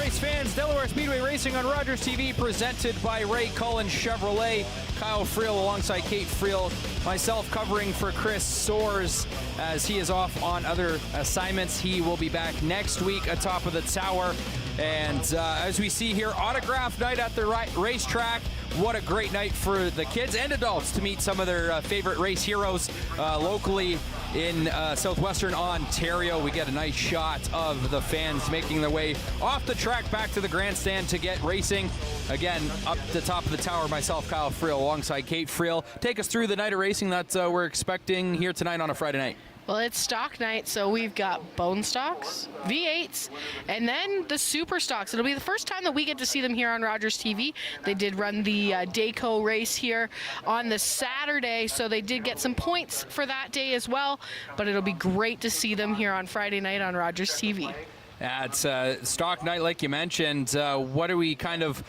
race fans, Delaware Speedway Racing on Rogers TV, presented by Ray Cullen Chevrolet. Kyle Friel alongside Kate Friel. Myself covering for Chris Soares as he is off on other assignments. He will be back next week atop of the tower. And as we see here, autograph night at the racetrack. What a great night for the kids and adults to meet some of their favorite race heroes locally in southwestern Ontario. We get a nice shot of the fans making their way off the track back to the grandstand to get racing. Again, up the top of the tower, myself, Kyle Friel, alongside Kate Friel. Take us through the night of racing that we're expecting here tonight on a Friday night. Well, it's stock night, so we've got bone stocks, V8s, and then the super stocks. It'll be the first time that we get to see them here on Rogers TV. They did run the Dayco race here on the Saturday, so they did get some points for that day as well, but it'll be great to see them here on Friday night on Rogers TV. Yeah, it's stock night, like you mentioned. What are we kind of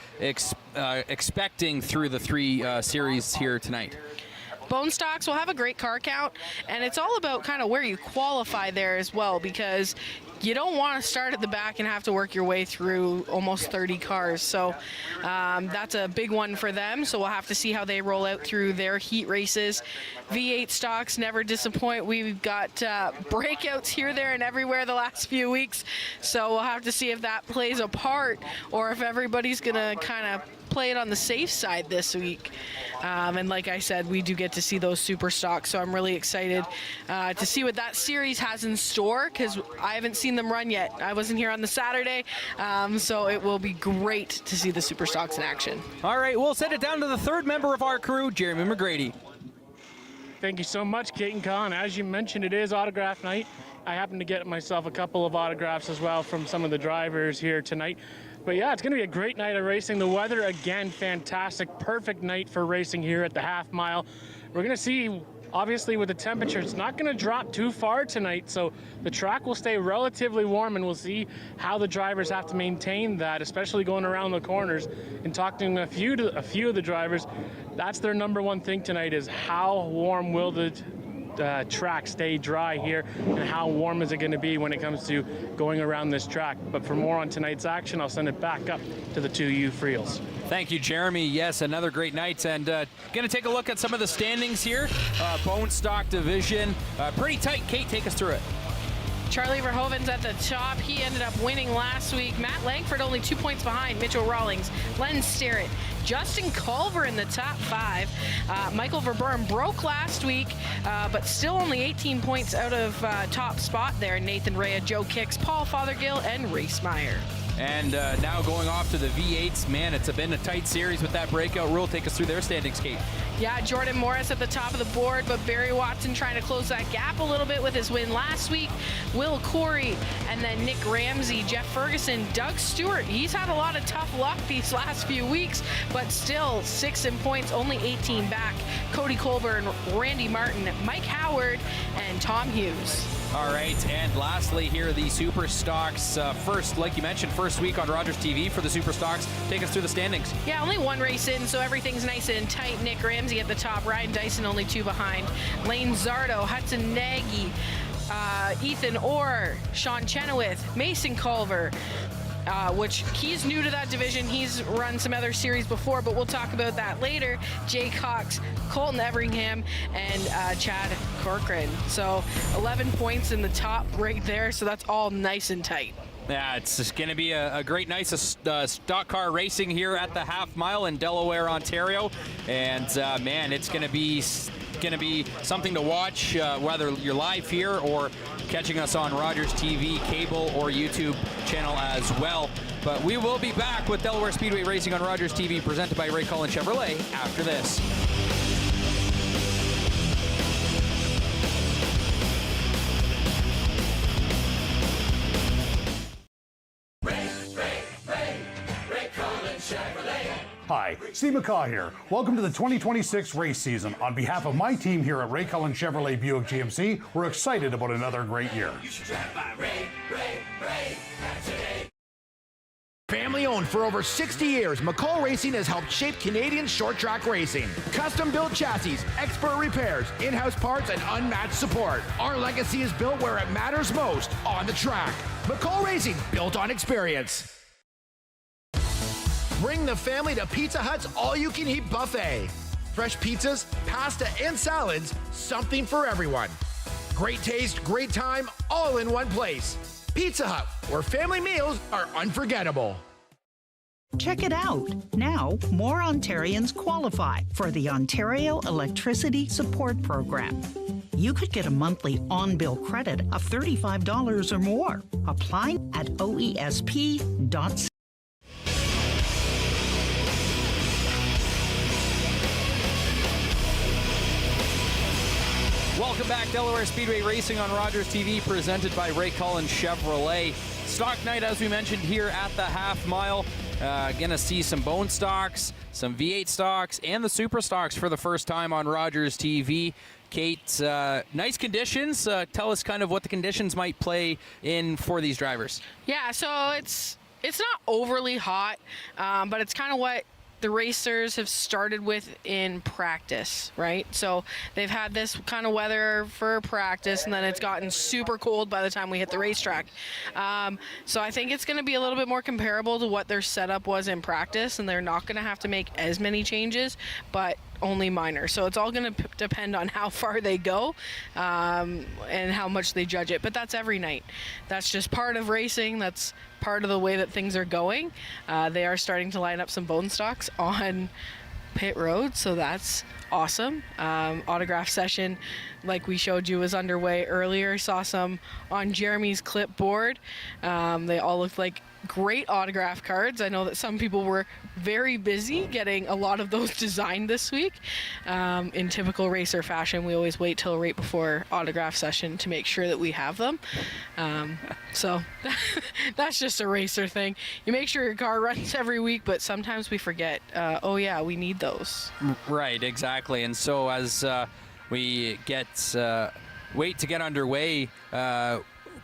expecting through the three series here tonight? Bone stocks will have a great car count, and it's all about kind of where you qualify there as well, because you don't want to start at the back and have to work your way through almost 30 cars. So that's a big one for them. So we'll have to see how they roll out through their heat races. V8 stocks never disappoint. We've got breakouts here, there, and everywhere the last few weeks. So we'll have to see if that plays a part or if everybody's going to kind of play it on the safe side this week. And like I said, we do get to see those super stocks, so I'm really excited to see what that series has in store, because I haven't seen them run yet. I wasn't here on the Saturday, so it will be great to see the super stocks in action. All right, we'll send it down to the third member of our crew, Jeremy McGrady. Thank you so much, Kate and Colin. As you mentioned, it is autograph night. I happened to get myself a couple of autographs as well from some of the drivers here tonight. But yeah, it's going to be a great night of racing. The weather, again, fantastic. Perfect night for racing here at the half mile. We're going to see, obviously, with the temperature, it's not going to drop too far tonight. So the track will stay relatively warm, and we'll see how the drivers have to maintain that, especially going around the corners. And talking to a few of the drivers, that's their number one thing tonight, is how warm will the track stay dry here, and how warm is it going to be when it comes to going around this track. But for more on tonight's action, I'll send it back up to the two you Friels. Thank you, Jeremy. Yes, another great night, and going to take a look at some of the standings here. Bone stock division, pretty tight. Kate, take us through it. Charlie Verhoeven's at the top. He ended up winning last week. Matt Langford only 2 points behind. Mitchell Rawlings, Len Starrett, Justin Culver in the top 5. Michael Verburn broke last week, but still only 18 points out of top spot there. Nathan Rea, Joe Kicks, Paul Fothergill, and Reese Meyer. And now going off to the V8s. Man, it's been a tight series with that breakout rule. Take us through their standings, Kate. Yeah, Jordan Morris at the top of the board, but Barry Watson trying to close that gap a little bit with his win last week. Will Corey, and then Nick Ramsey, Jeff Ferguson, Doug Stewart. He's had a lot of tough luck these last few weeks, but still 6 in points, only 18 back. Cody Colburn, Randy Martin, Mike Howard, and Tom Hughes. All right, and lastly here, the Super Stocks. First, like you mentioned, first week on Rogers TV for the Super Stocks. Take us through the standings. Yeah, only one race in, so everything's nice and tight. Nick Ramsey at the top, Ryan Dyson only 2 behind. Lane Zardo, Hudson Nagy, Ethan Orr, Sean Chenoweth, Mason Culver, which he's new to that division. He's run some other series before, but we'll talk about that later. Jay Cox, Colton Everingham, and Chad Corcoran. So 11 points in the top right there, so that's all nice and tight. Yeah, it's just going to be a great night of stock car racing here at the half mile in Delaware, Ontario. And man, it's going to be something to watch, whether you're live here or catching us on Rogers TV, cable, or YouTube channel as well. But we will be back with Delaware Speedway Racing on Rogers TV, presented by Ray Cullen Chevrolet, after this. Hi, Steve McCaw here. Welcome to the 2026 race season. On behalf of my team here at Ray Cullen Chevrolet Buick GMC, we're excited about another great year. You should drive by Ray today. Family owned for over 60 years, McCall Racing has helped shape Canadian short track racing. Custom built chassis, expert repairs, in-house parts, and unmatched support. Our legacy is built where it matters most, on the track. McCall Racing, built on experience. Bring the family to Pizza Hut's all-you-can-eat buffet. Fresh pizzas, pasta, and salads, something for everyone. Great taste, great time, all in one place. Pizza Hut, where family meals are unforgettable. Check it out. Now, more Ontarians qualify for the Ontario Electricity Support Program. You could get a monthly on-bill credit of $35 or more. Apply at oesp.ca. Welcome back, Delaware Speedway Racing on Rogers TV, presented by Ray Cullen Chevrolet. Stock night, as we mentioned, here at the half mile. Gonna see some bone stocks, some V8 stocks, and the super stocks for the first time on Rogers TV. Kate, nice conditions. Tell us kind of what the conditions might play in for these drivers. Yeah, so it's not overly hot, but it's kind of what the racers have started with in practice, right? So they've had this kind of weather for practice, and then it's gotten super cold by the time we hit the racetrack. So I think it's going to be a little bit more comparable to what their setup was in practice, and they're not going to have to make as many changes, but only minor. So it's all going to depend on how far they go and how much they judge it. But that's every night. That's just part of racing. That's part of the way that things are going. They are starting to line up some bone stocks on pit road, so that's awesome. Autograph session, like we showed you, was underway earlier. Saw some on Jeremy's clipboard. They all looked like great autograph cards. I know that some people were very busy getting a lot of those designed this week. In typical racer fashion, we always wait till right before autograph session to make sure that we have them. So that's just a racer thing. You make sure your car runs every week, but sometimes we forget, oh yeah, we need those. Right, exactly. And so as we wait to get underway,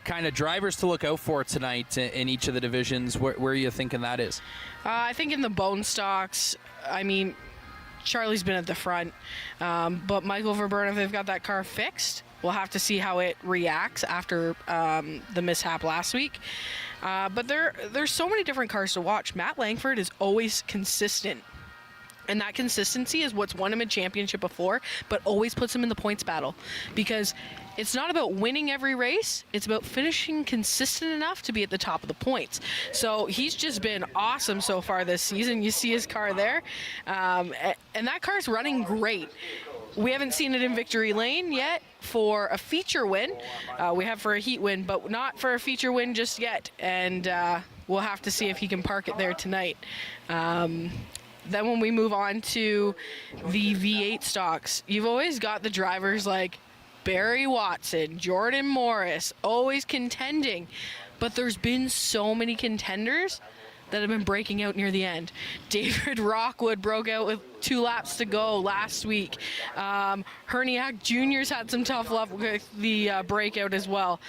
kind of drivers to look out for tonight in each of the divisions, where are you thinking that is? I think in the bone stocks, I mean, Charlie's been at the front, but Michael Verburn, if they've got that car fixed, we'll have to see how it reacts after the mishap last week. But there's so many different cars to watch. Matt Langford is always consistent. And that consistency is what's won him a championship before, but always puts him in the points battle. Because it's not about winning every race, it's about finishing consistent enough to be at the top of the points. So he's just been awesome so far this season. You see his car there, and that car's running great. We haven't seen it in victory lane yet for a feature win. We have for a heat win, but not for a feature win just yet. And we'll have to see if he can park it there tonight. Then when we move on to the V8 stocks, you've always got the drivers like Barry Watson, Jordan Morris, always contending. But there's been so many contenders that have been breaking out near the end. David Rockwood broke out with 2 laps to go last week. Herniak Jr.'s had some tough luck with the breakout as well.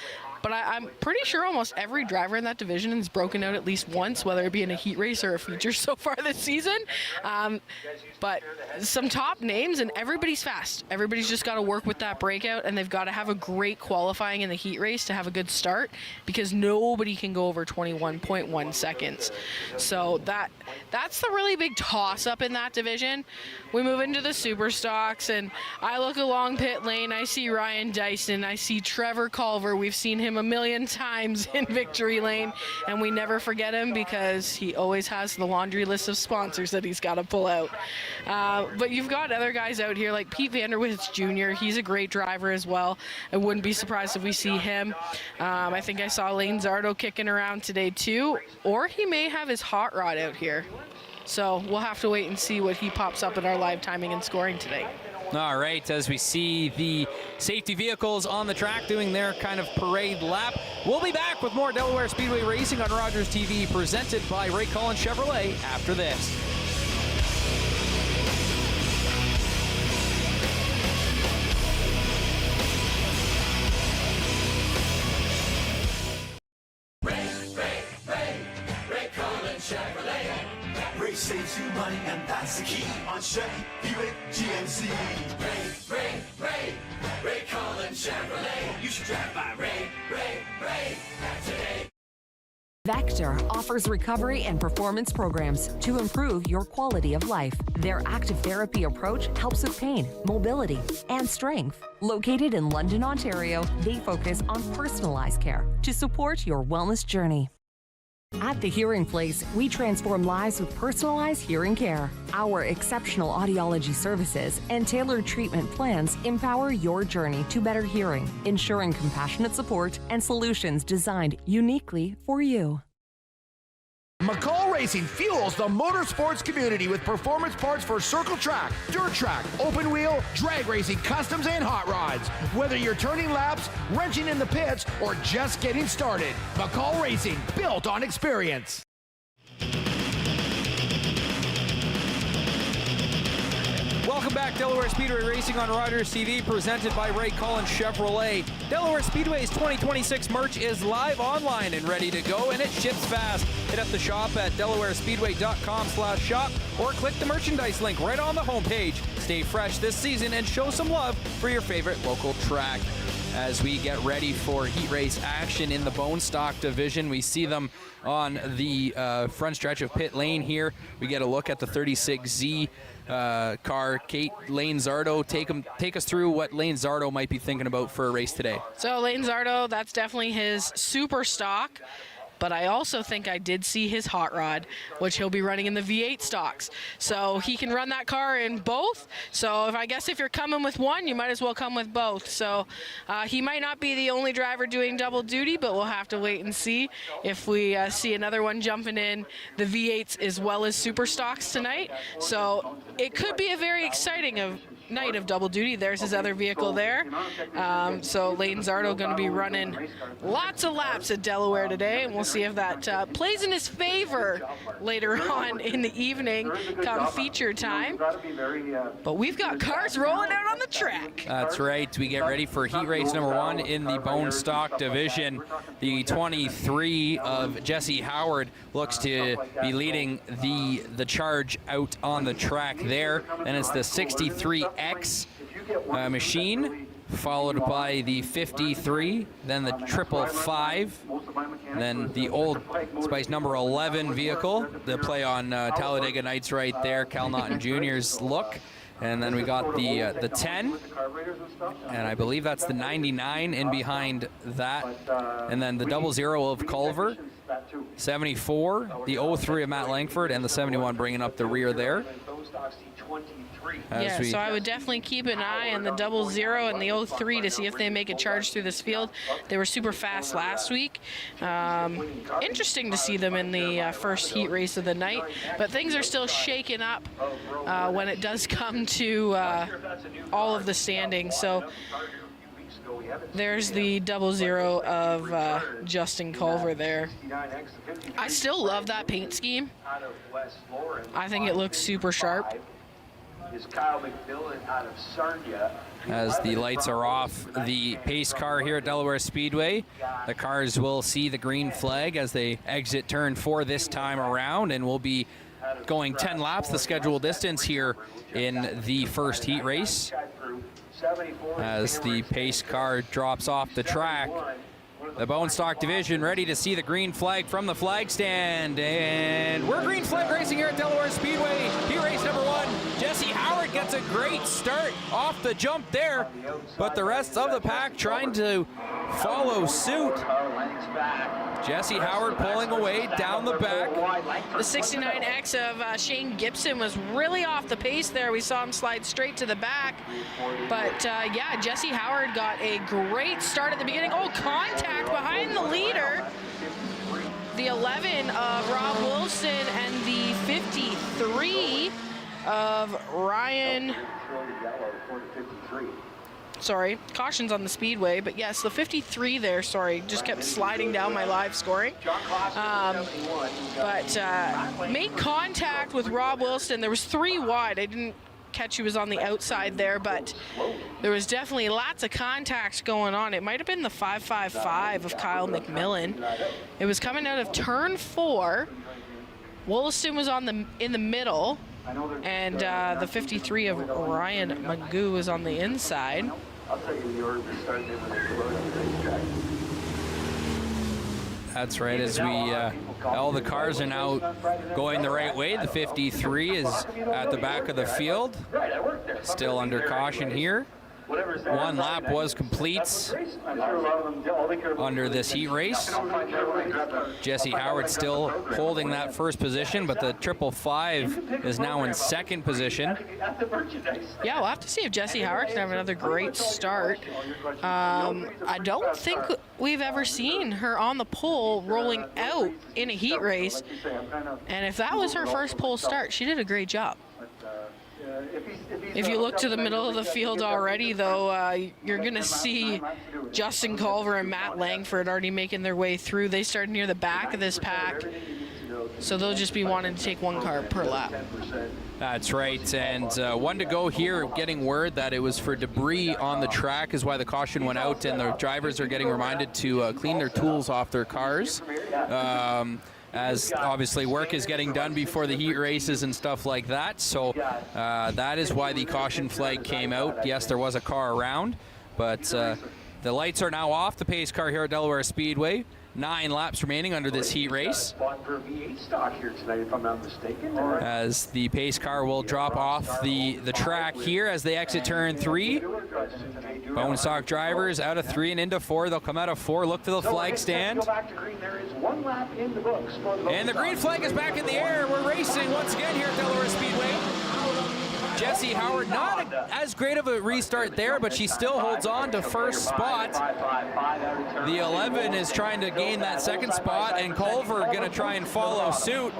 But I'm pretty sure almost every driver in that division has broken out at least once, whether it be in a heat race or a feature so far this season. But some top names, and everybody's fast. Everybody's just got to work with that breakout, and they've got to have a great qualifying in the heat race to have a good start, because nobody can go over 21.1 seconds. So that's the really big toss-up in that division. We move into the super stocks, and I look along pit lane. I see Ryan Dyson. I see Trevor Culver. We've seen him a million times in victory lane, and we never forget him because he always has the laundry list of sponsors that he's got to pull out. But you've got other guys out here like Pete Vanderwitz Jr. He's a great driver as well. I wouldn't be surprised if we see him. I think I saw Lane Zardo kicking around today too, or he may have his hot rod out here. So we'll have to wait and see what he pops up in our live timing and scoring today. All right, as we see the safety vehicles on the track doing their kind of parade lap, we'll be back with more Delaware Speedway Racing on Rogers TV, presented by Ray Cullen Chevrolet after this. Ray Cullen Chevrolet. Ray saves you money, and that's the key on Chevy, Buick, GMC. Ray Cullen Chevrolet. You should drive by Ray today. Vector Center offers recovery and performance programs to improve your quality of life. Their active therapy approach helps with pain, mobility, and strength. Located in London, Ontario, they focus on personalized care to support your wellness journey. At The Hearing Place, we transform lives with personalized hearing care. Our exceptional audiology services and tailored treatment plans empower your journey to better hearing, ensuring compassionate support and solutions designed uniquely for you. McCall Racing fuels the motorsports community with performance parts for circle track, dirt track, open wheel, drag racing, customs, and hot rods. Whether you're turning laps, wrenching in the pits, or just getting started, McCall Racing, built on experience. Welcome back, Delaware Speedway Racing on Rogers TV, presented by Ray Collins Chevrolet. Delaware Speedway's 2026 merch is live online and ready to go, and it ships fast. Hit up the shop at delawarespeedway.com/shop or click the merchandise link right on the homepage. Stay fresh this season and show some love for your favorite local track. As we get ready for heat race action in the bone stock division, we see them on the front stretch of pit lane here. We get a look at the 36Z car. Kate, Lane Zardo, take us through what Lane Zardo might be thinking about for a race today. So Lane Zardo, that's definitely his super stock. But I also think I did see his hot rod, which he'll be running in the V8 stocks. So he can run that car in both. So if you're coming with one, you might as well come with both. So he might not be the only driver doing double duty, but we'll have to wait and see if we see another one jumping in the V8s as well as super stocks tonight. So it could be a very exciting night of double duty. There's his other vehicle there. So Lane Zardo going to be running lots of laps at Delaware today, and we'll see if that plays in his favor later on in the evening come feature time. But we've got cars rolling out on the track. That's right. We get ready for heat race number 1 in the bone stock division. The 23 of Jesse Howard looks to be leading the charge out on the track there. And it's the 63X machine, followed by the 53, then the 555, then the Old Spice number 11 vehicle, the play on Talladega Nights right there, Cal Naughton Jr.'s look. And then we got the 10, and I believe that's the 99 in behind that. And then the 00 of Culver, 74, the 03 of Matt Langford, and the 71 bringing up the rear there. Yeah, so I would definitely keep an eye on the 00 and the 03 to see if they make a charge through this field. They were super fast last week. Interesting to see them in the first heat race of the night, but things are still shaken up when it does come to all of the standings. So there's the 00 of Justin Culver there. I still love that paint scheme. I think it looks super sharp. As the lights are off the pace car here at Delaware Speedway, the cars will see the green flag as they exit turn 4 this time around, and we'll be going 10 laps, the scheduled distance here in the first heat race. As the pace car drops off the track, the bone stock division ready to see the green flag from the flag stand, and we're green flag racing here at Delaware Speedway. Heat race number 1. Jesse Howard gets a great start off the jump there, but the rest of the pack trying to follow suit. Jesse Howard pulling away down the back. The 69X of Shane Gibson was really off the pace there. We saw him slide straight to the back. But yeah, Jesse Howard got a great start at the beginning. Oh, contact behind the leader. The 11 of Rob Wilson and the 53 of Ryan. Sorry, cautions on the speedway, but yes, the 53 there, sorry, just kept sliding down my live scoring. But made contact with Rob Wilson. There was 3 wide. I didn't catch who was on the outside there, but there was definitely lots of contact going on. It might have been the 555 of Kyle McMillan. It was coming out of turn 4. Wollaston was in the middle, and the 53 of Ryan Magoo was on the inside. I'll tell you the order to start them when they come out on the racetrack. That's right, as we, all the cars are now going the right way. The 53 is at the back of the field, still under caution here. One lap was complete under this heat race. Jesse Howard still holding that first position, but the 555 is now in second position. Yeah, we'll have to see if Jesse Howard can have another great start. I don't think we've ever seen her on the pole rolling out in a heat race. And if that was her first pole start, she did a great job. If you look to the middle of the field already, though, you're going to see Justin Culver and Matt Langford already making their way through. They started near the back of this pack, so they'll just be wanting to take one car per lap. That's right, and one to go here, getting word that it was for debris on the track is why the caution went out, and the drivers are getting reminded to clean their tools off their cars. As obviously work is getting done before the heat races and stuff like that. So that is why the caution flag came out. Yes, there was a car around, but the lights are now off. The pace car here at Delaware Speedway. 9 laps remaining under this heat race. As the pace car will drop off the track here as they exit turn 3. Bone stock drivers out of 3 and into 4. They'll come out of 4, look to the flag stand. And the green flag is back in the air. We're racing once again here at Delaware Speedway. Jesse Howard, not as great of a restart there, but she still holds on to first spot. The 11 is trying to gain that second spot, and Culver going to try and follow suit,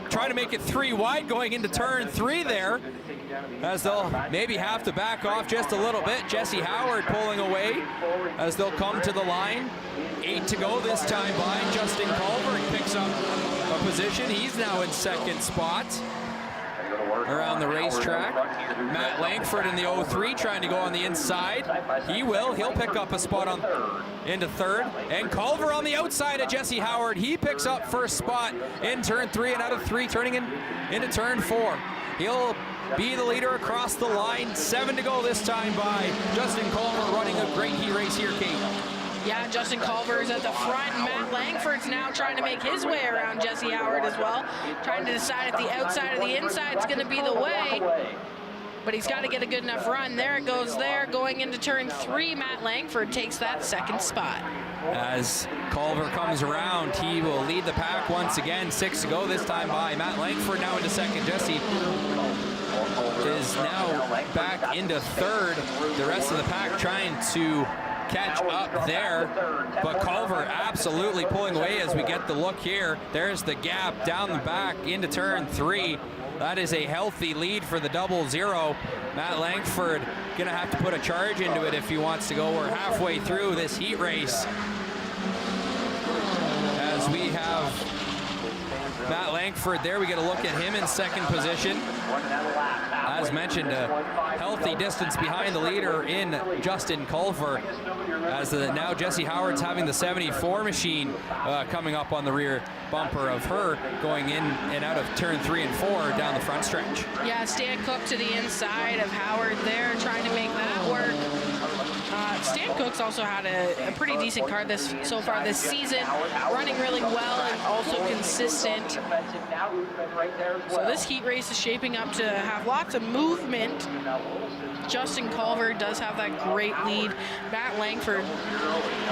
trying to make it 3 wide going into turn 3 there, as they'll maybe have to back off just a little bit. Jesse Howard pulling away as they'll come to the line. 8 to go this time by. Justin Culver picks up a position. He's now in second spot around the racetrack. Matt Langford in the 03 trying to go on the inside. He'll pick up a spot into third. And Culver on the outside of Jesse Howard. He picks up first spot in turn 3 and out of 3, turning into turn 4. He'll be the leader across the line. 7 to go this time by. Justin Culver running a great heat race here, Kate. Yeah, Justin Culver is at the front. Matt Langford's now trying to make his way around Jesse Howard as well. Trying to decide if the outside or the inside is going to be the way. But he's got to get a good enough run. There it goes there. Going into turn 3, Matt Langford takes that second spot. As Culver comes around, he will lead the pack once again. 6 to go this time by. Matt Langford now into second. Jesse is now back into third. The rest of the pack trying to catch up there, but Culver absolutely pulling away as we get the look here. There's the gap down the back into turn 3. That is a healthy lead for the 00. Matt Langford gonna have to put a charge into it if he wants to go. We're halfway through this heat race as we have Matt Langford there. We get a look at him in second position. As mentioned, a healthy distance behind the leader in Justin Culver, as now Jesse Howard's having the 74 machine coming up on the rear bumper of her, going in and out of turn 3 and 4 down the front stretch. Yeah, Stan Cook to the inside of Howard there, trying to make that work. Stan Cook's also had a pretty decent car so far this season, running really well and also consistent. So this heat race is shaping up to have lots of movement. Justin Culver does have that great lead. Matt Langford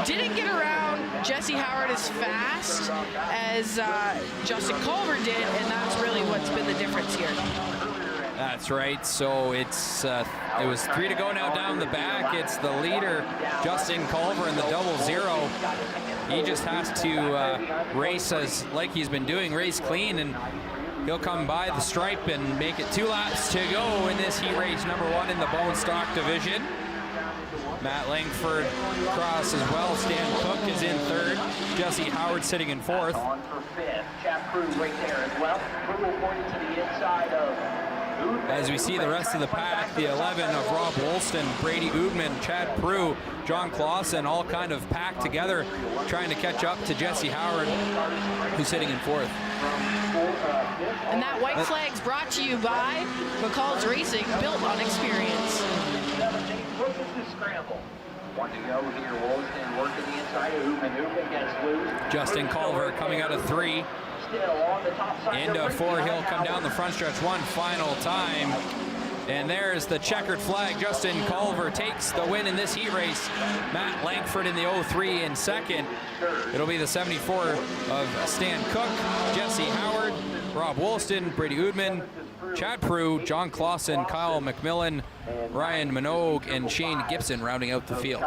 didn't get around Jesse Howard as fast as Justin Culver did, and that's really what's been the difference here. That's right. So it was 3 to go now down the back. It's the leader, Justin Culver, in the 00. He just has to race like he's been doing, race clean, and he'll come by the stripe and make it 2 laps to go in this heat race number 1 in the bone stock division. Matt Langford across as well. Stan Cook is in third. Jesse Howard sitting in fourth. On for fifth. Chap Crew right there as well. Crew pointing to the inside of. As we see the rest of the pack, the 11 of Rob Wolston, Brady Oudman, Chad Prue, John Clausen, all kind of packed together, trying to catch up to Jesse Howard, who's sitting in fourth. And that white flag's brought to you by McCall's Racing, built on experience. 1 to go here. Wollaston working the inside. Uman gets loose. Justin Culver coming out of 3. Still on the top side. Into 4, he'll come down the front stretch one final time. And there's the checkered flag. Justin Culver takes the win in this heat race. Matt Langford in the 03 in second. It'll be the 74 of Stan Cook, Jesse Howard, Rob Wollaston, Brady Udman, Chad Prue, John Clausen, Kyle McMillan, Ryan Minogue, and Shane Gibson rounding out the field.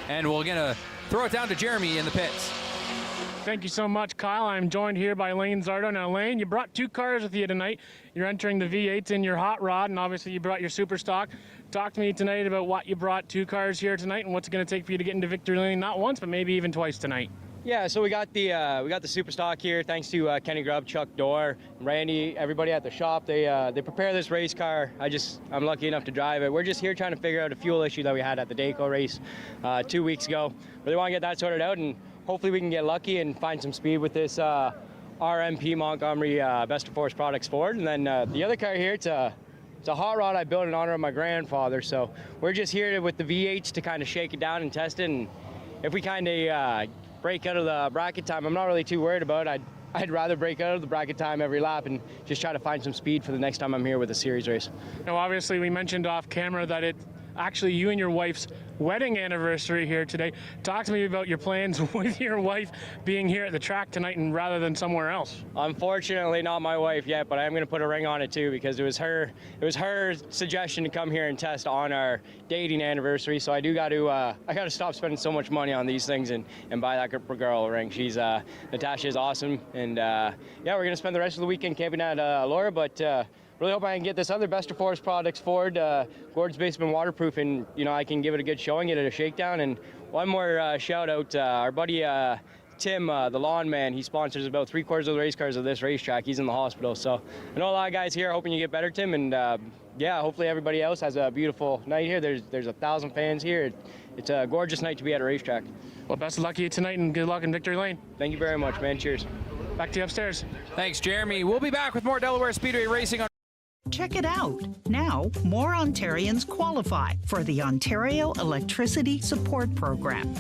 And we're gonna throw it down to Jeremy in the pits. Thank you so much, Kyle. I'm joined here by Lane Zardo. Now, Lane, you brought 2 cars with you tonight. You're entering the V8s in your hot rod, and obviously you brought your super stock. Talk to me tonight about what you brought 2 cars here tonight and what's it going to take for you to get into victory lane, not once, but maybe even twice tonight. Yeah, so we got the super stock here thanks to Kenny Grubb, Chuck Dorr, Randy, everybody at the shop. They prepare this race car. I'm lucky enough to drive it. We're just here trying to figure out a fuel issue that we had at the Dayco race 2 weeks ago. Really want to get that sorted out, and hopefully we can get lucky and find some speed with this RMP Montgomery Best of Force Products Ford. And then the other car here, it's a hot rod I built in honor of my grandfather. So we're just here with the V8s to kind of shake it down and test it. And if we kind of break out of the bracket time, I'm not really too worried about it. I'd rather break out of the bracket time every lap and just try to find some speed for the next time I'm here with a series race. Now, obviously, we mentioned off camera that it's actually you and your wife's wedding anniversary here today. Talk to me about your plans with your wife being here at the track tonight and rather than somewhere else. Unfortunately, not my wife yet, but I am going to put a ring on it too because it was her suggestion to come here and test on our dating anniversary. So I got to stop spending so much money on these things and buy that girl a ring. Natasha is awesome, and yeah, we're going to spend the rest of the weekend camping at Laura, but really hope I can get this other Best of Force Products Ford, Gord's Basement waterproof, and I can give it a good showing, get it a shakedown. And one more shout out, our buddy Tim, the lawn man, he sponsors about 3/4 of the race cars of this racetrack. He's in the hospital, so I know a lot of guys here hoping you get better, Tim, and yeah, hopefully everybody else has a beautiful night here. There's 1,000 fans here. It's a gorgeous night to be at a racetrack. Well, best of luck to you tonight and good luck in victory lane. Thank you very much, man. Cheers. Back to you upstairs. Thanks, Jeremy. We'll be back with more Delaware Speedway racing on. Check it out. Now, more Ontarians qualify for the Ontario Electricity Support Program.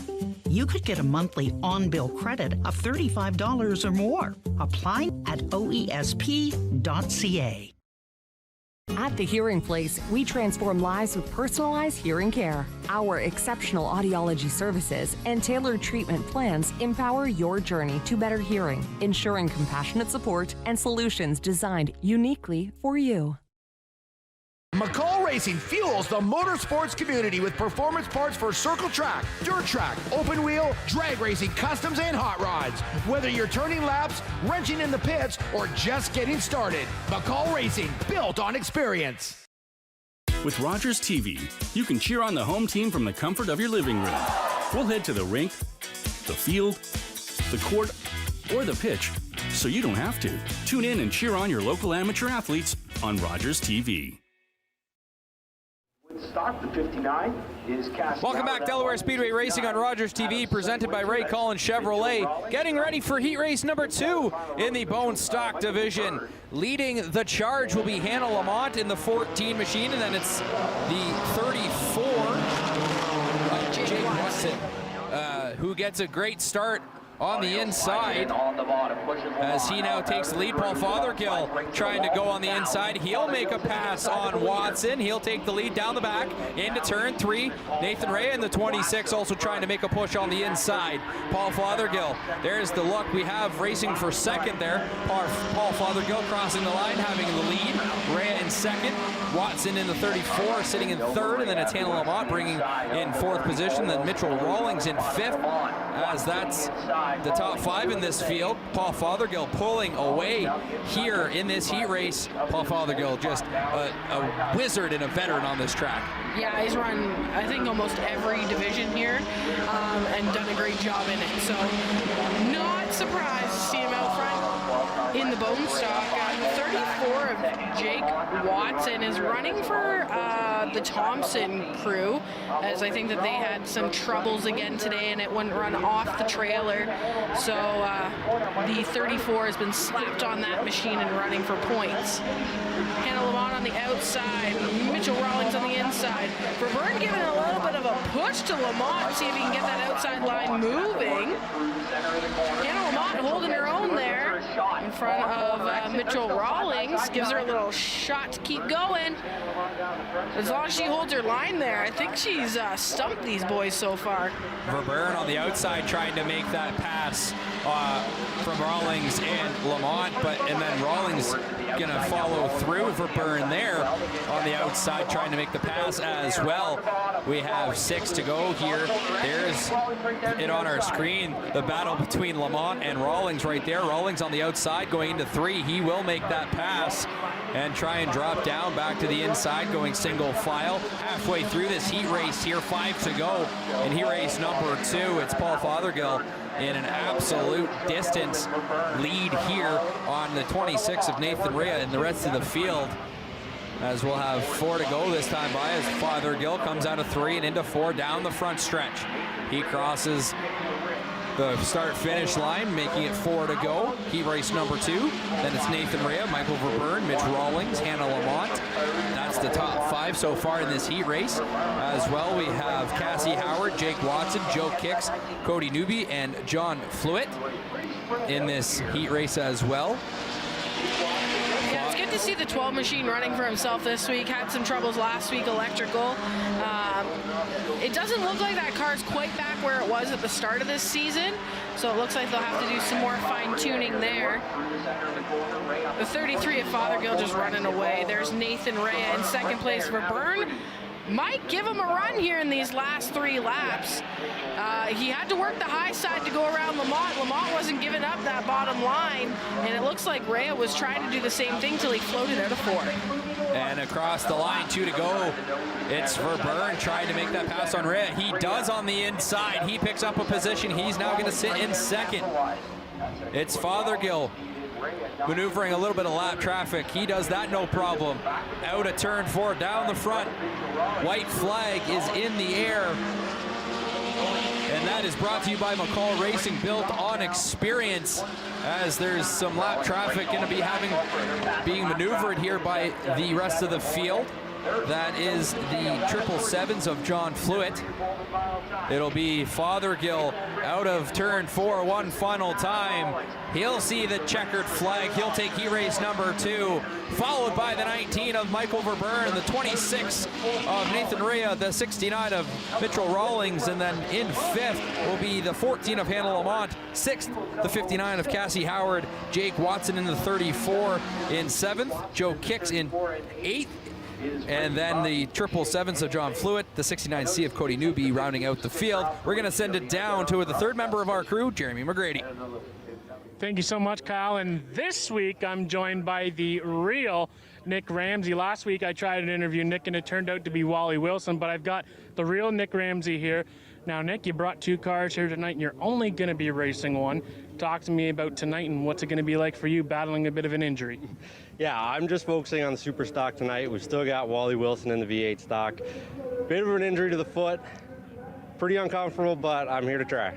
You could get a monthly on-bill credit of $35 or more. Apply at oesp.ca. At The Hearing Place, we transform lives with personalized hearing care. Our exceptional audiology services and tailored treatment plans empower your journey to better hearing, ensuring compassionate support and solutions designed uniquely for you. McCall Racing fuels the motorsports community with performance parts for circle track, dirt track, open wheel, drag racing, customs, and hot rods. Whether you're turning laps, wrenching in the pits, or just getting started, McCall Racing, built on experience. With Rogers TV, you can cheer on the home team from the comfort of your living room. We'll head to the rink, the field, the court, or the pitch, so you don't have to. Tune in and cheer on your local amateur athletes on Rogers TV. Stock, the 59 is cast. Welcome back, Delaware Speedway Racing on Rogers TV, presented by Ray Cullen Chevrolet. Getting ready for heat race number 2 in the Bone Stock division. Leading the charge will be Hannah Lamont in the 14 machine, and then it's the 34 of Jake Watson, who gets a great start on the inside as he now takes the lead. Paul Fothergill trying to go on the inside. He'll make a pass on Watson. He'll take the lead down the back into turn 3. Nathan Ray in the 26 also trying to make a push on the inside. Paul Fothergill, there's the look. We have racing for second there. Paul Fothergill crossing the line, having the lead. Ray in second. Watson in the 34 sitting in third, and then it's Hannah Lamont bringing in 4th position. Then Mitchell Rawlings in 5th, as that's the top 5 in this field. Paul Fothergill pulling away here in this heat race. Paul Fothergill just a wizard and a veteran on this track. Yeah, he's run, I think, almost every division here and done a great job in it. So not surprised to see him out front. in the bone stock. 34 of Jake Watson is running for the Thompson crew, as I think that they had some troubles again today and it wouldn't run off the trailer. So the 34 has been slapped on that machine and running for points. Hannah Lamont on the outside, Mitchell Rawlings on the inside. Verburn giving a little bit of a push to Lamont, see if he can get that outside line moving. Hannah Lamont holding her own there in front of Mitchell Rawlings, gives her a little shot to keep going. As long as she holds her line there, I think she's stumped these boys so far. Verburn on the outside trying to make that pass from Rawlings and Lamont, and then Rawlings gonna follow through. Verburn there on the outside trying to make the pass as well. We have 6 to go here. There's it on our screen, the battle between Lamont and Rawlings right there. Rawlings on the outside going into 3. He will make that pass and try and drop down back to the inside, going single file. Halfway through this heat race here, 5 to go in heat race number 2. It's Paul Fothergill in an absolute distance lead here on the 26 of Nathan Rea and the rest of the field, as we'll have 4 to go this time by as Fothergill comes out of 3 and into 4 down the front stretch. He crosses the start-finish line, making it 4 to go. Heat race number 2. Then it's Nathan Rea, Michael Verburn, Mitch Rawlings, Hannah Lamont. That's the top 5 so far in this heat race. As well, we have Cassie Howard, Jake Watson, Joe Kicks, Cody Newby, and John Fluitt in this heat race as well. Yeah, it's good to see the 12 machine running for himself this week. Had some troubles last week, electrical. It doesn't look like that car's quite back where it was at the start of this season, so it looks like they'll have to do some more fine-tuning there. The 33 of Fothergill just running away. There's Nathan Rea in second place. Verburn might give him a run here in these last 3 laps. He had to work the high side to go around Lamont. Lamont wasn't giving up that bottom line, and it looks like Rea was trying to do the same thing till he floated out of 4. And across the line, 2 to go. It's Verburn trying to make that pass on Rea. He does on the inside. He picks up a position. He's now going to sit in second. It's Fothergill maneuvering a little bit of lap traffic. He does that no problem. Out of turn 4, down the front. White flag is in the air. And that is brought to you by McCall Racing, built on experience, as there's some lap traffic going to be being maneuvered here by the rest of the field. That is the 777s of John Fluitt. It'll be Fothergill out of turn 4 one final time. He'll see the checkered flag. He'll take heat race number 2, followed by the 19 of Michael Verburn, the 26 of Nathan Rea, the 69 of Mitchell Rawlings, and then in 5th will be the 14 of Hannah Lamont, 6th, the 59 of Cassie Howard, Jake Watson in the 34 in 7th, Joe Kicks in 8th, and then the 777s of John Fluitt, the 69C of Cody Newby rounding out the field. We're going to send it down to the 3rd member of our crew, Jeremy McGrady. Thank you so much, Kyle. And this week I'm joined by the real Nick Ramsey. Last week I tried to interview Nick and it turned out to be Wally Wilson, but I've got the real Nick Ramsey here. Now, Nick, you brought 2 cars here tonight and you're only going to be racing one. Talk to me about tonight and what's it going to be like for you battling a bit of an injury. Yeah, I'm just focusing on the super stock tonight. We've still got Wally Wilson in the V8 stock. Bit of an injury to the foot. Pretty uncomfortable, but I'm here to try.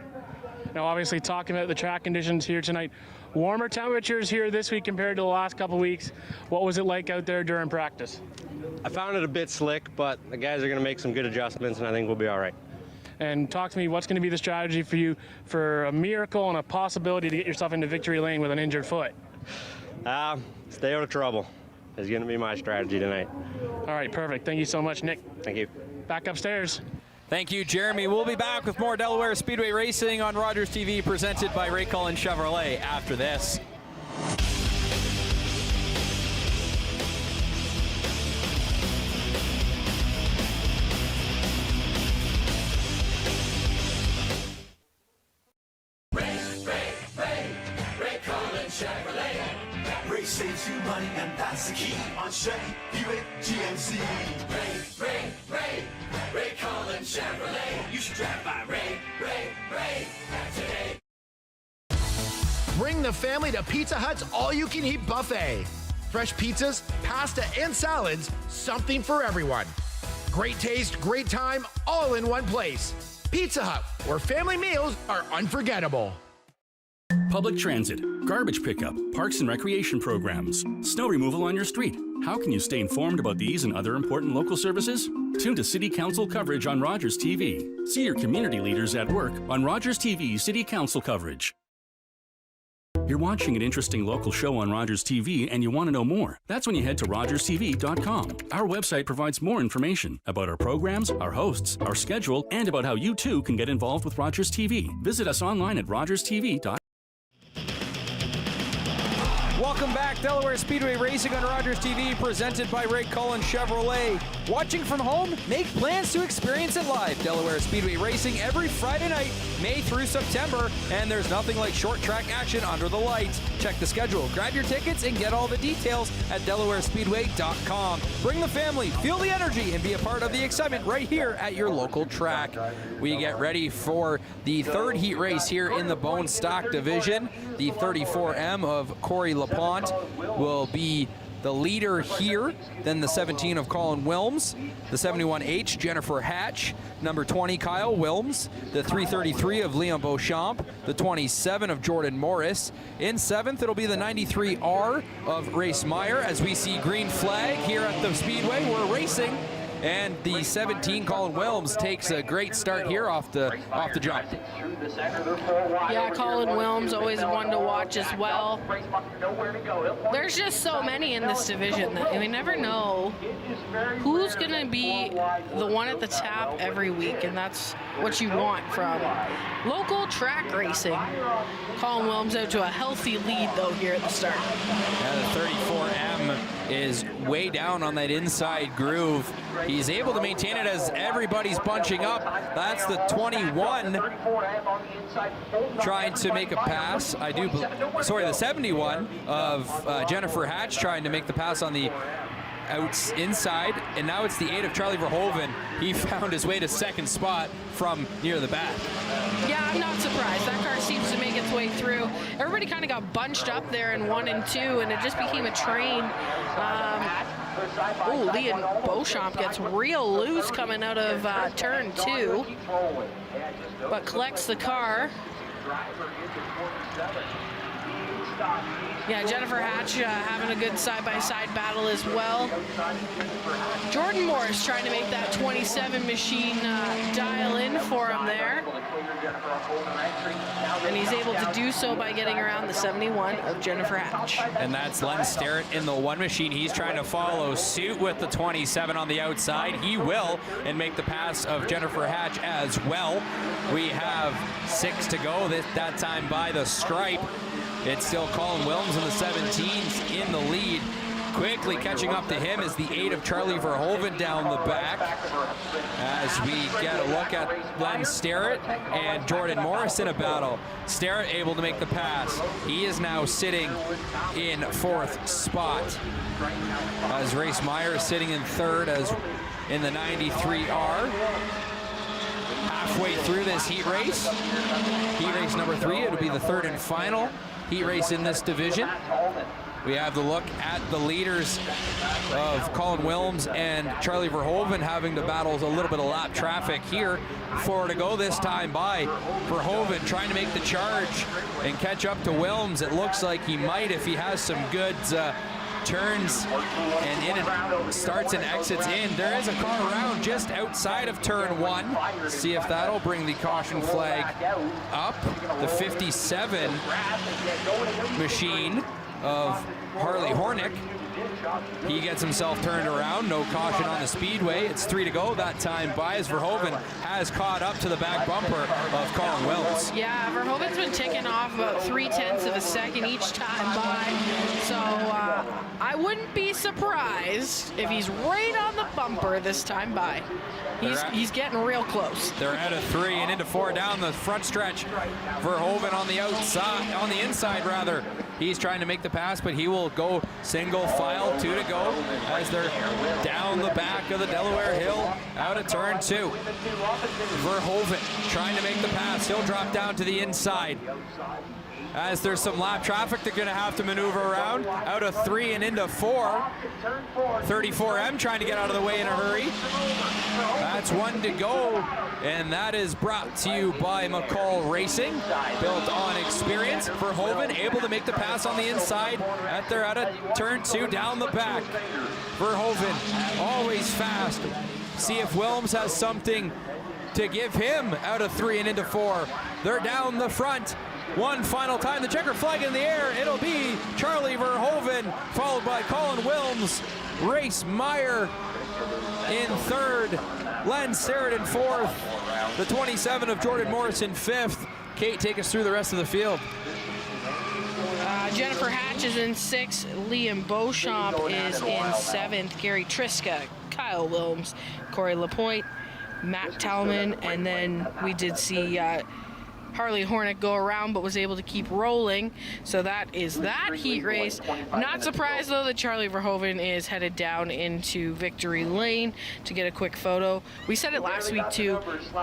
Now, obviously, talking about the track conditions here tonight, warmer temperatures here this week compared to the last couple weeks. What was it like out there during practice? I found it a bit slick, but the guys are going to make some good adjustments, and I think we'll be all right. And talk to me, what's going to be the strategy for you for a miracle and a possibility to get yourself into victory lane with an injured foot? Stay out of trouble is going to be my strategy tonight. All right, perfect. Thank you so much, Nick. Thank you. Back upstairs. Thank you, Jeremy. We'll be back with more Delaware Speedway Racing on Rogers TV, presented by Ray Cullen Chevrolet after this. Ray Cullen Chevrolet. Ray saves you money, and that's the key on Chevy, Buick, GMC. Ray Cullen Chevrolet. You should drive by Ray today. Bring Bring the family to Pizza Hut's all-you-can-eat buffet. Fresh pizzas, pasta, and salads, something for everyone. Great taste, great time, all in one place. Pizza Hut, where family meals are unforgettable. Public transit, garbage pickup, parks and recreation programs, snow removal on your street. How can you stay informed about these and other important local services? Tune to City Council coverage on Rogers TV. See your community leaders at work on Rogers TV City Council coverage. You're watching an interesting local show on Rogers TV and you want to know more. That's when you head to rogerstv.com. Our website provides more information about our programs, our hosts, our schedule, and about how you too can get involved with Rogers TV. Visit us online at rogerstv.com. Welcome back, Delaware Speedway Racing on Rogers TV, presented by Ray Cullen Chevrolet. Watching from home? Make plans to experience it live. Delaware Speedway Racing every Friday night, May through September, and there's nothing like short track action under the lights. Check the schedule, grab your tickets, and get all the details at DelawareSpeedway.com. Bring the family, feel the energy, and be a part of the excitement right here at your local track. We get ready for the third heat race here in the Bone Stock Division. The 34M of Corey LaPont will be the leader here, then the 17 of Colin Wilms, the 71H Jennifer Hatch, number 20 Kyle Wilms, the 333 of Liam Beauchamp, the 27 of Jordan Morris. In 7th, it'll be the 93R of Race Meyer as we see green flag here at the Speedway. We're racing. And the 17 Colin Wilms takes a great start here off the jump. Yeah, Colin Wilms, always one to watch as well. There's just so many in this division that we never know who's going to be the one at the top every week, and that's what you want from local track racing. Colin Wilms out to a healthy lead, though, here at the start. Yeah, the 34M is way down on that inside groove. He's able to maintain it as everybody's bunching up. That's the 21 trying to make a pass. The 71 of Jennifer Hatch trying to make the pass on the inside, and now it's the 8 of Charlie Verhoeven. He found his way to second spot from near the back. Yeah, I'm not surprised. That car seems to make its way through. Everybody kind of got bunched up there in 1 and 2, and it just became a train. Liam Beauchamp gets real loose coming out of turn 2, but collects the car. Yeah, Jennifer Hatch having a good side-by-side battle as well. Jordan Morris trying to make that 27 machine dial in for him there. And he's able to do so by getting around the 71 of Jennifer Hatch. And that's Len Starrett in the 1 machine. He's trying to follow suit with the 27 on the outside. He will, and make the pass of Jennifer Hatch as well. We have 6 to go that time by the stripe. It's still Colin Wilms in the 17s in the lead. Quickly catching up to him is the 8 of Charlie Verhoeven down the back. As we get a look at Len Starrett and Jordan Morris in a battle. Starrett able to make the pass. He is now sitting in 4th spot. As Race Meyer is sitting in 3rd as in the 93R. Halfway through this heat race number 3, it'll be the 3rd and final heat race in this division. We have the look at the leaders of Colin Wilms and Charlie Verhoeven having to battle a little bit of lap traffic here. 4 to go this time by Verhoeven trying to make the charge and catch up to Wilms. It looks like he might if he has some good turns and in and starts and exits in. There is a car around just outside of turn 1. See if that'll bring the caution flag up. The 57 machine of Harley Hornick. He gets himself turned around. No caution on the speedway. It's 3 to go that time by as Verhoeven has caught up to the back bumper of Colin Wilms. Yeah, Verhoeven's been ticking off about 0.3 of a second each time by. So I wouldn't be surprised if he's right on the bumper this time by. He's getting real close. They're out of 3 and into 4 down the front stretch. Verhoeven on the outside, on the inside rather, He's trying to make the pass, but he will go single file, 2 to go as they're down the back of the Delaware Hill out of turn 2. Verhoeven trying to make the pass. He'll drop down to the inside. As there's some lap traffic, they're going to have to maneuver around out of 3 and into 4. 34M trying to get out of the way in a hurry. That's 1 to go, and that is brought to you by McCall Racing, built on experience. Verhoeven able to make the pass on the inside at they're out of turn 2 down the back. Verhoeven always fast. See if Wilms has something to give him out of 3 and into 4. They're down the front. One final time, the checker flag in the air. It'll be Charlie Verhoeven, followed by Colin Wilms, Race Meyer in 3rd, Len Sarrett in 4th, the 27 of Jordan Morris in 5th. Kate, take us through the rest of the field. Jennifer Hatch is in 6th, Liam Beauchamp is in 7th, Gary Triska, Kyle Wilms, Corey Lapointe, Matt Talman, and then we did see Harley Hornick go around, but was able to keep rolling. So that is that heat race. Not surprised though that Charlie Verhoeven is headed down into Victory Lane to get a quick photo. We said it last week too.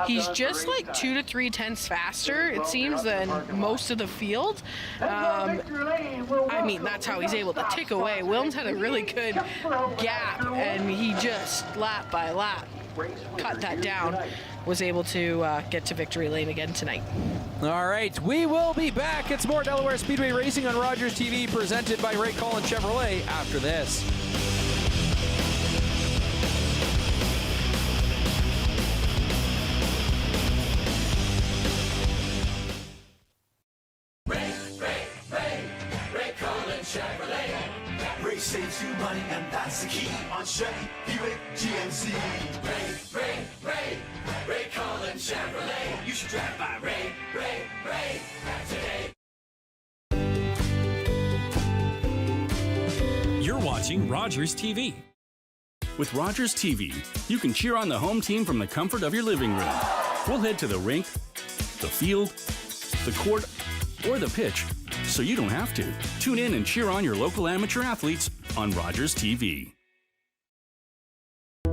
He's just like 2 to 3 tenths faster, it seems, than most of the field. I mean, that's how he's able to tick away. Wilms had a really good gap, and he just lap by lap cut that down, was able to get to Victory Lane again tonight. All right, we will be back. It's more Delaware Speedway Racing on Rogers TV, presented by Ray Collins Chevrolet after this. Ray Collins Chevrolet. Ray saves you money, and that's the key on Chevy, Buick, GMC. Ray Collins Chevrolet. You should drive by Ray today. You're watching Rogers TV. With Rogers TV, you can cheer on the home team from the comfort of your living room. We'll head to the rink, the field, the court, or the pitch, so you don't have to. Tune in and cheer on your local amateur athletes on Rogers TV.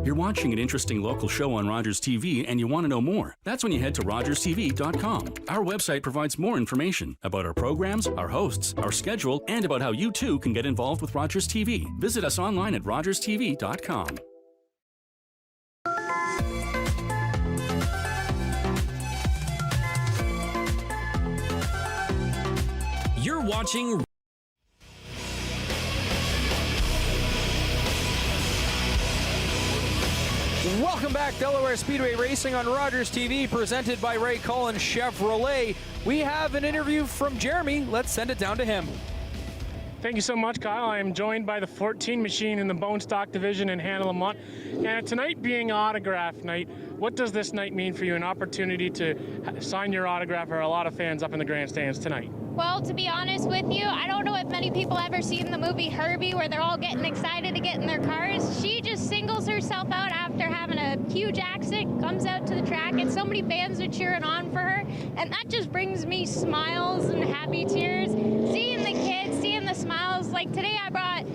You're watching an interesting local show on Rogers TV and you want to know more. That's when you head to RogersTV.com. Our website provides more information about our programs, our hosts, our schedule, and about how you too can get involved with Rogers TV. Visit us online at RogersTV.com. You're watching. Welcome back, Delaware Speedway Racing on Rogers TV, presented by Ray Collins Chevrolet. We have an interview from Jeremy. Let's send it down to him. Thank you so much, Kyle. I am joined by the 14 machine in the bone stock division in Hannah Lamont. And tonight being autograph night, what does this night mean for you? An opportunity to sign your autograph for a lot of fans up in the grandstands tonight. Well, to be honest with you, I don't know if many people ever seen the movie Herbie, where they're all getting excited to get in their cars. She just singles herself out after having a huge accident, comes out to the track, and so many fans are cheering on for her. And that just brings me smiles and happy tears. Seeing the kids, seeing the smiles. Like today I brought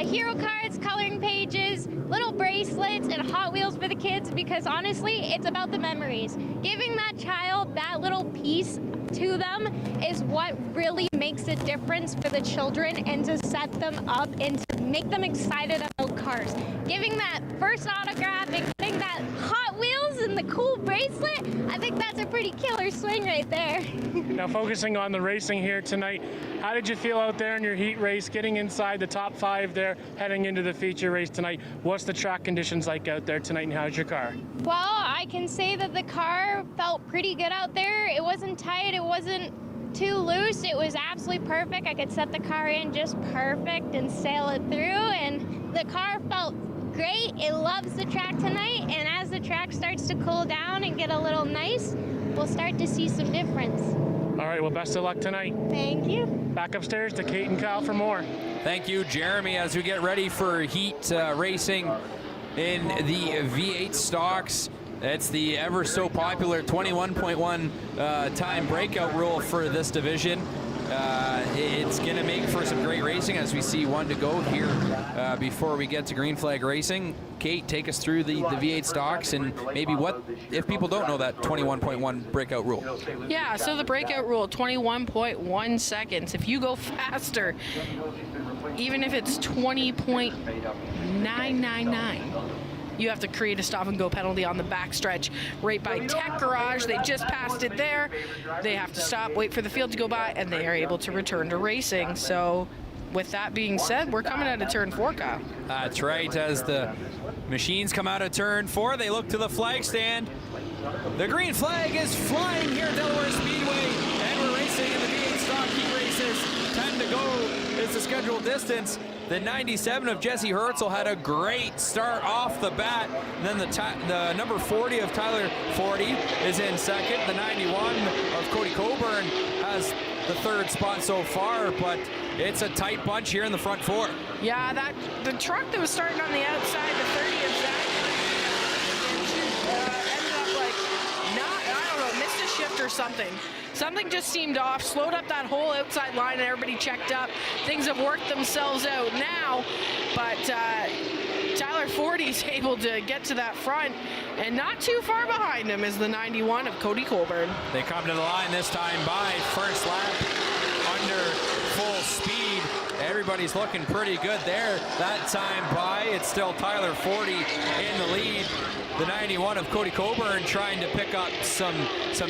hero cards, coloring pages, little bracelets, and Hot Wheels for the kids, because honestly, it's about the memories. Giving that child that little piece to them is what really makes a difference for the children, and to set them up and to make them excited about cars. Giving that first autograph and getting that Hot Wheels and the cool bracelet, I think that's a pretty killer swing right there. Now focusing on the racing here tonight, how did you feel out there in your heat race, getting inside the top 5 there, heading into the feature race tonight? What's the track conditions like out there tonight, and how's your car? Well, I can say that the car felt pretty good out there. It wasn't tight, it wasn't too loose, it was absolutely perfect. I could set the car in just perfect and sail it through, and the car felt great. It loves the track tonight, and as the track starts to cool down and get a little nice, we'll start to see some difference. All right, well, best of luck tonight. Thank you. Back upstairs to Kate and Kyle for more. Thank you, Jeremy, as we get ready for heat racing in the V8 stocks. It's the ever so popular 21.1 time breakout rule for this division. It's going to make for some great racing as we see one to go here before we get to green flag racing. Kate, take us through the V8 stocks and maybe what, if people don't know that 21.1 breakout rule. Yeah, so the breakout rule, 21.1 seconds. If you go faster, even if it's 20.999, you have to create a stop and go penalty on the backstretch right by Tech Garage. They just passed it there. They have to stop, wait for the field to go by, and they are able to return to racing. So with that being said, we're coming out of turn 4, Kyle. That's right. As the machines come out of turn 4, they look to the flag stand. The green flag is flying here at Delaware Speedway, and we're racing in the V8 stock heat races. 10 to go is the scheduled distance. The 97 of Jesse Herzl had a great start off the bat. And then the number 40 of Tyler 40 is in second. The 91 of Cody Coburn has the third spot so far, but it's a tight bunch here in the front 4. Yeah, the truck that was starting on the outside, the 30 of Zach, ended up like missed a shift or something. Something just seemed off, slowed up that whole outside line, and everybody checked up. Things have worked themselves out now, but Tyler 40's able to get to that front, and not too far behind him is the 91 of Cody Colburn. They come to the line this time by first lap under full speed. Everybody's looking pretty good there. That time by, it's still Tyler 40 in the lead. The 91 of Cody Coburn trying to pick up some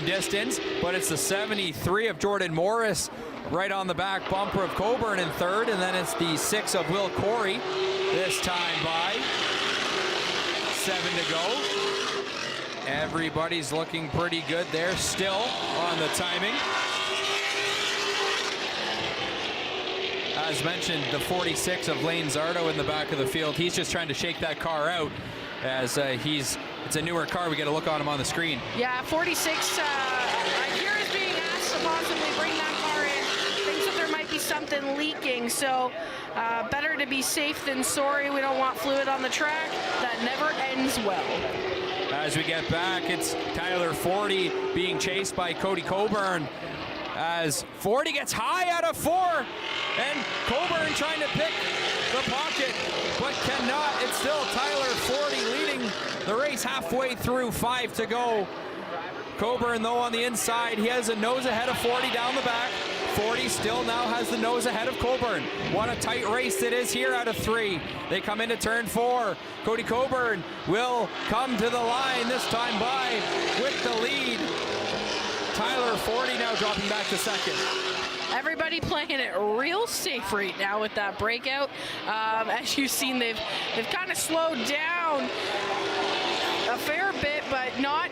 distance, but it's the 73 of Jordan Morris right on the back bumper of Coburn in third, and then it's the 6 of Will Corey this time by. 7 to go. Everybody's looking pretty good there still on the timing. As mentioned, the 46 of Lane Zardo in the back of the field. He's just trying to shake that car out as it's a newer car. We get a look on him on the screen. Yeah, 46, I hear is being asked to possibly bring that car in. Thinks that there might be something leaking, so better to be safe than sorry. We don't want fluid on the track. That never ends well. As we get back, it's Tyler 40 being chased by Cody Coburn. As 40 gets high out of 4, and Coburn trying to pick the pocket, but cannot. It's still Tyler 40 leading the race halfway through, 5 to go. Coburn, though, on the inside, he has a nose ahead of 40 down the back. 40 still now has the nose ahead of Coburn. What a tight race it is here out of 3. They come into turn 4. Cody Coburn will come to the line this time by with the lead. Tyler 40 now dropping back to second. Everybody playing it real safe right now with that breakout. As you've seen, they've kind of slowed down a fair bit, but not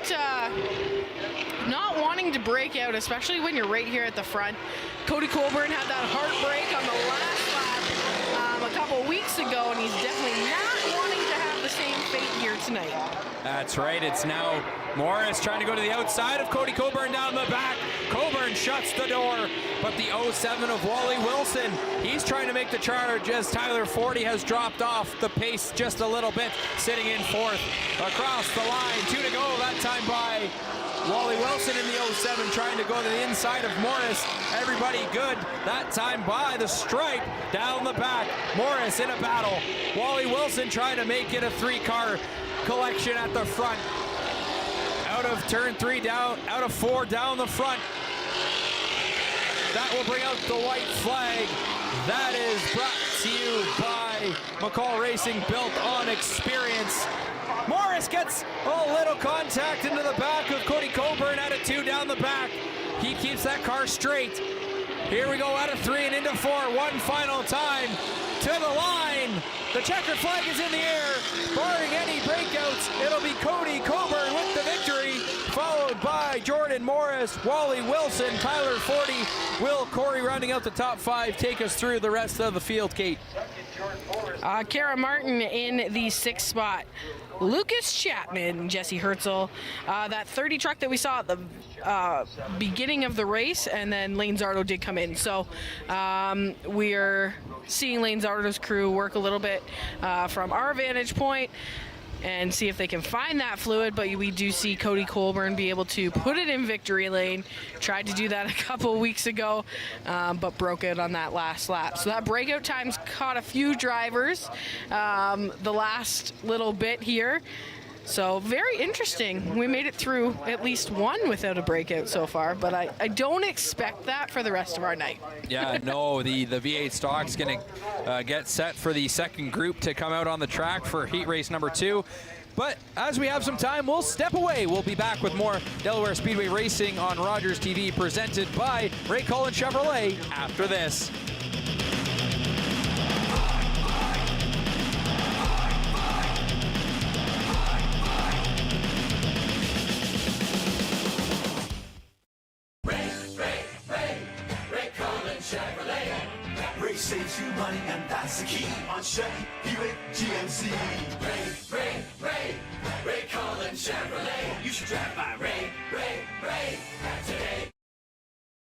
wanting to break out, especially when you're right here at the front. Cody Colburn had that heartbreak on the last lap a couple weeks ago, and he's definitely not wanting to have the same fate here tonight. That's right. It's now Morris trying to go to the outside of Cody Coburn down the back. Coburn shuts the door, but the 07 of Wally Wilson, he's trying to make the charge as Tyler 40 has dropped off the pace just a little bit, sitting in 4th. Across the line, 2 to go, that time by Wally Wilson in the 07 trying to go to the inside of Morris. Everybody good. That time by the stripe down the back. Morris in a battle. Wally Wilson trying to make it a 3-car collection at the front. Out of turn 3 down, out of 4 down the front. That will bring out the white flag. That is brought to you by McCall Racing, built on experience. Morris gets a little contact into the back of Cody Coburn out of 2 down the back. He keeps that car straight. Here we go out of 3 and into 4 one final time. To the line. The checkered flag is in the air. Barring any breakouts, it'll be Cody Coburn with the victory, followed by Jordan Morris, Wally Wilson, Tyler 40, Will Corey rounding out the top 5. Take us through the rest of the field, Kate. Kara Martin in the 6th spot. Lucas Chapman, Jesse Herzl, that 30 truck that we saw at the beginning of the race, and then Lane Zardo did come in. So we're seeing Lane Zardo's crew work a little bit from our vantage point. and see if they can find that fluid, but we do see Cody Colburn be able to put it in victory lane. Tried to do that a couple weeks ago, but broke it on that last lap. So that breakout time's caught a few drivers the last little bit here. So very interesting. We made it through at least one without a breakout so far, but I don't expect that for the rest of our night. Yeah, no, the V8 stock's going to get set for the second group to come out on the track for heat race number 2. But as we have some time, we'll step away. We'll be back with more Delaware Speedway Racing on Rogers TV, presented by Ray Cullen Chevrolet after this. Ray saves you money, and that's the key on Chevy, Buick, GMC. Ray Cullen Chevrolet. You should drive by Ray today.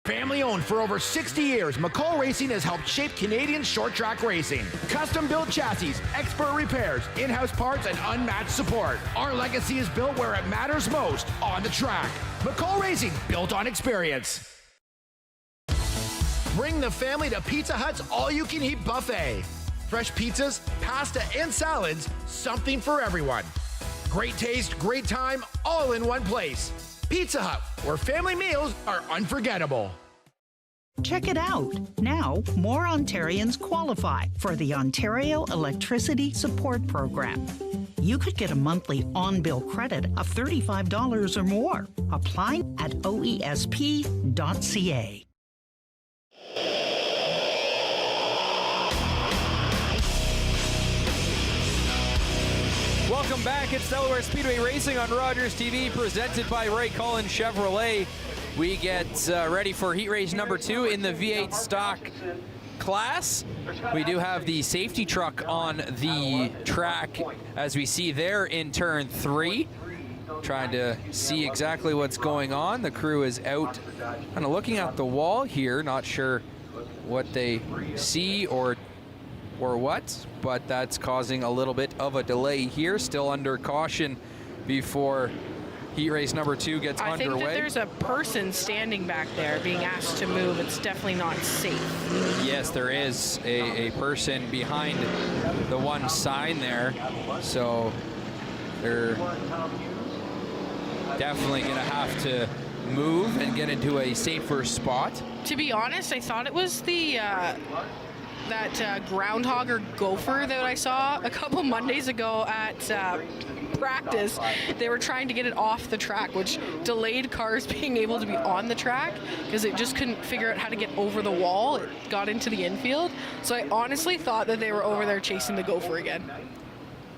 Family owned for over 60 years, McCall Racing has helped shape Canadian short track racing. Custom built chassis, expert repairs, in-house parts, and unmatched support. Our legacy is built where it matters most, on the track. McCall Racing, built on experience. Bring the family to Pizza Hut's all-you-can-eat buffet. Fresh pizzas, pasta, and salads, something for everyone. Great taste, great time, all in one place. Pizza Hut, where family meals are unforgettable. Check it out. Now, more Ontarians qualify for the Ontario Electricity Support Program. You could get a monthly on-bill credit of $35 or more. Apply at oesp.ca. Welcome back. It's Delaware Speedway Racing on Rogers TV, presented by Ray Cullen Chevrolet. We get ready for heat race number 2 in the V8 stock class. We do have the safety truck on the track, as we see there in turn 3. Trying to see exactly what's going on. The crew is out kind of looking at the wall here, not sure what they see or what, but that's causing a little bit of a delay here. Still under caution before heat race number 2 gets underway. I think that there's a person standing back there being asked to move. It's definitely not safe. Yes, there is a person behind the one sign there, so they're definitely going to have to move and get into a safer spot. To be honest, I thought it was the that groundhog or gopher that I saw a couple Mondays ago at practice. They were trying to get it off the track, which delayed cars being able to be on the track because it just couldn't figure out how to get over the wall. It got into the infield. So I honestly thought that they were over there chasing the gopher again.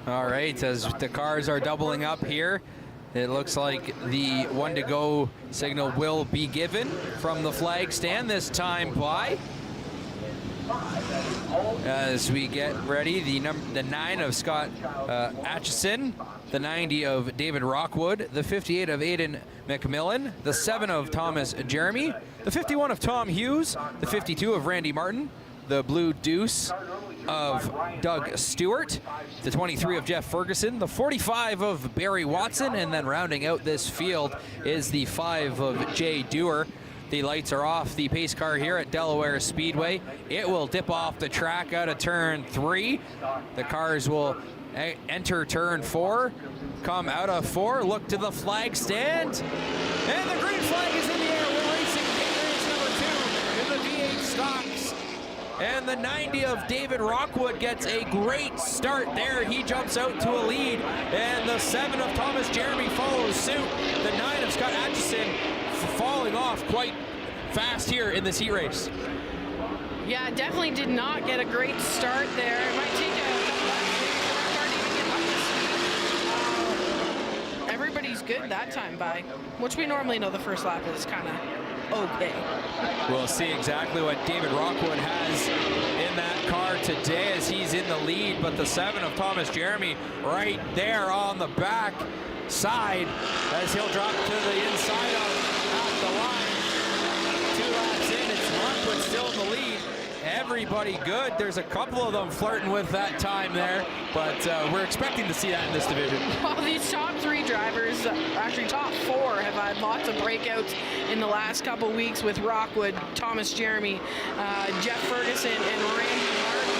All right, as the cars are doubling up here, it looks like the 1 to go signal will be given from the flag stand, this time by, as we get ready, the 9 of Scott Atchison, the 90 of David Rockwood, the 58 of Aidan McMillan, the 7 of Thomas Jeremy, the 51 of Tom Hughes, the 52 of Randy Martin, the blue deuce of Doug Stewart, the 23 of Jeff Ferguson, the 45 of Barry Watson, and then rounding out this field is the 5 of Jay Dewar. The lights are off the pace car here at Delaware Speedway. It will dip off the track out of turn 3. The cars will enter turn 4, come out of 4, look to the flag stand, and the green flag is in the air. We're racing race number 2 in the V8 stocks. And the 90 of David Rockwood gets a great start there. He jumps out to a lead, and the 7 of Thomas Jeremy follows suit. The 9 of Scott Atchison falling off quite fast here in this heat race. Yeah, definitely did not get a great start there. It might take a couple laps before our car even get up to speed. Everybody's good that time by, which we normally know the first lap is kind of okay. We'll see exactly what David Rockwood has in that car today as he's in the lead, but the 7 of Thomas Jeremy right there on the back side as he'll drop to the inside of the line. 2 laps in, it's Rockwood still in the lead, everybody good. There's a couple of them flirting with that time there, but we're expecting to see that in this division. Well, these top 3 drivers, actually top 4, have had lots of breakouts in the last couple weeks with Rockwood, Thomas Jeremy, Jeff Ferguson, and Randy Martin.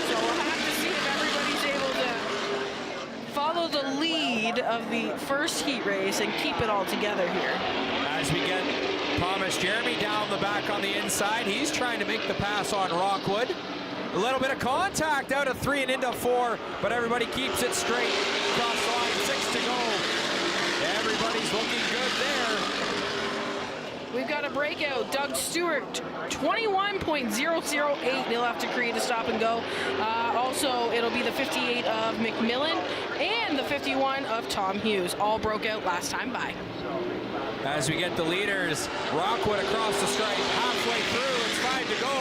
So we'll have to see if everybody's able to follow the lead of the first heat race and keep it all together here. As we get Thomas Jeremy down the back on the inside, he's trying to make the pass on Rockwood. A little bit of contact out of 3 and into 4, but everybody keeps it straight. Cross line, 6 to go. Everybody's looking good there. We've got a breakout. Doug Stewart, 21.008. He'll have to create a stop and go. Also, it'll be the 58 of McMillan and the 51 of Tom Hughes. All broke out last time by. As we get the leaders, Rockwood across the stripe, halfway through, it's 5 to go.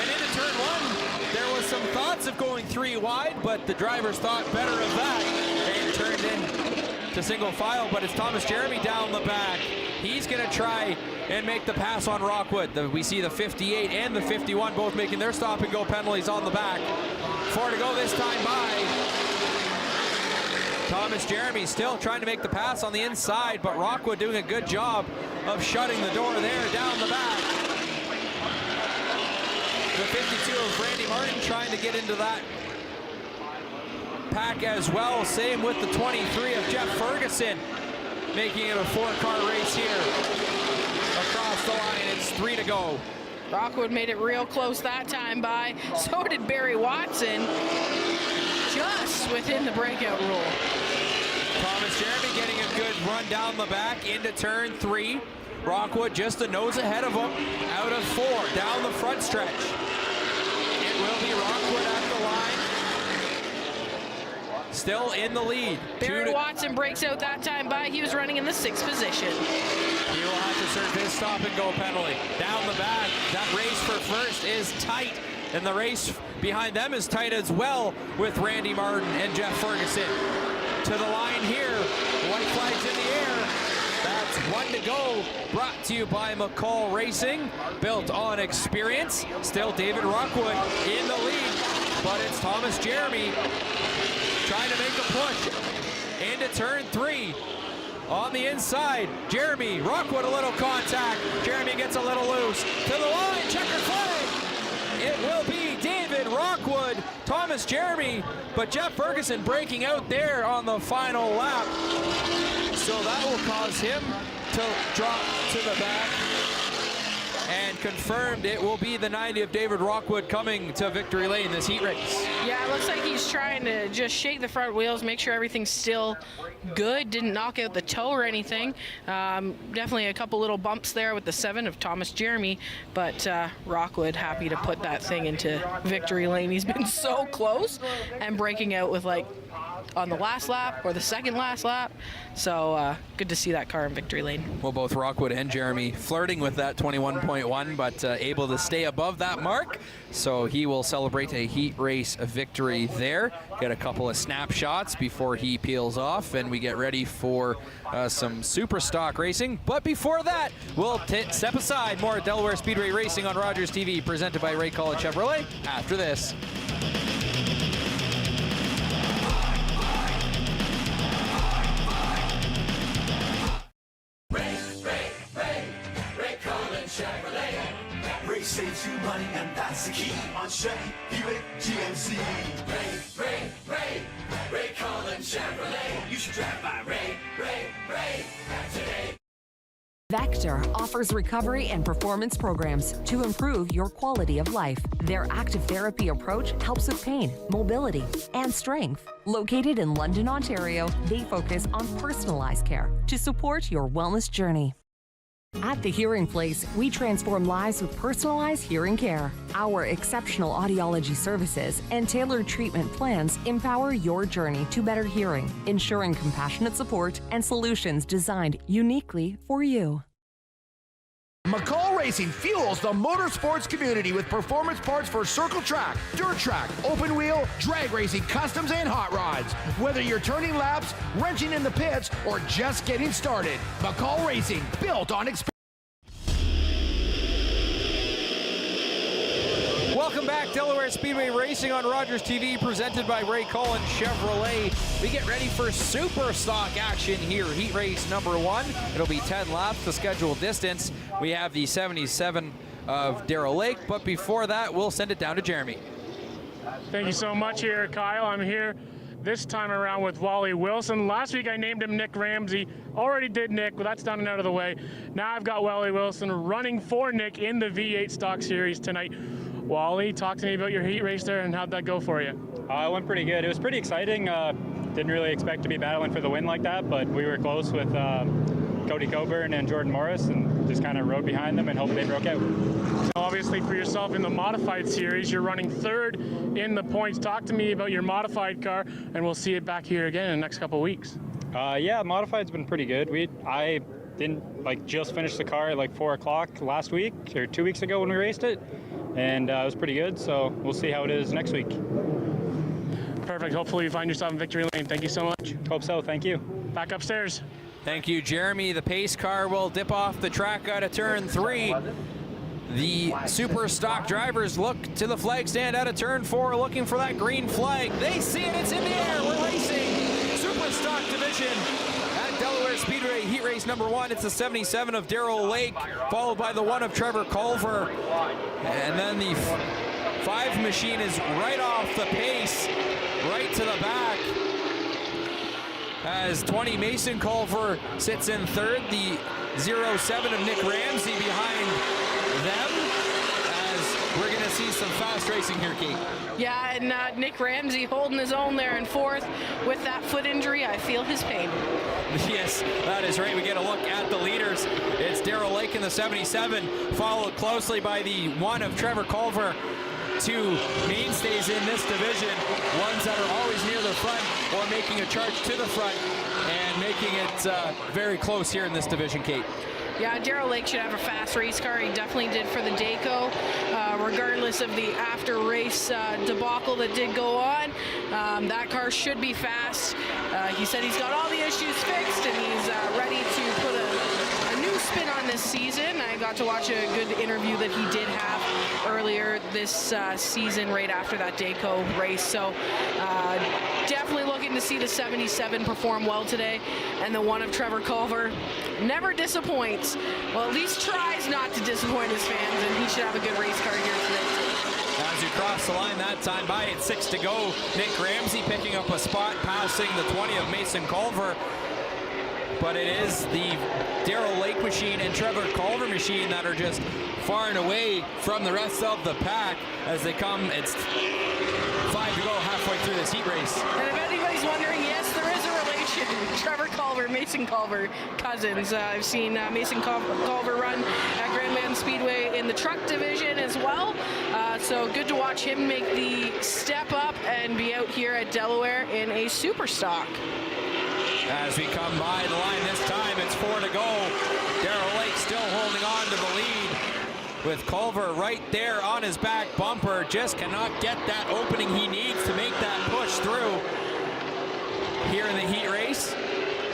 And into turn 1, there was some thoughts of going 3 wide, but the drivers thought better of that and turned in to single file, but it's Thomas Jeremy down the back. He's gonna try and make the pass on Rockwood. We see the 58 and the 51 both making their stop and go penalties on the back. 4 to go this time by. Thomas Jeremy still trying to make the pass on the inside, but Rockwood doing a good job of shutting the door there down the back. The 52 of Randy Martin trying to get into that pack as well. Same with the 23 of Jeff Ferguson, making it a 4-car race here. Across the line, it's 3 to go. Rockwood made it real close that time by. So did Barry Watson, just within the breakout rule. Thomas Jeremy getting a good run down the back into turn 3. Rockwood just a nose ahead of him, out of 4, down the front stretch. It will be Rockwood at the line. Still in the lead. Barry Watson breaks out that time by. He was running in the 6th position. He will have to serve his stop and go penalty. Down the back, that race for first is tight, and the race behind them is tight as well with Randy Martin and Jeff Ferguson. To the line here, white flags in the air. That's 1 to go, brought to you by McCall Racing, built on experience. Still David Rockwood in the lead, but it's Thomas Jeremy trying to make a push into turn 3. On the inside, Jeremy, Rockwood a little contact. Jeremy gets a little loose. To the line, checker flag. It will be David Rockwood, Thomas Jeremy, but Jeff Ferguson breaking out there on the final lap. So that will cause him to drop to the back. And confirmed it will be the 90 of David Rockwood coming to victory lane this heat race. Yeah, it looks like he's trying to just shake the front wheels, make sure everything's still good, didn't knock out the toe or anything. Definitely a couple little bumps there with the 7 of Thomas Jeremy, but Rockwood happy to put that thing into victory lane. He's been so close and breaking out with like on the last lap or the second last lap. So good to see that car in victory lane. Well, both Rockwood and Jeremy flirting with that 21.1, but able to stay above that mark. So he will celebrate a heat race victory there. Get a couple of snapshots before he peels off, and we get ready for some super stock racing. But before that, we'll step aside. More Delaware Speedway Racing on Rogers TV, presented by Ray Collins Chevrolet after this. Ray saves you money, and that's the key on Chevy, Buick, GMC. Ray Collins Chevrolet. You should drive by Ray today. Vector offers recovery and performance programs to improve your quality of life. Their active therapy approach helps with pain, mobility, and strength. Located in London, Ontario, they focus on personalized care to support your wellness journey. At The Hearing Place, we transform lives with personalized hearing care. Our exceptional audiology services and tailored treatment plans empower your journey to better hearing, ensuring compassionate support and solutions designed uniquely for you. McCall Racing fuels the motorsports community with performance parts for circle track, dirt track, open wheel, drag racing, customs, and hot rods. Whether you're turning laps, wrenching in the pits, or just getting started, McCall Racing, built on experience. Welcome back, Delaware Speedway Racing on Rogers TV, presented by Ray Cullen Chevrolet. We get ready for super stock action here. Heat race number 1. It'll be 10 laps, the scheduled distance. We have the 77 of Darrell Lake, but before that, we'll send it down to Jeremy. Thank you so much here, Kyle. I'm here this time around with Wally Wilson. Last week I named him Nick Ramsey. Already did Nick, but that's done and out of the way. Now I've got Wally Wilson running for Nick in the V8 Stock Series tonight. Wally, talk to me about your heat race there and how'd that go for you? It went pretty good. It was pretty exciting. Didn't really expect to be battling for the win like that, but we were close with Cody Coburn and Jordan Morris and just kind of rode behind them and hoped they broke out. Obviously for yourself in the modified series, you're running 3rd in the points. Talk to me about your modified car, and we'll see it back here again in the next couple of weeks. Yeah, modified's been pretty good. I didn't just finish the car at 4 o'clock last week or 2 weeks ago when we raced it, and it was pretty good, so we'll see how it is next week. Perfect. Hopefully you find yourself in victory lane. Thank you so much. Hope so. Thank you. Back upstairs. Thank you, Jeremy. The pace car will dip off the track out of turn 3. The super stock drivers look to the flag stand out of turn 4, looking for that green flag. They see it, it's in the air. We're racing super stock division at Delaware Speedway, heat race number 1. It's the 77 of Darrell Lake, followed by the 1 of Trevor Culver. And then the 5 machine is right off the pace, right to the back. As 20 Mason Culver sits in 3rd, the 07 of Nick Ramsey behind them, as we're going to see some fast racing here, Kate. Yeah, and Nick Ramsey holding his own there in 4th. With that foot injury, I feel his pain. Yes, that is right. We get a look at the leaders. It's Darrell Lake in the 77, followed closely by the 1 of Trevor Culver. 2 mainstays in this division, ones that are always near the front or making a charge to the front and making it very close here in this division, Kate. Yeah, Darrell Lake should have a fast race car. He definitely did for the Dayco, regardless of the after-race debacle that did go on. That car should be fast. He said he's got all the issues fixed and he's ready to put a new spin on this season. I got to watch a good interview that he did have earlier this season right after that Dayco race. So definitely looking to see the 77 perform well today. And the 1 of Trevor Culver never disappoints. Well, at least tries not to disappoint his fans, and he should have a good race car here today. As you cross the line that time by at 6 to go, Nick Ramsey picking up a spot, passing the 20 of Mason Culver. But it is the Darrell Lake machine and Trevor Culver machine that are just far and away from the rest of the pack as they come. It's 5 to go halfway through this heat race. And if anybody's wondering, yes, there is a relation. Trevor Culver, Mason Culver, cousins. I've seen Mason Culver run at Delaware Speedway in the truck division as well. So good to watch him make the step up and be out here at Delaware in a super stock. As we come by the line this time, it's 4 to go. Darrell Lake still holding on to the lead with Culver right there on his back bumper. Just cannot get that opening he needs to make that push through here in the heat race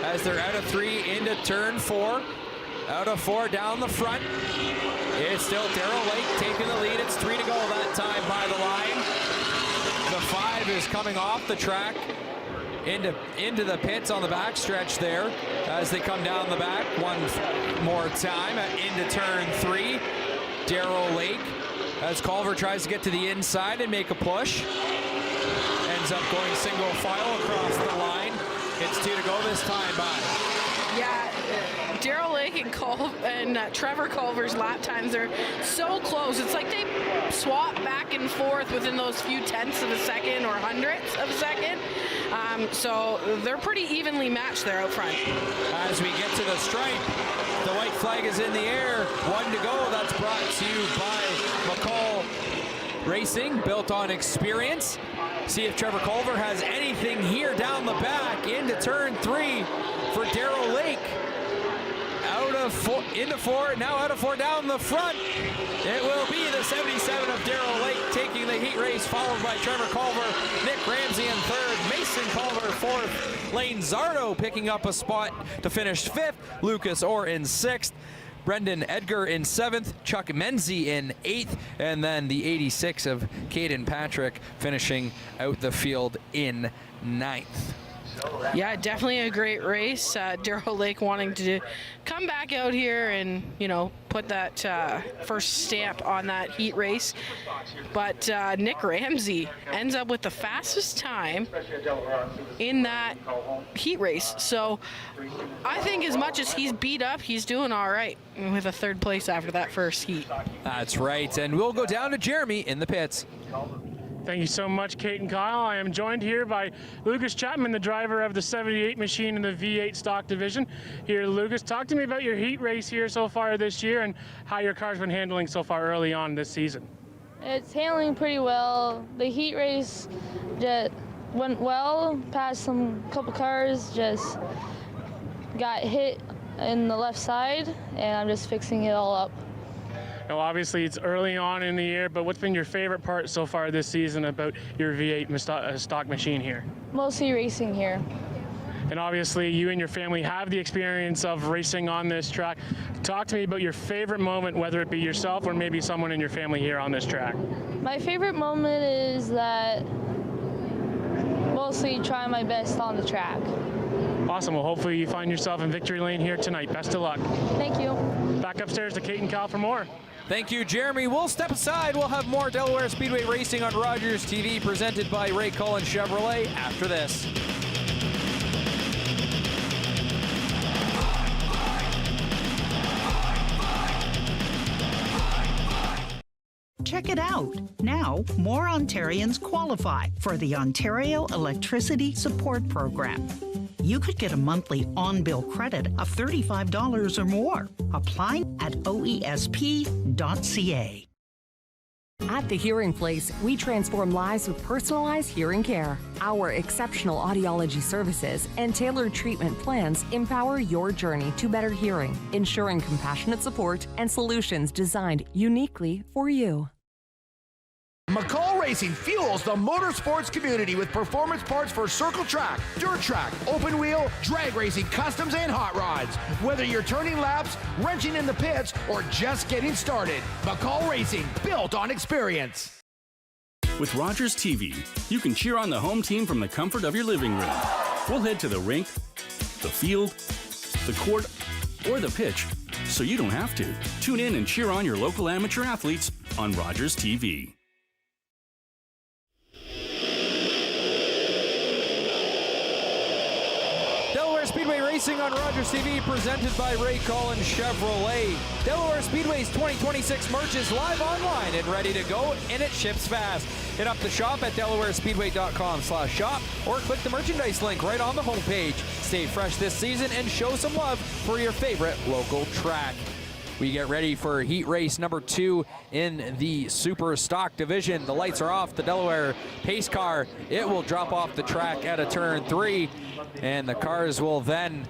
as they're out of 3 into turn 4. Out of 4 down the front. It's still Darrell Lake taking the lead. It's 3 to go that time by the line. The 5 is coming off the track into the pits on the backstretch there as they come down the back one more time into turn 3. Darrell Lake as Culver tries to get to the inside and make a push. Ends up going single file across the line. It's 2 to go this time by. Yeah, Darrell Lake and Trevor Culver's lap times are so close. It's like they swap back and forth within those few tenths of a second or hundredths of a second. So they're pretty evenly matched there out front. As we get to the stripe, the white flag is in the air. 1 to go. That's brought to you by McCall Racing, built on experience. See if Trevor Culver has anything here down the back into turn 3 for Darrell Lake. Out of 4, into 4, now out of 4 down the front. It will be the 77 of Darrell Lake taking the heat race, followed by Trevor Culver, Nick Ramsey in 3rd, Mason Culver 4th, Lane Zardo picking up a spot to finish 5th, Lucas Orr in 6th. Brendan Edgar in 7th, Chuck Menzie in 8th, and then the 86 of Caden Patrick finishing out the field in 9th. Yeah, definitely a great race. Darrell Lake wanting to come back out here and, you know, put that first stamp on that heat race. But Nick Ramsey ends up with the fastest time in that heat race. So I think as much as he's beat up, he's doing all right with a 3rd place after that first heat. That's right. And we'll go down to Jeremy in the pits. Thank you so much, Kate and Kyle. I am joined here by Lucas Chapman, the driver of the 78 machine in the V8 stock division. Here, Lucas, talk to me about your heat race here so far this year and how your car's been handling so far early on this season. It's handling pretty well. The heat race just went well, past some couple cars, just got hit in the left side, and I'm just fixing it all up. Now, obviously, it's early on in the year, but what's been your favorite part so far this season about your V8 stock machine here? Mostly racing here. And obviously, you and your family have the experience of racing on this track. Talk to me about your favorite moment, whether it be yourself or maybe someone in your family here on this track. My favorite moment is that mostly trying my best on the track. Awesome. Well, hopefully you find yourself in victory lane here tonight. Best of luck. Thank you. Back upstairs to Kate and Kyle for more. Thank you, Jeremy. We'll step aside. We'll have more Delaware Speedway racing on Rogers TV presented by Ray Cullen Chevrolet after this. Check it out. Now, more Ontarians qualify for the Ontario Electricity Support Program. You could get a monthly on-bill credit of $35 or more. Apply at oesp.ca. At The Hearing Place, we transform lives with personalized hearing care. Our exceptional audiology services and tailored treatment plans empower your journey to better hearing, ensuring compassionate support and solutions designed uniquely for you. McCall Racing fuels the motorsports community with performance parts for circle track, dirt track, open wheel, drag racing, customs, and hot rods. Whether you're turning laps, wrenching in the pits, or just getting started, McCall Racing, built on experience. With Rogers TV, you can cheer on the home team from the comfort of your living room. We'll head to the rink, the field, the court, or the pitch, so you don't have to. Tune in and cheer on your local amateur athletes on Rogers TV. Delaware Speedway Racing on Rogers TV presented by Ray Cullen Chevrolet. Delaware Speedway's 2026 merch is live online and ready to go, and it ships fast. Hit up the shop at delawarespeedway.com/shop or click the merchandise link right on the homepage. Stay fresh this season and show some love for your favorite local track. We get ready for heat race number 2 in the super stock division. The lights are off. The Delaware pace car, it will drop off the track at a turn 3, and the cars will then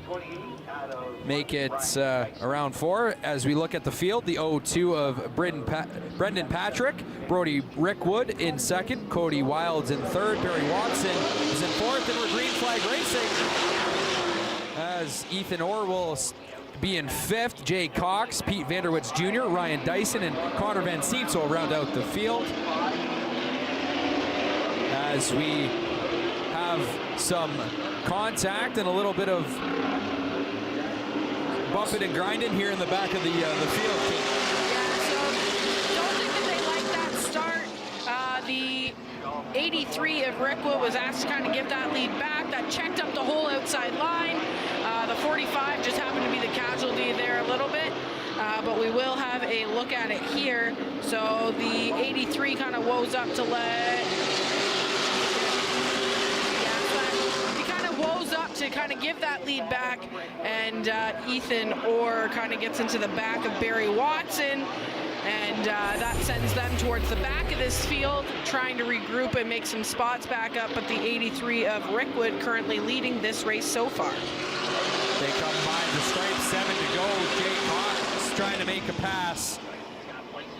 make it around 4. As we look at the field, the 02 of Brendan Patrick, Brody Rickwood in 2nd, Cody Wilds in 3rd, Barry Watson is in 4th, and we're green flag racing as Ethan Orr will be in 5th, Jay Cox, Pete Vanderwitz Jr., Ryan Dyson, and Connor Van Seats will round out the field. As we have some contact and a little bit of bumping and grinding here in the back of the field. Yeah, so don't think that they like that start. The 83 of Rickwood was asked to kind of give that lead back. That checked up the whole outside line. The 45 just happened to be the casualty there a little bit, but we will have a look at it here. So the 83 kind of woes up to he kind of woes up to kind of give that lead back, and Ethan Orr kind of gets into the back of Barry Watson, and that sends them towards the back of this field, trying to regroup and make some spots back up, but the 83 of Rickwood currently leading this race so far. They come by the stripe, 7 to go. Jay Cox trying to make a pass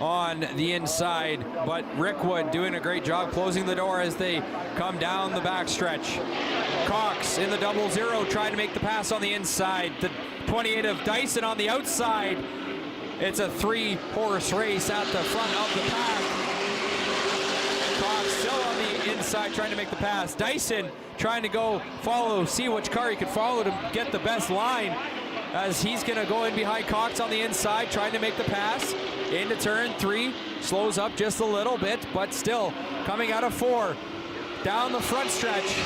on the inside, but Rickwood doing a great job closing the door as they come down the backstretch. Cox in the 00 trying to make the pass on the inside. The 28 of Dyson on the outside. It's a 3-horse race at the front of the pack. Cox still on the inside trying to make the pass. Dyson trying to go follow, see which car he could follow to get the best line, as he's going to go in behind Cox on the inside trying to make the pass into turn 3. Slows up just a little bit, but still coming out of 4. Down the front stretch,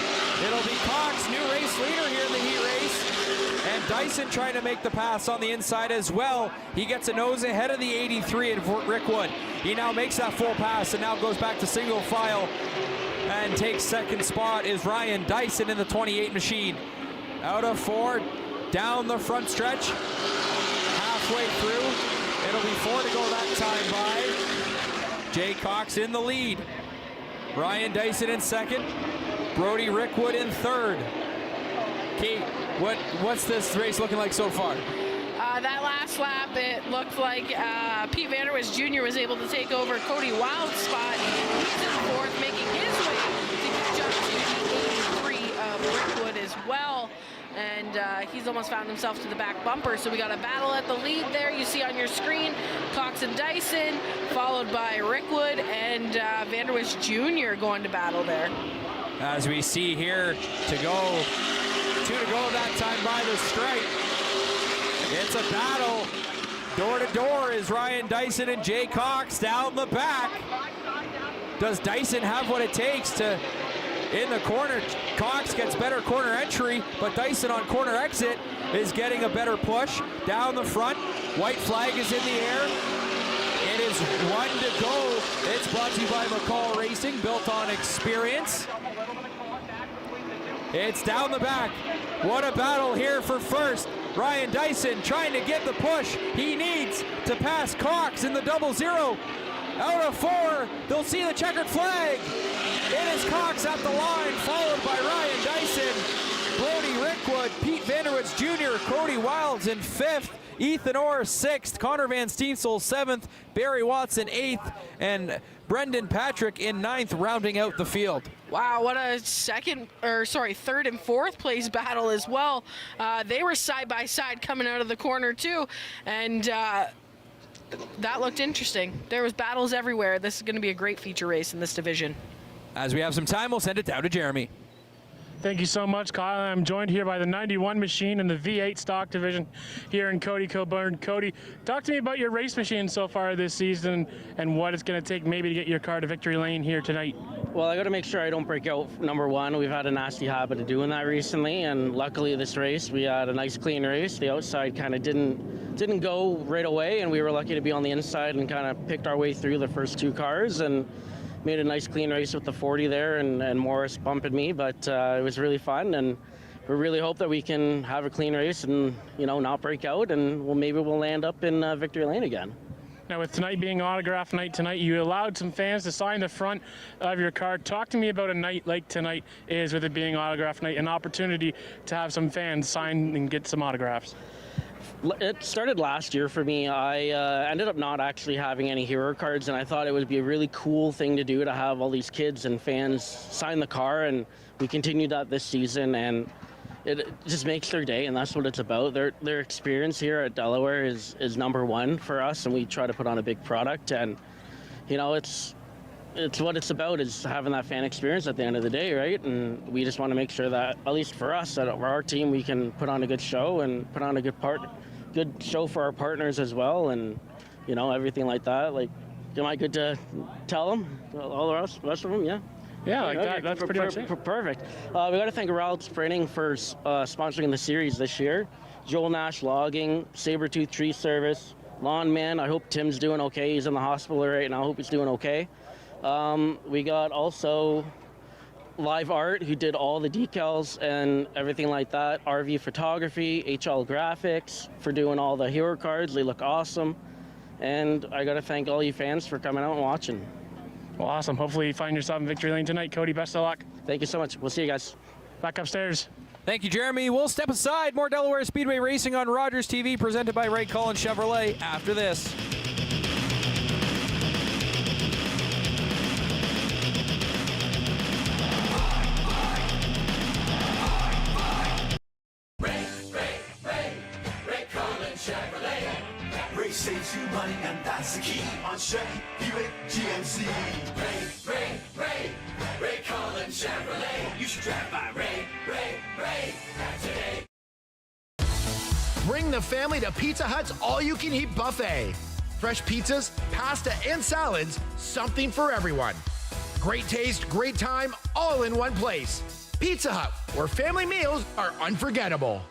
it'll be Cox, new race leader here in the heat race. And Dyson trying to make the pass on the inside as well. He gets a nose ahead of the 83 and Rick Wood. He now makes that full pass and now goes back to single file and takes second spot is Ryan Dyson in the 28 machine. Out of 4, down the front stretch, halfway through. It'll be 4 to go that time by. Jay Cox in the lead. Ryan Dyson in second. Brody Rickwood in third. Kate, what's this race looking like so far? That last lap, it looked like Pete Vanderwist Jr. was able to take over Cody Wild's spot. He's in fourth, making his way to jump to the 83 of Rickwood as well. And he's almost found himself to the back bumper. So we got a battle at the lead there. You see on your screen, Cox and Dyson, followed by Rickwood and Vanderwist Jr. going to battle there. As we see here, 2 to go that time by the stripe. It's a battle. Door to door is Ryan Dyson and Jay Cox down the back. Does Dyson have what it takes to, in the corner? Cox gets better corner entry, but Dyson on corner exit is getting a better push. Down the front, white flag is in the air. It is 1 to go. It's brought to you by McCall Racing, built on experience. It's down the back. What a battle here for first. Ryan Dyson trying to get the push he needs to pass Cox in the 0-0. Out of 4, they'll see the checkered flag. It is Cox at the line, followed by Ryan Dyson, Brody Rickwood, Pete Vanderwist Jr., Cody Wilds in 5th, Ethan Orr 6th, Connor Van Steensel 7th, Barry Watson 8th, and Brendan Patrick in 9th, rounding out the field. Wow, what a third and fourth place battle as well. They were side by side coming out of the corner too, and that looked interesting. There was battles everywhere. This is going to be a great feature race in this division. As we have some time, we'll send it down to Jeremy. Thank you so much, Kyle. I'm joined here by the 91 machine in the V8 stock division here in Cody, Coburn. Cody, talk to me about your race machine so far this season and what it's going to take maybe to get your car to victory lane here tonight. Well, I got to make sure I don't break out number 1. We've had a nasty habit of doing that recently, and luckily this race we had a nice clean race. The outside kind of didn't go right away, and we were lucky to be on the inside and kind of picked our way through the first 2 cars and made a nice clean race with the 40 there and Morris bumping me, but it was really fun, and we really hope that we can have a clean race and, you know, not break out, and maybe we'll land up in victory lane again. Now, with tonight being autograph night tonight, you allowed some fans to sign the front of your car. Talk to me about a night like tonight is, with it being autograph night, an opportunity to have some fans sign and get some autographs. It started last year for me. I ended up not actually having any hero cards, and I thought it would be a really cool thing to do to have all these kids and fans sign the car, and we continued that this season, and it just makes their day, and that's what it's about. Their experience here at Delaware is number 1 for us, and we try to put on a big product, and you know, it's what it's about, is having that fan experience at the end of the day, right? And we just want to make sure that, at least for us, at our team, we can put on a good show and put on a good show for our partners as well, and you know, everything like that. Like, am I good to tell them, all the rest of them? Yeah. Yeah, like that. That's pretty much it. Perfect. We got to thank Ralph Sprinting for sponsoring the series this year. Joel Nash Logging, Sabretooth Tree Service, Lawn Man. I hope Tim's doing okay. He's in the hospital right now. I hope he's doing okay. We got also Live Art, who did all the decals and everything like that. RV Photography, HL Graphics for doing all the hero cards. They look awesome. And I got to thank all you fans for coming out and watching. Well, awesome. Hopefully you find yourself in victory lane tonight. Cody, best of luck. Thank you so much. We'll see you guys. Back upstairs. Thank you, Jeremy. We'll step aside. More Delaware Speedway Racing on Rogers TV, presented by Ray Cullen Chevrolet after this. Ray Cullen Chevrolet. saves you money, and that's the key on Chevy, Buick, GMC. Ray Collins Chevrolet. You should drive by Ray today. Bring the family to Pizza Hut's all-you-can-eat buffet. Fresh pizzas, pasta, and salads, something for everyone. Great taste, great time, all in one place. Pizza Hut, where family meals are unforgettable.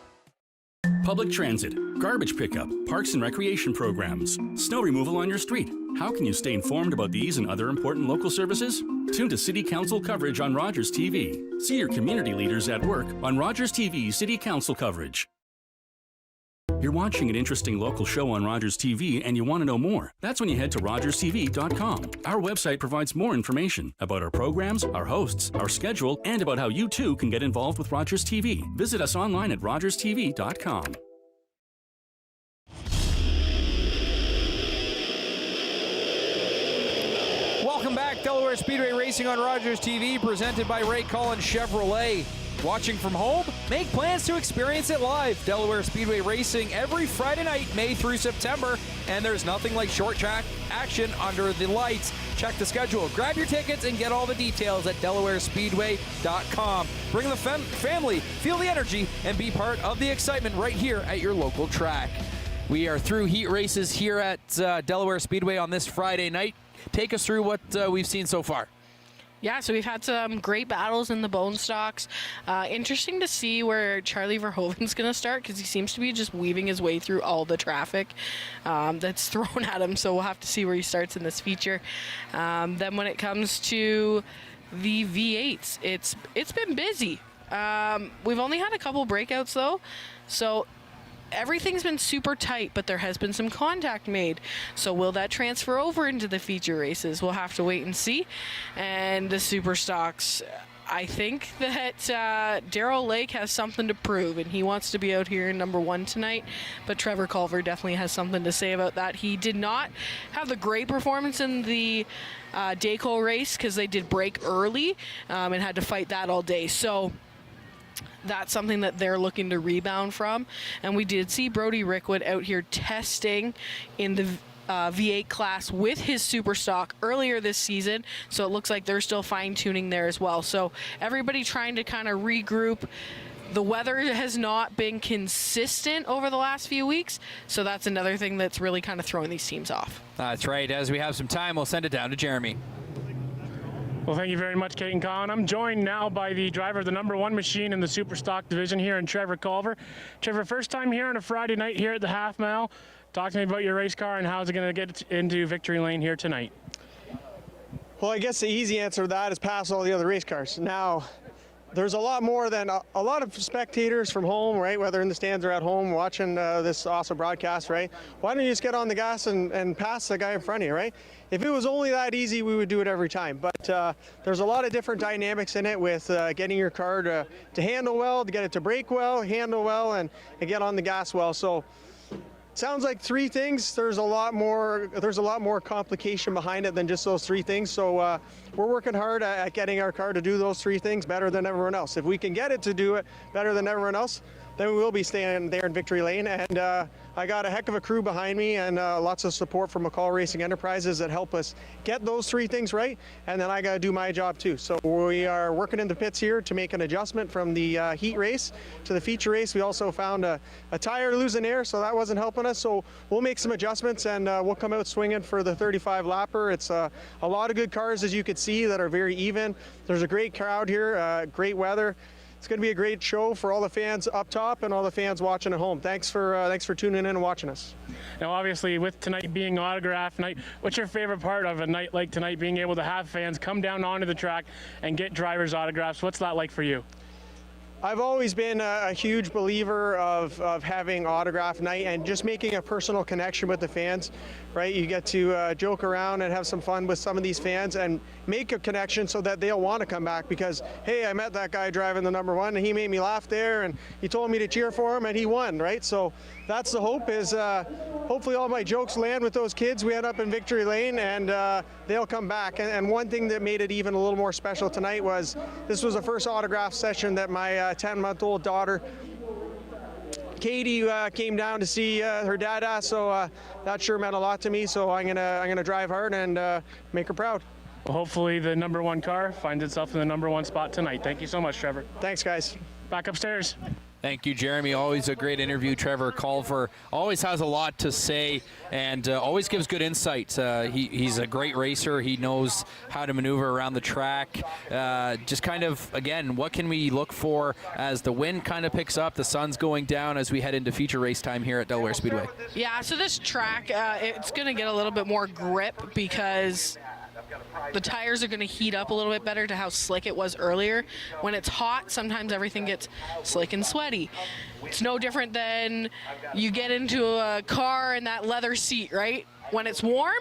Public transit, garbage pickup, parks and recreation programs, snow removal on your street. How can you stay informed about these and other important local services? Tune to City Council coverage on Rogers TV. See your community leaders at work on Rogers TV City Council coverage. You're watching an interesting local show on Rogers TV and you want to know more. That's when you head to rogerstv.com. Our website provides more information about our programs, our hosts, our schedule, and about how you too can get involved with Rogers TV. Visit us online at rogerstv.com. Welcome back. Delaware Speedway Racing on Rogers TV, presented by Ray Collins Chevrolet. Watching from home? Make plans to experience it live. Delaware Speedway Racing every Friday night, May through September. And there's nothing like short track action under the lights. Check the schedule. Grab your tickets and get all the details at DelawareSpeedway.com. Bring the family, feel the energy, and be part of the excitement right here at your local track. We are through heat races here at Delaware Speedway on this Friday night. Take us through what we've seen so far. Yeah, so we've had some great battles in the bone stocks. Interesting to see where Charlie Verhoeven's going to start, because he seems to be just weaving his way through all the traffic that's thrown at him. So we'll have to see where he starts in this feature. Then when it comes to the V8s, it's been busy. We've only had a couple breakouts though, so everything's been super tight, but there has been some contact made. So will that transfer over into the feature races? We'll have to wait and see. And the super stocks, I think that Darrell Lake has something to prove, and he wants to be out here in number 1 tonight. But Trevor Culver definitely has something to say about that. He did not have the great performance in the Dayco race because they did break early and had to fight that all day. So that's something that they're looking to rebound from. And we did see Brody Rickwood out here testing in the V8 class with his super stock earlier this season, so it looks like they're still fine-tuning there as well. So everybody trying to kind of regroup. The weather has not been consistent over the last few weeks, so that's another thing that's really kind of throwing these teams off. That's right. As we have some time, we'll send it down to Jeremy. Well, thank you very much, Kate and Colin. I'm joined now by the driver of the number 1 machine in the super stock division here in Trevor Culver. Trevor, first time here on a Friday night here at the half mile. Talk to me about your race car and how's it going to get into victory lane here tonight. Well, I guess the easy answer to that is pass all the other race cars. Now, there's a lot more than a lot of spectators from home, right? Whether in the stands or at home watching this awesome broadcast, right? Why don't you just get on the gas and pass the guy in front of you, right? If it was only that easy, we would do it every time. But there's a lot of different dynamics in it with getting your car to handle well, to get it to brake well, handle well, and get on the gas well. So sounds like 3 things. There's a lot more complication behind it than just those 3 things. So we're working hard at getting our car to do those 3 things better than everyone else. If we can get it to do it better than everyone else, then we will be staying there in victory lane. And I got a heck of a crew behind me and lots of support from McCall Racing Enterprises that help us get those 3 things right. And then I got to do my job too. So we are working in the pits here to make an adjustment from the heat race to the feature race. We also found a tire losing air, so that wasn't helping us. So we'll make some adjustments and we'll come out swinging for the 35 lapper. It's a lot of good cars, as you can see, that are very even. There's a great crowd here, great weather. It's going to be a great show for all the fans up top and all the fans watching at home. Thanks for tuning in and watching us. Now, obviously, with tonight being autograph night, what's your favorite part of a night like tonight, being able to have fans come down onto the track and get drivers' autographs? What's that like for you? I've always been a huge believer of having autograph night and just making a personal connection with the fans, right? You get to joke around and have some fun with some of these fans and make a connection so that they'll want to come back because, hey, I met that guy driving the number 1 and he made me laugh there and he told me to cheer for him and he won, right? So that's the hope, is hopefully all my jokes land with those kids. We end up in victory lane and they'll come back. And one thing that made it even a little more special tonight was this was the first autograph session that my 10-month-old daughter Katie came down to see her dada, so that sure meant a lot to me. So I'm gonna drive hard and make her proud. Well, hopefully the number one car finds itself in the number one spot tonight. Thank you so much, Trevor. Thanks, guys. Back upstairs. Thank you, Jeremy. Always a great interview. Trevor Culver always has a lot to say and always gives good insights. He's a great racer. He knows how to maneuver around the track. Just kind of, again, what can we look for as the wind kind of picks up, the sun's going down as we head into feature race time here at Delaware Speedway? Yeah, so this track, it's going to get a little bit more grip because the tires are going to heat up a little bit better to how slick it was earlier. When it's hot, sometimes everything gets slick and sweaty. It's no different than you get into a car in that leather seat, right? When it's warm,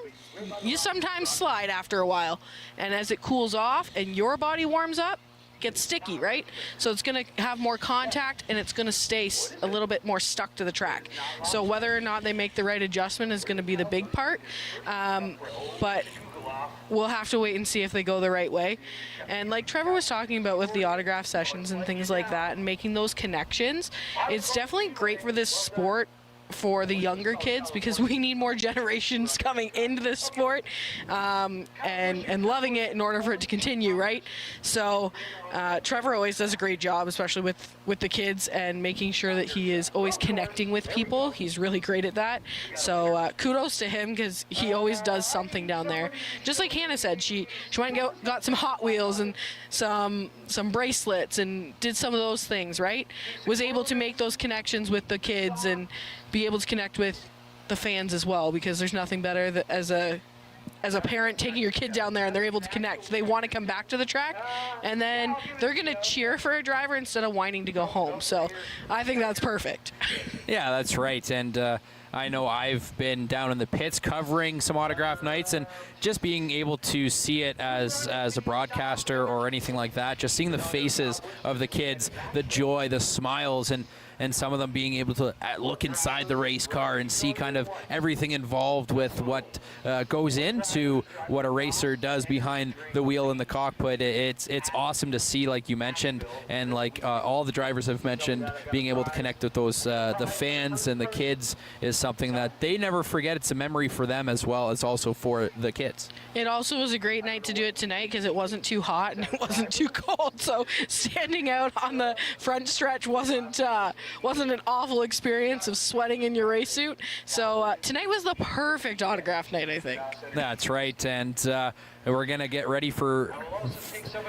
you sometimes slide after a while. And as it cools off and your body warms up, it gets sticky, right? So it's going to have more contact and it's going to stay a little bit more stuck to the track. So whether or not they make the right adjustment is going to be the big part. But we'll have to wait and see if they go the right way. And like Trevor was talking about with the autograph sessions and things like that and making those connections, it's definitely great for this sport for the younger kids because we need more generations coming into this sport and loving it in order for it to continue, right? So Trevor always does a great job, especially with the kids and making sure that he is always connecting with people. He's really great at that. So kudos to him because he always does something down there. Just like Hannah said, she went and got some Hot Wheels and some bracelets and did some of those things, right? Was able to make those connections with the kids and be able to connect with the fans as well, because there's nothing better as a parent taking your kid down there and they're able to connect. They want to come back to the track and then they're going to cheer for a driver instead of whining to go home. So I think that's perfect. Yeah, that's right. And I know I've been down in the pits covering some autograph nights and just being able to see it as a broadcaster or anything like that, just seeing the faces of the kids, the joy, the smiles, and some of them being able to look inside the race car and see kind of everything involved with what goes into what a racer does behind the wheel in the cockpit. It's awesome to see, like you mentioned, and like all the drivers have mentioned, being able to connect with those the fans and the kids is something that they never forget. It's a memory for them as well as also for the kids. It also was a great night to do it tonight because it wasn't too hot and it wasn't too cold. So standing out on the front stretch wasn't an awful experience of sweating in your race suit. So tonight was the perfect autograph night, I think. That's right. And we're going to get ready for...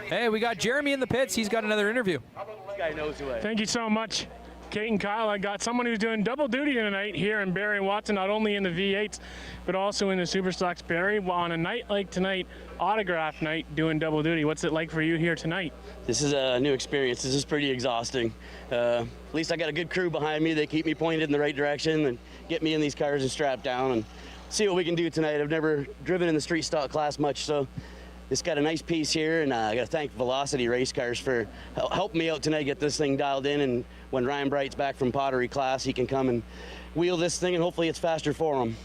Hey, we got Jeremy in the pits. He's got another interview. This guy knows who I am. Thank you so much, Kate and Kyle. I got someone who's doing double duty tonight here in Barrie and Watson, not only in the V8s, but also in the Superstocks Barrie. On a night like tonight, autograph night, doing double duty. What's it like for you here tonight? This is a new experience. This is pretty exhausting. At least I got a good crew behind me. They keep me pointed in the right direction and get me in these cars and strapped down and see what we can do tonight. I've never driven in the street stock class much, so this got a nice piece here, and I got to thank Velocity Race Cars for helping me out tonight, get this thing dialed in, and when Ryan Bright's back from pottery class, he can come and wheel this thing, and hopefully it's faster for him.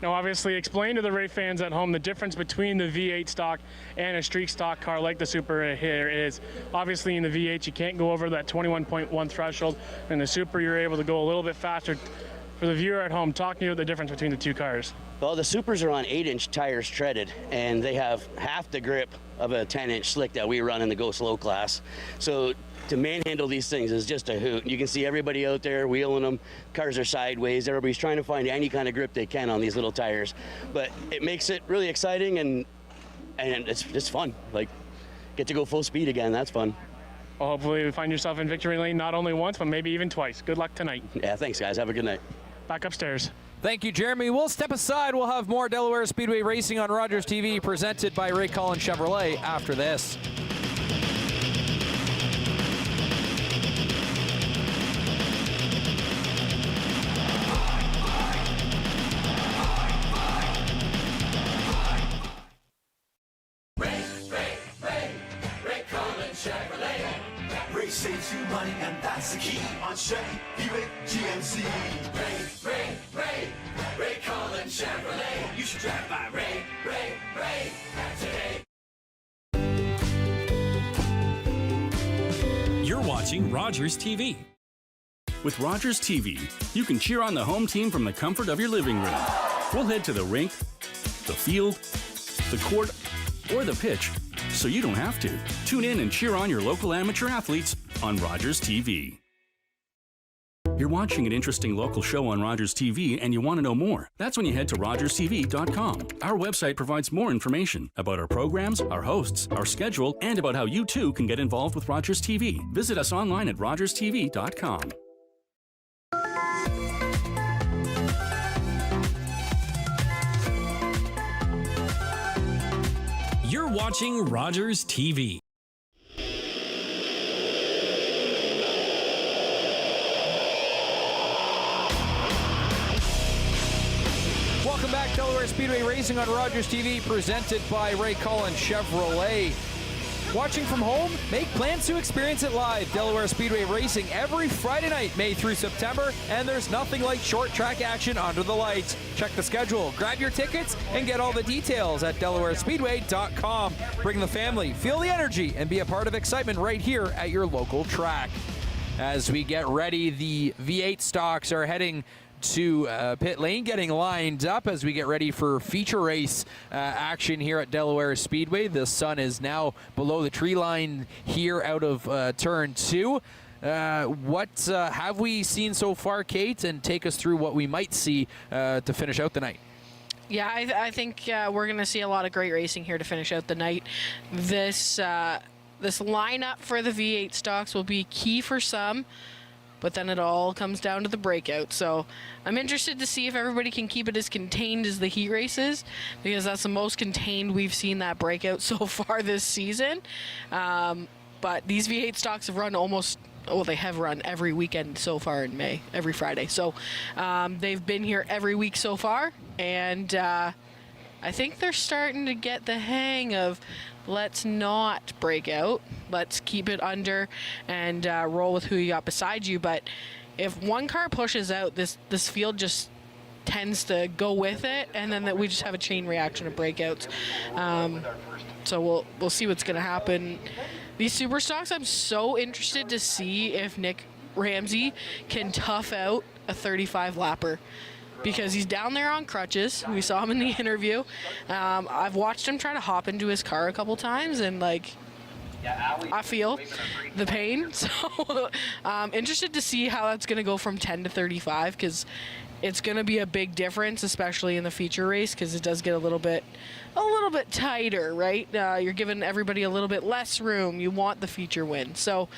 Now, obviously, explain to the Ray fans at home the difference between the V8 stock and a street stock car like the Super here is. Obviously, in the V8, you can't go over that 21.1 threshold. In the Super, you're able to go a little bit faster. For the viewer at home, talk to you about the difference between the two cars. Well, the Supers are on 8-inch tires treaded, and they have half the grip of a 10-inch slick that we run in the Go Slow class. So to manhandle these things is just a hoot. You can see everybody out there wheeling them. Cars are sideways. Everybody's trying to find any kind of grip they can on these little tires. But it makes it really exciting, and it's fun. Like, get to go full speed again. That's fun. Well, hopefully you find yourself in victory lane not only once, but maybe even twice. Good luck tonight. Yeah, thanks, guys. Have a good night. Back upstairs. Thank you, Jeremy. We'll step aside. We'll have more Delaware Speedway racing on Rogers TV presented by Ray Cullen Chevrolet after this. Ray Cullen Chevrolet. Ray saves you money, and that's the key on Chevy, Buick, GMC. Ray Cullen Chevrolet. You should drive by Ray today. You're watching Rogers TV. With Rogers TV, you can cheer on the home team from the comfort of your living room. We'll head to the rink, the field, the court, or the pitch, so you don't have to. Tune in and cheer on your local amateur athletes on Rogers TV. You're watching an interesting local show on Rogers TV and you want to know more. That's when you head to rogerstv.com. Our website provides more information about our programs, our hosts, our schedule, and about how you too can get involved with Rogers TV. Visit us online at rogerstv.com. You're watching Rogers TV. Welcome back, Delaware Speedway Racing on Rogers TV, presented by Ray Cullen Chevrolet. Watching from home? Make plans to experience it live. Delaware Speedway Racing every Friday night, May through September, and there's nothing like short track action under the lights. Check the schedule, grab your tickets, and get all the details at delawarespeedway.com. Bring the family, feel the energy, and be a part of excitement right here at your local track. As we get ready, the V8 stocks are heading to pit lane, getting lined up as we get ready for feature race action here at Delaware Speedway. The sun is now below the tree line here out of turn 2. What have we seen so far, Kate? And take us through what we might see to finish out the night. Yeah, I think we're going to see a lot of great racing here to finish out the night. This lineup for the V8 stocks will be key for some, but then it all comes down to the breakout. So I'm interested to see if everybody can keep it as contained as the heat races, because that's the most contained we've seen that breakout so far this season. But these V8 stocks have run they have run every weekend so far in May, every Friday. So they've been here every week so far, and I think they're starting to get the hang of, let's not break out. Let's keep it under and roll with who you got beside you. But if one car pushes out, this field just tends to go with it, and then we just have a chain reaction of breakouts. So we'll see what's going to happen. These super stocks, I'm so interested to see if Nick Ramsey can tough out a 35 lapper. Because he's down there on crutches. We saw him in the interview. I've watched him try to hop into his car a couple times, and I feel the pain. So interested to see how that's going to go from 10 to 35, because it's going to be a big difference, especially in the feature race, because it does get a little bit tighter, right? You're giving everybody a little bit less room. You want the feature win. So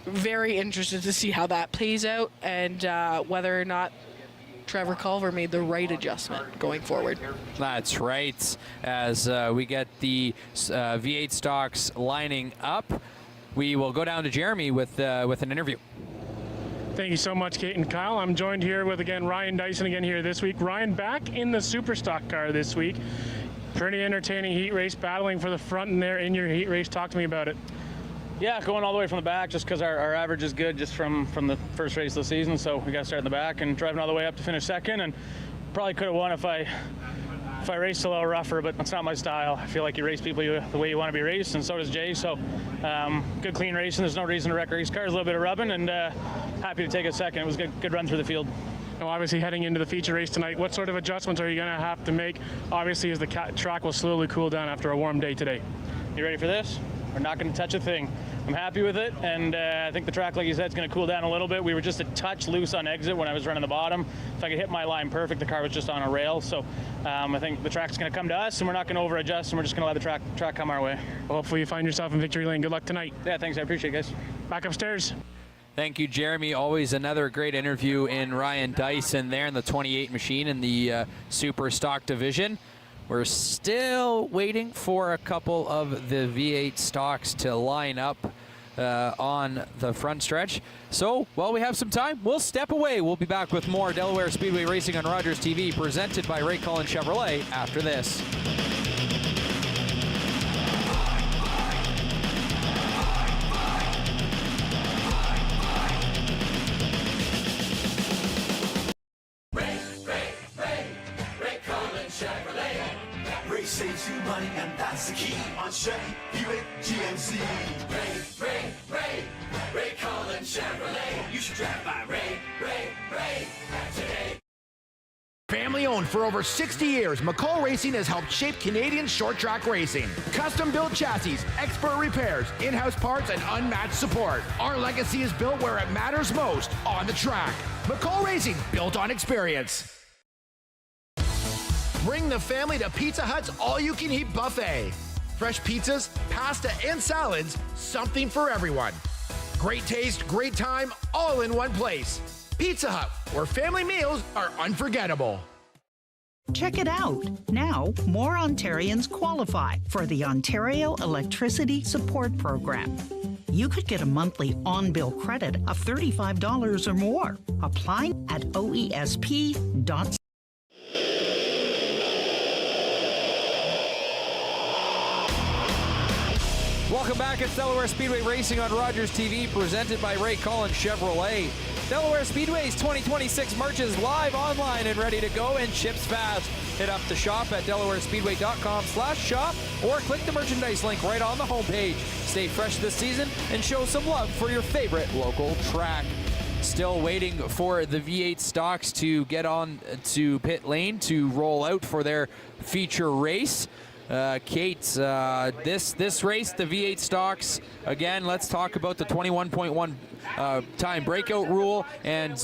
very interested to see how that plays out, and whether or not Trevor Culver made the right adjustment going forward. That's right. As we get the V8 stocks lining up, we will go down to Jeremy with an interview. Thank you so much, Kate and Kyle. I'm joined here with, again, Ryan Dyson again here this week. Ryan, back in the super stock car this week. Pretty entertaining heat race, battling for the front in there in your heat race. Talk to me about it. Yeah, going all the way from the back just because our average is good just from the first race of the season. So we got to start in the back and driving all the way up to finish second. And probably could have won if I raced a little rougher, but that's not my style. I feel like you race people the way you want to be raced, and so does Jay. So good, clean racing. There's no reason to wreck race cars. A little bit of rubbing, and happy to take a second. It was a good run through the field. Now, obviously, heading into the feature race tonight, what sort of adjustments are you going to have to make, obviously, as the track will slowly cool down after a warm day today? You ready for this? We're not going to touch a thing. I'm happy with it, and I think the track, like you said, is going to cool down a little bit. We were just a touch loose on exit when I was running the bottom. If I could hit my line perfect, the car was just on a rail. So I think the track's going to come to us, and we're not going to over-adjust, and we're just going to let the track come our way. Well, hopefully you find yourself in victory lane. Good luck tonight. Yeah, thanks. I appreciate it, guys. Back upstairs. Thank you, Jeremy. Always another great interview in Ryan Dyson there in the 28 machine in the super stock division. We're still waiting for a couple of the V8 stocks to line up on the front stretch. So, while we have some time, we'll step away. We'll be back with more Delaware Speedway Racing on Rogers TV, presented by Ray Cullen Chevrolet after this. Ray saves you money, and that's the key on Chevy, Buick, GMC. Ray Cullen Chevrolet. You should drive by Ray today. Family owned for over 60 years, McCall Racing has helped shape Canadian short track racing. Custom built chassis, expert repairs, in-house parts, and unmatched support. Our legacy is built where it matters most, on the track. McCall Racing, built on experience. Bring the family to Pizza Hut's all-you-can-eat buffet. Fresh pizzas, pasta, and salads, something for everyone. Great taste, great time, all in one place. Pizza Hut, where family meals are unforgettable. Check it out. Now, more Ontarians qualify for the Ontario Electricity Support Program. You could get a monthly on-bill credit of $35 or more. Apply at oesp.ca. Welcome back. It's Delaware Speedway Racing on Rogers TV, presented by Ray Collins Chevrolet. Delaware Speedway's 2026 merch is live online and ready to go, and ships fast. Hit up the shop at delawarespeedway.com/shop or click the merchandise link right on the homepage. Stay fresh this season and show some love for your favorite local track. Still waiting for the V8 stocks to get on to pit lane to roll out for their feature race. Kate, this race, the V8 stocks, again, let's talk about the 21.1 time breakout rule and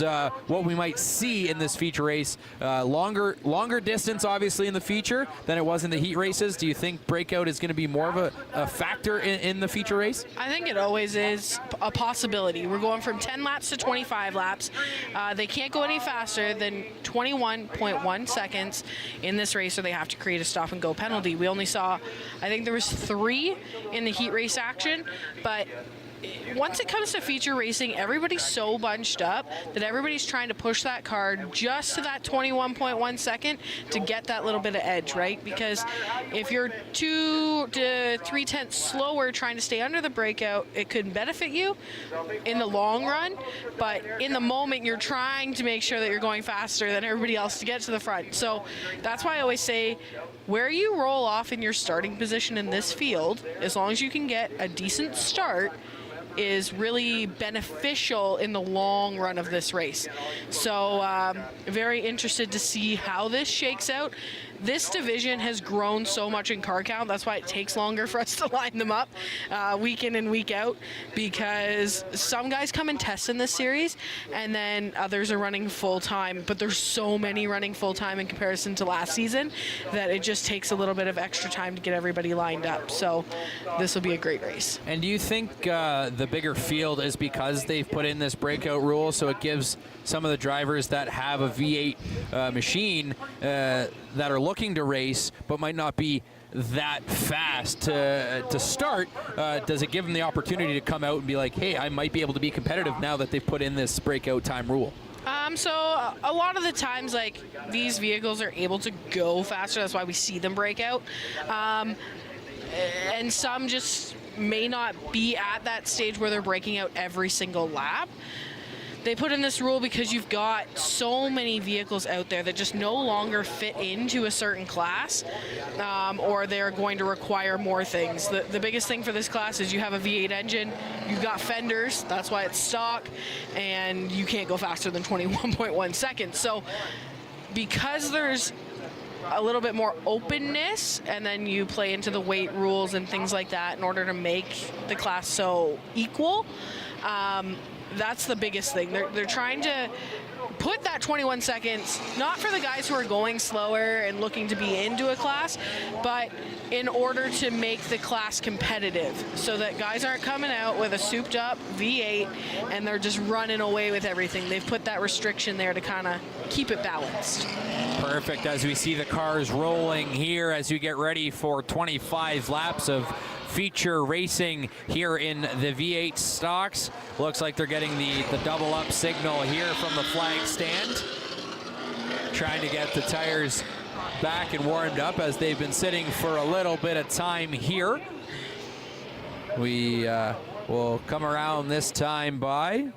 what we might see in this feature race. Longer distance, obviously, in the feature than it was in the heat races. Do you think breakout is going to be more of a factor in the feature race? I think it always is a possibility. We're going from 10 laps to 25 laps. They can't go any faster than 21.1 seconds in this race, or they have to create a stop and go penalty. We only saw, I think there was 3 in the heat race action, but once it comes to feature racing, everybody's so bunched up that everybody's trying to push that car just to that 21.1 second to get that little bit of edge, right? Because if you're 2 to 3 tenths slower trying to stay under the breakout, it could benefit you in the long run, but in the moment you're trying to make sure that you're going faster than everybody else to get to the front. So that's why I always say, where you roll off in your starting position in this field, as long as you can get a decent start, is really beneficial in the long run of this race. So very interested to see how this shakes out. This division has grown so much in car count. That's why it takes longer for us to line them up week in and week out, because some guys come and test in this series and then others are running full time, but there's so many running full time in comparison to last season that it just takes a little bit of extra time to get everybody lined up. So this will be a great race. And do you think the bigger field is because they've put in this breakout rule, so it gives some of the drivers that have a V8 machine that are looking to race but might not be that fast to start, does it give them the opportunity to come out and be like, hey, I might be able to be competitive now that they've put in this breakout time rule? So a lot of the times, like, these vehicles are able to go faster. That's why we see them break out. And some just may not be at that stage where they're breaking out every single lap. They put in this rule because you've got so many vehicles out there that just no longer fit into a certain class, or they're going to require more things. The biggest thing for this class is you have a V8 engine, you've got fenders, that's why it's stock, and you can't go faster than 21.1 seconds. So because there's a little bit more openness, and then you play into the weight rules and things like that in order to make the class so equal, that's the biggest thing. They're trying to put that 21 seconds, not for the guys who are going slower and looking to be into a class, but in order to make the class competitive, so that guys aren't coming out with a souped up V8 and they're just running away with everything. They've put that restriction there to kind of keep it balanced. Perfect. As we see the cars rolling here as you get ready for 25 laps of feature racing here in the V8 stocks. Looks like they're getting the double up signal here from the flag stand. Trying to get the tires back and warmed up as they've been sitting for a little bit of time here. We will come around this time by.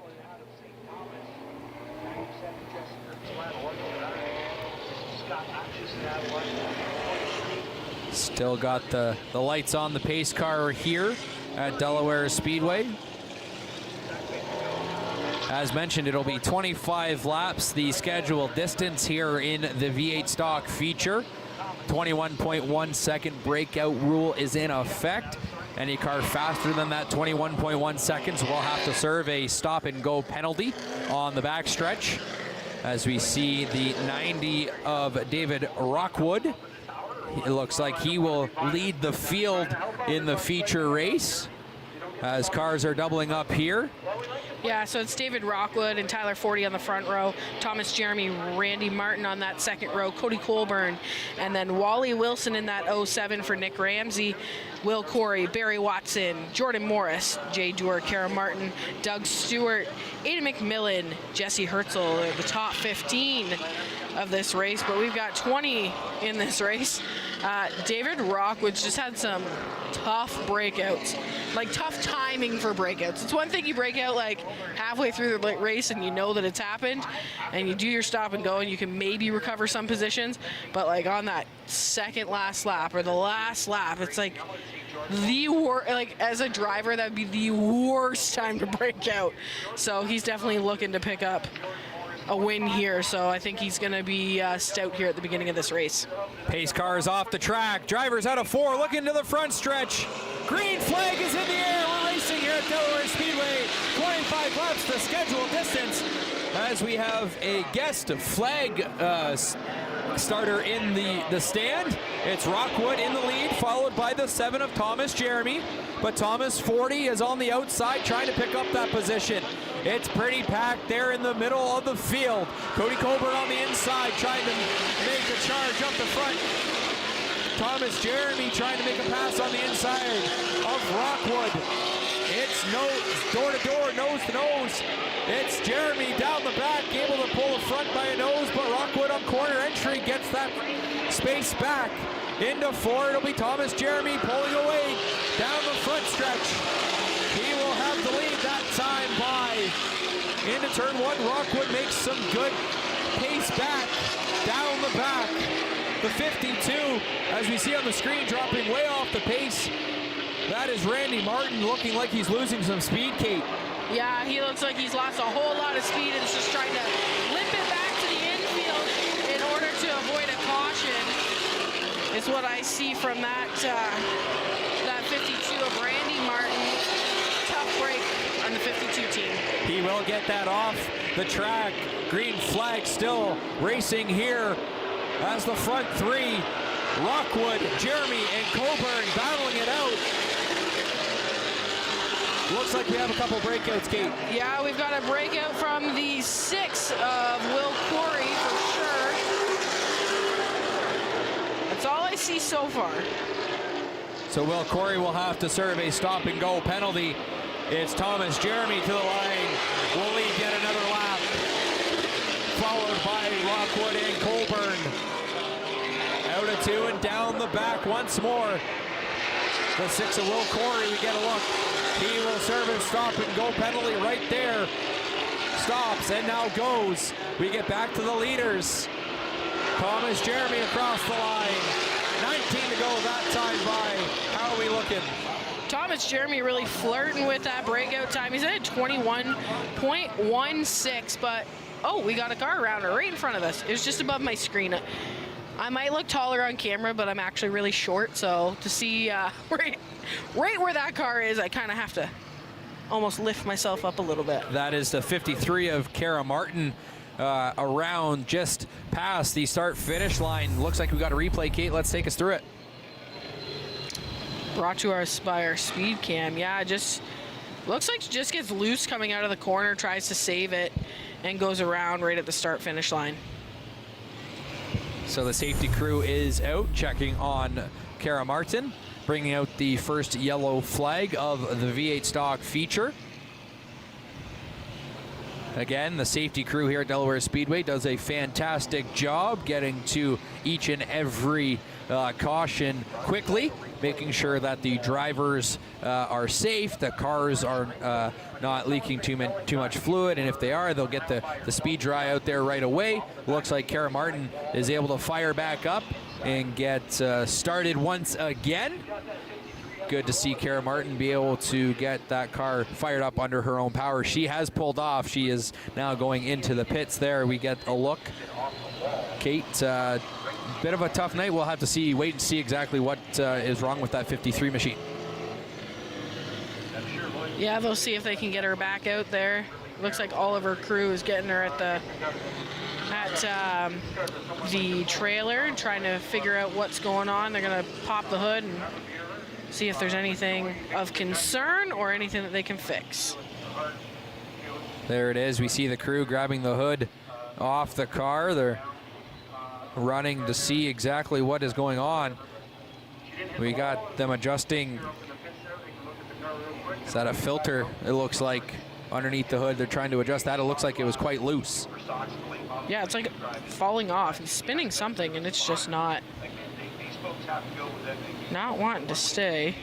Still got the lights on the pace car here at Delaware Speedway. As mentioned, it'll be 25 laps, the scheduled distance here in the V8 stock feature. 21.1 second breakout rule is in effect. Any car faster than that 21.1 seconds will have to serve a stop and go penalty on the backstretch. As we see the 90 of David Rockwood. It looks like he will lead the field in the feature race as cars are doubling up here. Yeah, so it's David Rockwood and Tyler Forty on the front row, Thomas Jeremy, Randy Martin on that second row, Cody Colburn, and then Wally Wilson in that 07 for Nick Ramsey, Will Corey, Barry Watson, Jordan Morris, Jay Dewar, Kara Martin, Doug Stewart, Ada McMillan, Jesse Herzl, the top 15 of this race, but we've got 20 in this race. David Rockwood just had some tough breakouts, like tough timing for breakouts. It's one thing you break out like halfway through the race and you know that it's happened and you do your stop and go and you can maybe recover some positions, but like on that second last lap or the last lap, it's like the worst. Like as a driver, that would be the worst time to break out. So he's definitely looking to pick up a win here, so I think he's going to be stout here at the beginning of this race. Pace cars off the track. Drivers out of 4 looking to the front stretch. Green flag is in the air. We're racing here at Delaware Speedway. 25 laps the scheduled distance as we have a guest flag starter in the stand. It's Rockwood in the lead, followed by the 7 of Thomas Jeremy. But Thomas 40 is on the outside trying to pick up that position. It's pretty packed there in the middle of the field. Cody Colburn on the inside trying to make a charge up the front. Thomas Jeremy trying to make a pass on the inside of Rockwood. It's door to door, nose to nose. It's Jeremy down the back, able to pull the front by a nose, but Rockwood on corner entry gets that space back. Into 4, it'll be Thomas Jeremy pulling away down the front stretch. He will have the lead that time by into turn 1. Rockwood makes some good pace back down the back. The 52, as we see on the screen, dropping way off the pace. That is Randy Martin looking like he's losing some speed, Kate. Yeah, he looks like he's lost a whole lot of speed and is just trying to limp it back to the infield in order to avoid a caution. Is what I see from that 52 of Randy Martin. Tough break on the 52 team. He will get that off the track. Green flag still racing here as the front 3. Rockwood, Jeremy, and Coburn battling it out. Looks like we have a couple breakouts, Kate. Yeah, we've got a breakout from the 6 of Will Corey for sure. That's all I see so far. So Will Corey will have to serve a stop and go penalty. It's Thomas Jeremy to the line. Will lead yet another lap. Followed by Rockwood and Colburn. Out of 2 and down the back once more. The 6 of Will Corey, we get a look. He will serve a stop and go penalty right there. Stops and now goes. We get back to the leaders. Thomas Jeremy across the line. 19 to go that time by. How are we looking? Thomas Jeremy really flirting with that breakout time. He's at 21.16, but oh, we got a car around right in front of us. It was just above my screen. I might look taller on camera, but I'm actually really short, so to see right where that car is, I kind of have to almost lift myself up a little bit. That is the 53 of Kara Martin around just past the start-finish line. Looks like we got a replay, Kate. Let's take us through it. Brought to us by our speed cam. Yeah, just looks like just gets loose coming out of the corner, tries to save it, and goes around right at the start-finish line. So the safety crew is out, checking on Kara Martin, bringing out the first yellow flag of the V8 stock feature. Again, the safety crew here at Delaware Speedway does a fantastic job getting to each and every caution quickly, making sure that the drivers are safe, the cars are not leaking too much fluid, and if they are, they'll get the speed dry out there right away. Looks like Kara Martin is able to fire back up and get started once again. good to see Kara Martin be able to get that car fired up under her own power. She has pulled off. She is now going into the pits there. We get a look. Kate, bit of a tough night. We'll have to wait and see exactly what is wrong with that 53 machine. Yeah, they'll see if they can get her back out there. Looks like all of her crew is getting her at the trailer, trying to figure out what's going on. They're going to pop the hood and see if there's anything of concern or anything that they can fix. There it is. We see the crew grabbing the hood off the car. They're running to see exactly what is going on. We got them adjusting. Is that a filter? It looks like underneath the hood. They're trying to adjust that. It looks like it was quite loose. Yeah, it's like falling off. He's spinning something, and it's just not wanting to stay.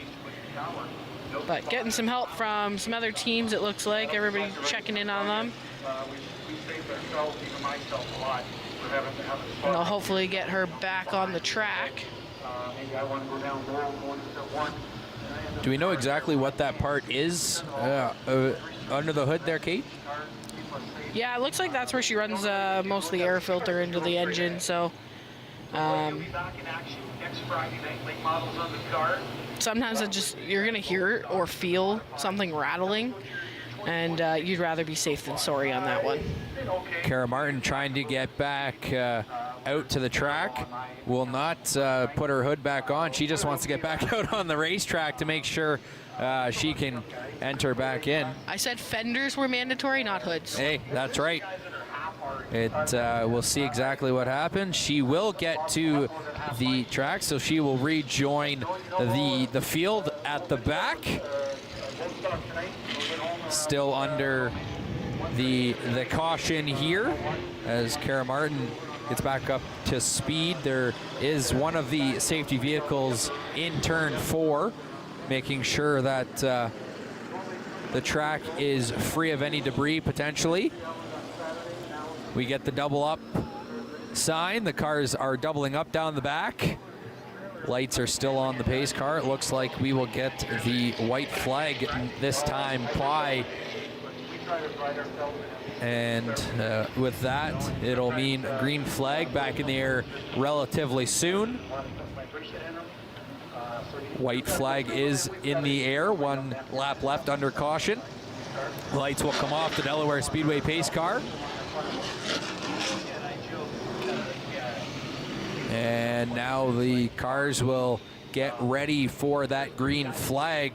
But getting some help from some other teams, it looks like. Everybody checking in on them. And they'll hopefully get her back on the track. Do we know exactly what that part is under the hood there, Kate? Yeah, it looks like that's where she runs most of the air filter into the engine. So sometimes you're gonna hear or feel something rattling, and you'd rather be safe than sorry on that one. Kara Martin trying to get back out to the track. Will not put her hood back on. She just wants to get back out on the racetrack to make sure she can enter back in. I said fenders were mandatory, not hoods. Hey, that's right. We'll see exactly what happens. She will get to the track, so she will rejoin the field at the back. Still under the caution here as Kara Martin gets back up to speed. There is one of the safety vehicles in turn 4, making sure that the track is free of any debris potentially. We get the double up sign. The cars are doubling up down the back. Lights are still on the pace car. It looks like we will get the white flag this time by. And with that, it'll mean green flag back in the air relatively soon. White flag is in the air. 1 lap left under caution. Lights will come off the Delaware Speedway pace car. And now the cars will get ready for that green flag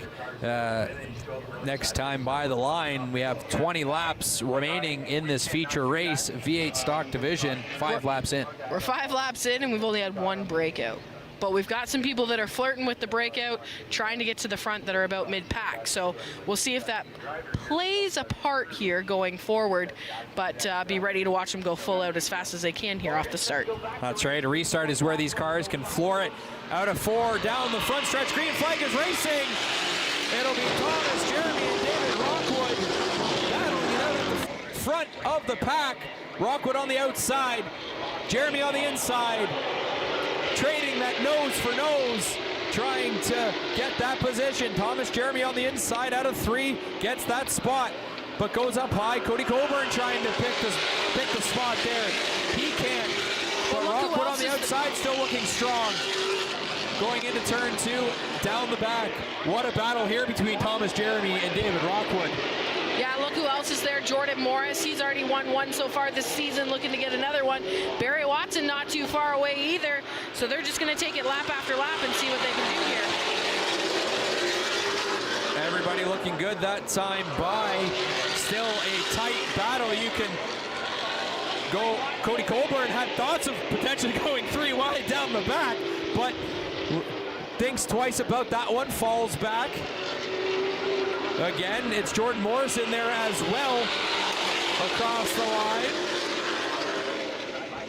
next time by the line. We have 20 laps remaining in this feature race, V8 stock division, 5 laps in. We're 5 laps in and we've only had 1 breakout. But we've got some people that are flirting with the breakout, trying to get to the front that are about mid-pack. So we'll see if that plays a part here going forward, but be ready to watch them go full out as fast as they can here off the start. That's right. A restart is where these cars can floor it. Out of 4, down the front stretch. Green flag is racing. It'll be Thomas, Jeremy, and David Rockwood battling it out at the front of the pack. Rockwood on the outside, Jeremy on the inside. Trading that nose for nose, trying to get that position. Thomas Jeremy on the inside out of 3, gets that spot, but goes up high. Cody Coburn trying to pick the spot there. He can't, but Rockwood on the outside still looking strong. Going into turn 2, down the back. What a battle here between Thomas Jeremy and David Rockwood. Yeah, look who else is there. Jordan Morris, he's already won 1 so far this season, looking to get another one. Barry Watson not too far away either, so they're just going to take it lap after lap and see what they can do here. Everybody looking good that time by. Still a tight battle. You can go. Cody Colburn had thoughts of potentially going 3 wide down the back, but thinks twice about that one, falls back. Again, it's Jordan Morris in there as well across the line.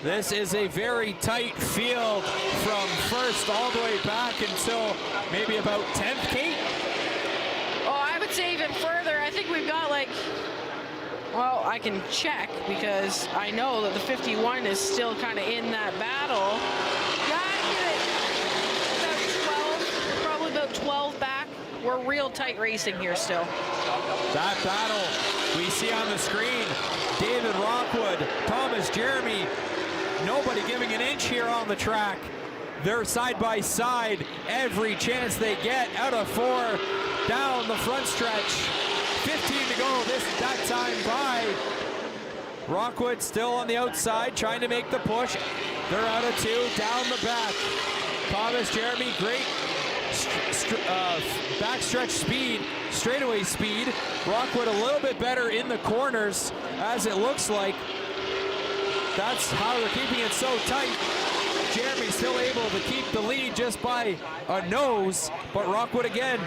This is a very tight field from first all the way back until maybe about 10th, Kate? Oh, I would say even further. I think we've got well, I can check because I know that the 51 is still kind of in that battle. Yeah, I get it. About 12, probably about 12 back. we're real tight racing here still. That battle we see on the screen, David Rockwood, Thomas Jeremy, nobody giving an inch here on the track. They're side by side every chance they get. Out of 4 down the front stretch. 15 to go that time by. Rockwood still on the outside trying to make the push. They're out of 2 down the back. Thomas Jeremy, great backstretch speed, straightaway speed. Rockwood a little bit better in the corners, as it looks like. That's how they're keeping it so tight. Jeremy still able to keep the lead just by a nose, but Rockwood again,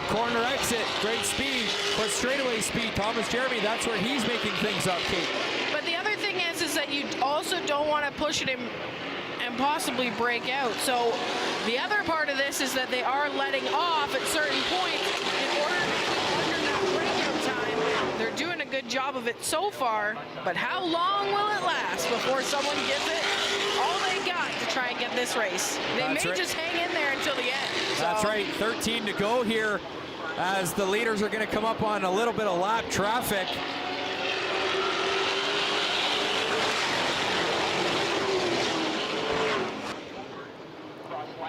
corner exit, great speed, but straightaway speed. Thomas Jeremy, that's where he's making things up, Kate. But the other thing is that you also don't want to push it and possibly break out. So the other part of this is that they are letting off at certain points in order to keep under that breakout time. They're doing a good job of it so far, but how long will it last before someone gives it all they got to try and get this race? They may just hang in there until the end. So. That's right, 13 to go here as the leaders are going to come up on a little bit of lap traffic.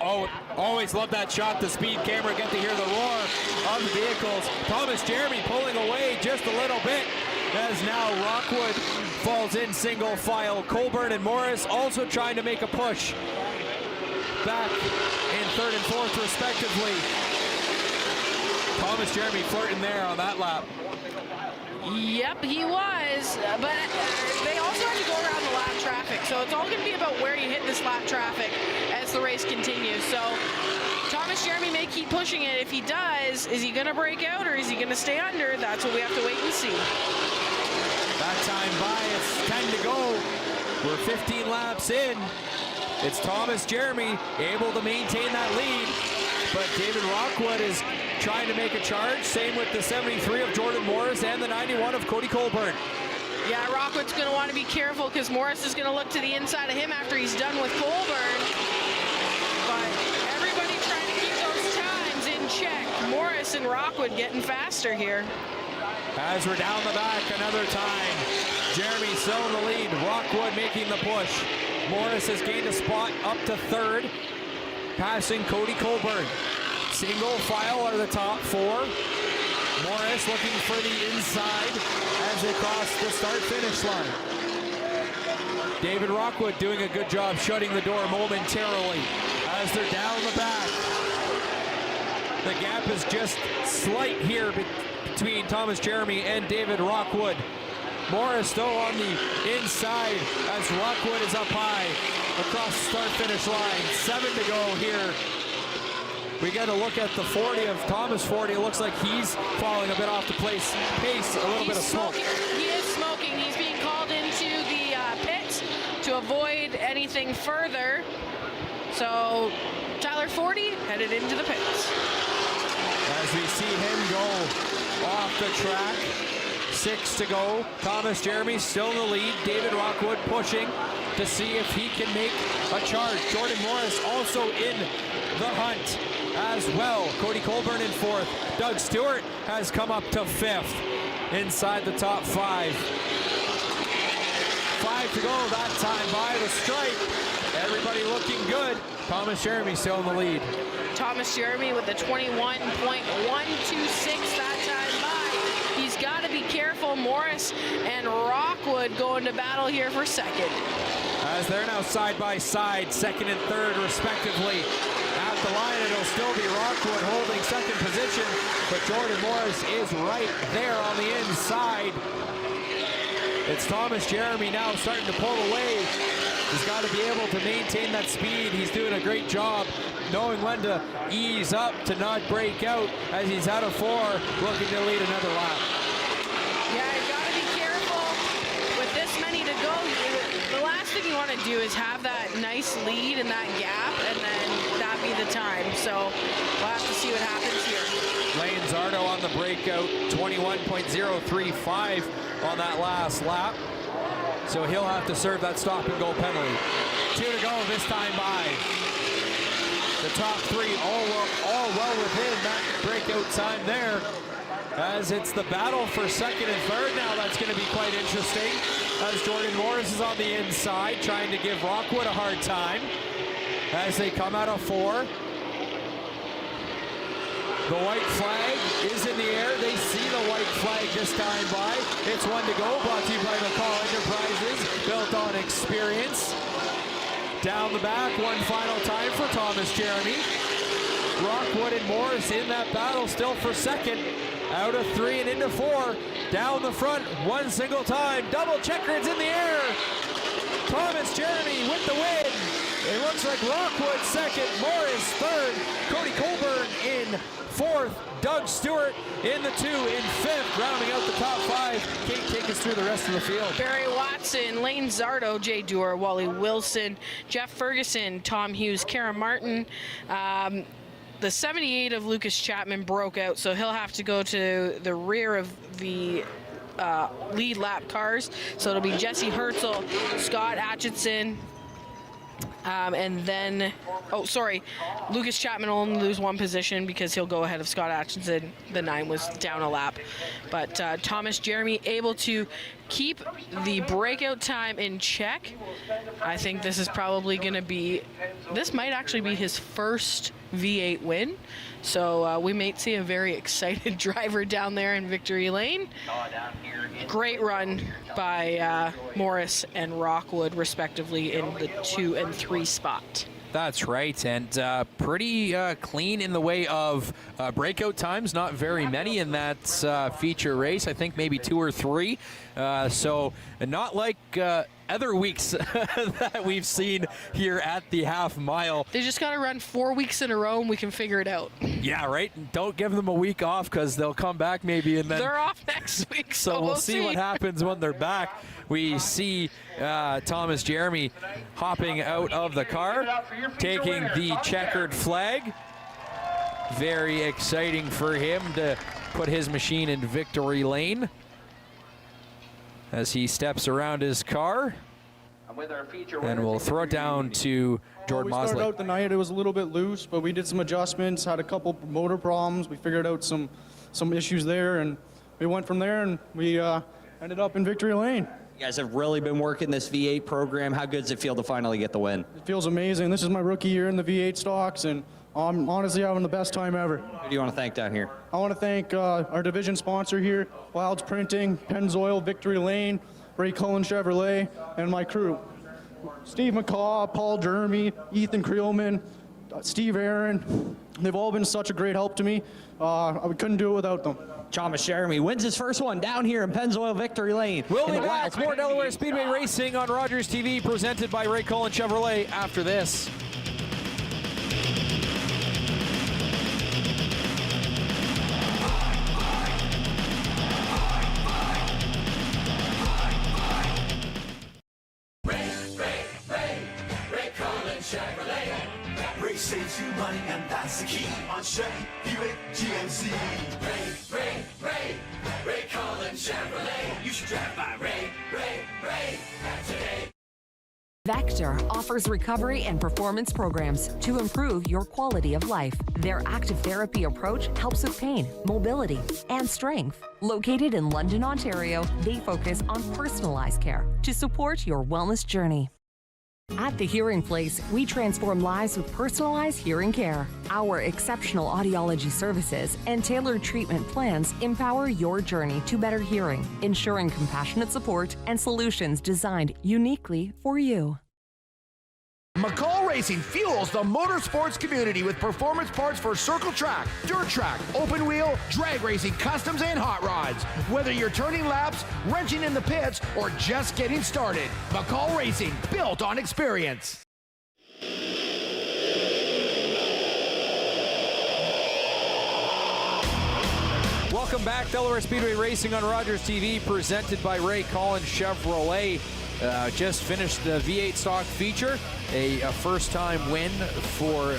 Oh, always love that shot, the speed camera, get to hear the roar of the vehicles. Thomas Jeremy pulling away just a little bit as now Rockwood falls in single file. Colburn and Morris also trying to make a push back in 3rd and 4th respectively. Thomas Jeremy flirting there on that lap. Yep, he was, but they also have to go around the lap traffic, so it's all going to be about where you hit this lap traffic as the race continues. So Thomas Jeremy may keep pushing it. If he does, is he going to break out or is he going to stay under? That's what we have to wait and see. That time by, it's 10 to go. We're 15 laps in. It's Thomas Jeremy able to maintain that lead, but David Rockwood is trying to make a charge. Same with the 73 of Jordan Morris and the 91 of Cody Colburn. Yeah, Rockwood's going to want to be careful because Morris is going to look to the inside of him after he's done with Colburn. But everybody trying to keep those times in check. Morris and Rockwood getting faster here. As we're down the back another time. Jeremy still in the lead. Rockwood making the push. Morris has gained a spot up to 3rd, passing Cody Colburn. Single file are the top 4. Morris looking for the inside as they cross the start-finish line. David Rockwood doing a good job shutting the door momentarily as they're down the back. The gap is just slight here between Thomas Jeremy and David Rockwood. Morris though on the inside as Rockwood is up high across the start-finish line. 7 to go here. We got to look at the 40 of Thomas 40. It looks like he's falling a bit off the pace, a little bit of smoke. He is smoking. He's being called into the pit to avoid anything further. So Tyler 40 headed into the pits. As we see him go off the track. 6 to go. Thomas Jeremy still in the lead. David Rockwood pushing to see if he can make a charge. Jordan Morris also in the hunt as well. Cody Colburn in 4th. Doug Stewart has come up to 5th inside the top 5. 5 to go that time by the stripe. Everybody looking good. Thomas Jeremy still in the lead. Thomas Jeremy with the 21.126 that time by. He's got to be careful. Morris and Rockwood go into battle here for 2nd. As they're now side by side, 2nd and 3rd respectively. At the line, it'll still be Rockwood holding 2nd position, but Jordan Morris is right there on the inside. It's Thomas Jeremy now starting to pull away. He's got to be able to maintain that speed. He's doing a great job knowing when to ease up to not break out as he's out of 4, looking to lead another lap. Yeah, you got to be careful with this many to go. The last thing you want to do is have that nice lead and that gap, and then that be the time. So we'll have to see what happens here. Lane Zardo on the breakout, 21.035 on that last lap. So he'll have to serve that stop and go penalty. 2 to go this time by. The The top three all well within that breakout time there. As it's the battle for second and third now, that's going to be quite interesting. As Jordan Morris is on the inside, trying to give Rockwood a hard time. As they come out of 4. The white flag is in the air. They see the white flag this time by. It's 1 to go, brought to you by McCall Enterprises, built on experience. Down the back, one final time for Thomas Jeremy. Rockwood and Morris in that battle still for second. Out of 3 and into 4. Down the front, one single time. Double checkers in the air. Thomas Jeremy with the win. It looks like Rockwood second, Morris third, Cody Colburn in 4th, Doug Stewart in the 2 in 5th, rounding out the top 5. Kate, take us through the rest of the field. Barry Watson, Lane Zardo, Jay Dewar, Wally Wilson, Jeff Ferguson, Tom Hughes, Karen Martin. The 78 of Lucas Chapman broke out, so he'll have to go to the rear of the lead lap cars. So it'll be Jesse Herzl, Scott Atchison, and then, Lucas Chapman will only lose 1 position because he'll go ahead of Scott Atchison. The 9 was down a lap. But Thomas Jeremy able to keep the breakout time in check. I think this is probably going to be, this might actually be his first V8 win. So we might see a very excited driver down there in victory lane. Great run by Morris and Rockwood, respectively, in the 2 and 3 spot. That's right, and pretty clean in the way of breakout times. Not very many in that feature race. I think maybe 2 or 3. So not like other weeks that we've seen here at the half mile. They just got to run 4 weeks in a row and we can figure it out. Yeah, right. Don't give them a week off because they'll come back maybe and then they're off next week. So we'll see what happens when they're back. We see Thomas Jeremy hopping out of the car, taking the checkered flag. Very exciting for him to put his machine in victory lane as he steps around his car. And we'll throw it down to Jordan Mosley. We started out the night, it was a little bit loose, but we did some adjustments, had a couple motor problems. We figured out some issues there, and we went from there, and we ended up in victory lane. You guys have really been working this V8 program. How good does it feel to finally get the win? It feels amazing. This is my rookie year in the V8 stocks, and I'm honestly having the best time ever. Who do you want to thank down here? I want to thank our division sponsor here, Wilds Printing, Pennzoil, Victory Lane, Ray Cullen Chevrolet, and my crew. Steve McCaw, Paul Jeremy, Ethan Creelman, Steve Aaron. They've all been such a great help to me. I couldn't do it without them. Thomas Jeremy wins his first one down here in Pennzoil Victory Lane. We'll be back. More Delaware Speedway Racing on Rogers TV, presented by Ray Cullen Chevrolet after this. Ray saves you money, and that's the key on Chevy, Buick, GMC. Ray Cullen Chevrolet. You should drive by Ray today. Vector offers recovery and performance programs to improve your quality of life. Their active therapy approach helps with pain, mobility, and strength. Located in London, Ontario, they focus on personalized care to support your wellness journey. At The Hearing Place, we transform lives with personalized hearing care. Our exceptional audiology services and tailored treatment plans empower your journey to better hearing, ensuring compassionate support and solutions designed uniquely for you. McCall Racing fuels the motorsports community with performance parts for circle track, dirt track, open wheel, drag racing, customs, and hot rods. Whether you're turning laps, wrenching in the pits, or just getting started, McCall Racing, built on experience. Welcome back, Delaware Speedway Racing on Rogers TV, presented by Ray Cullen Chevrolet. Just finished the V8 stock feature, a first-time win for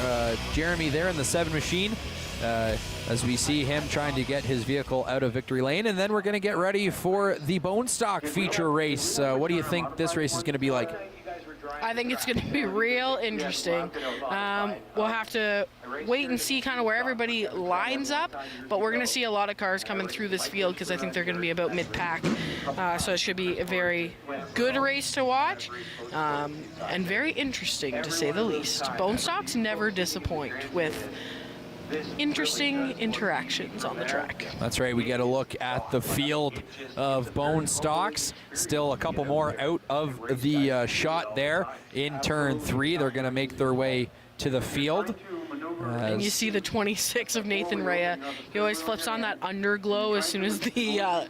Jeremy there in the 7 machine, as we see him trying to get his vehicle out of victory lane. And then we're going to get ready for the bone stock feature race. What do you think this race is going to be like? I think it's going to be real interesting. We'll have to wait and see kind of where everybody lines up, but we're going to see a lot of cars coming through this field because I think they're going to be about mid-pack. So it should be a very good race to watch and very interesting to say the least. Bone stocks never disappoint with interesting interactions on the track. That's right. We get a look at the field of bone stocks. Still a couple more out of the shot there in turn 3. They're going to make their way to the field. And you see the 26 of Nathan Rea. He always flips on that underglow as soon as the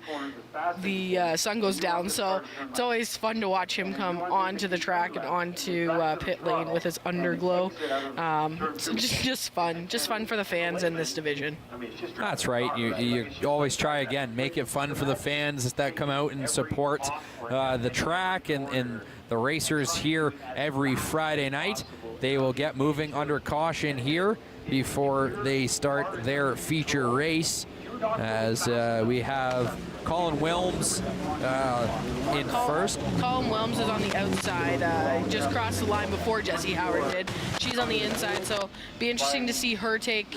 sun goes down. So it's always fun to watch him come onto the track and onto pit lane with his underglow. So just fun for the fans in this division. That's right. You always try again, make it fun for the fans that come out and support the track and the racers here every Friday night. They will get moving under caution here before they start their feature race, as we have Colin Wilms in first. Colin Wilms is on the outside, just crossed the line before Jessie Howard did. She's on the inside, so be interesting to see her take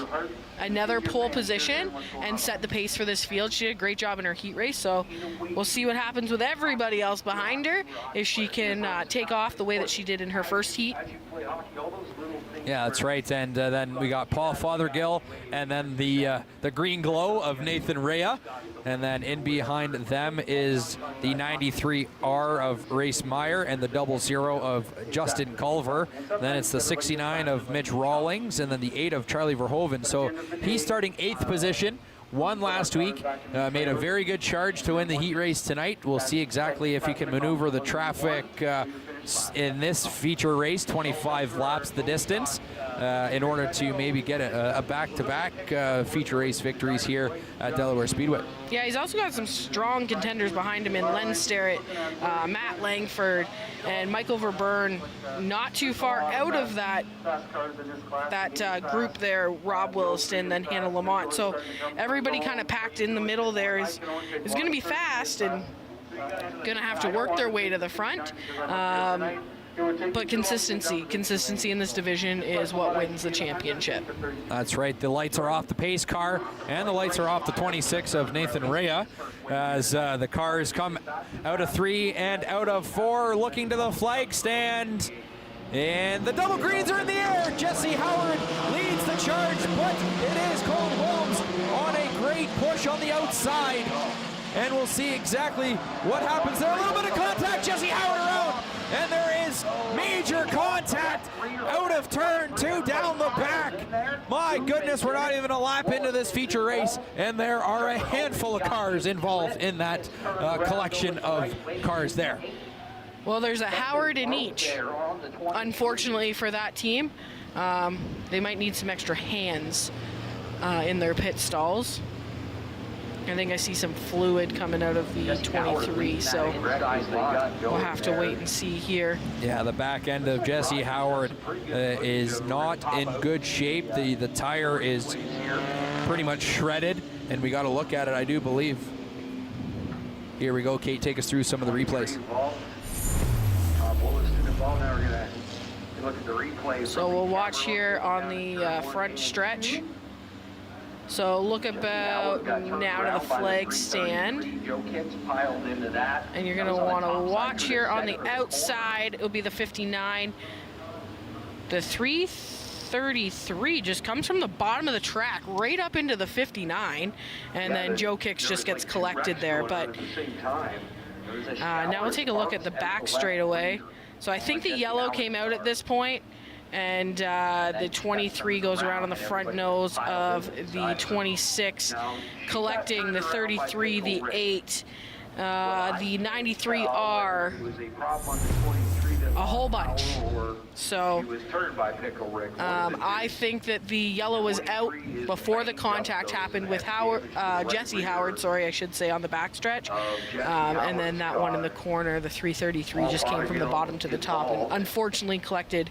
another pole position and set the pace for this field. She did a great job in her heat race, so we'll see what happens with everybody else behind her if she can take off the way that she did in her first heat. Yeah, that's right. And then we got Paul Fothergill, and then the green glow of Nathan Rea. And then in behind them is the 93R of Race Meyer and the 00 of Justin Culver. Then it's the 69 of Mitch Rawlings, and then the 8 of Charlie Verhoeven. So he's starting 8th position. Won last week, made a very good charge to win the heat race tonight. We'll see exactly if he can maneuver the traffic in this feature race, 25 laps the distance, in order to maybe get a back-to-back feature race victories here at Delaware Speedway. Yeah, he's also got some strong contenders behind him in Len Sterrett, Matt Langford, and Michael Verburn. Not too far out of that group there, Rob Williston, then Hannah Lamont. So everybody kind of packed in the middle there is going to be fast and going to have to work their way to the front. But consistency in this division is what wins the championship. That's right. The lights are off the pace car, and the lights are off the 26 of Nathan Rea, as the cars come out of 3 and out of 4, looking to the flag stand. And the double greens are in the air. Jessie Howard leads the charge, but it is Colin Holmes on a great push on the outside. And we'll see exactly what happens there. A little bit of contact, Jessie Howard around. And there is major contact out of turn 2 down the back. My goodness, we're not even a lap into this feature race, and there are a handful of cars involved in that collection of cars there. Well, there's a Howard in each. Unfortunately for that team, they might need some extra hands in their pit stalls. I think I see some fluid coming out of the 23, so we'll have to wait and see here. Yeah, the back end of Jessie Howard is not in good shape. The tire is pretty much shredded, and we got to look at it, I do believe. Here we go, Kate, take us through some of the replays. So we'll watch here on the front stretch. So look about now to the flag stand. And you're going to want to watch here on the outside. It'll be the 59. The 333 just comes from the bottom of the track right up into the 59. And then Joe Kicks just gets collected there. But now we'll take a look at the back straightaway. So I think the yellow came out at this point. And the 23 goes around on the front nose of the 26, collecting the 33, the 8, the 93R, a whole bunch. So I think that the yellow was out before the contact happened with Jessie Howard, sorry, I should say, on the backstretch. And then that one in the corner, the 333, just came from the bottom to the top and unfortunately collected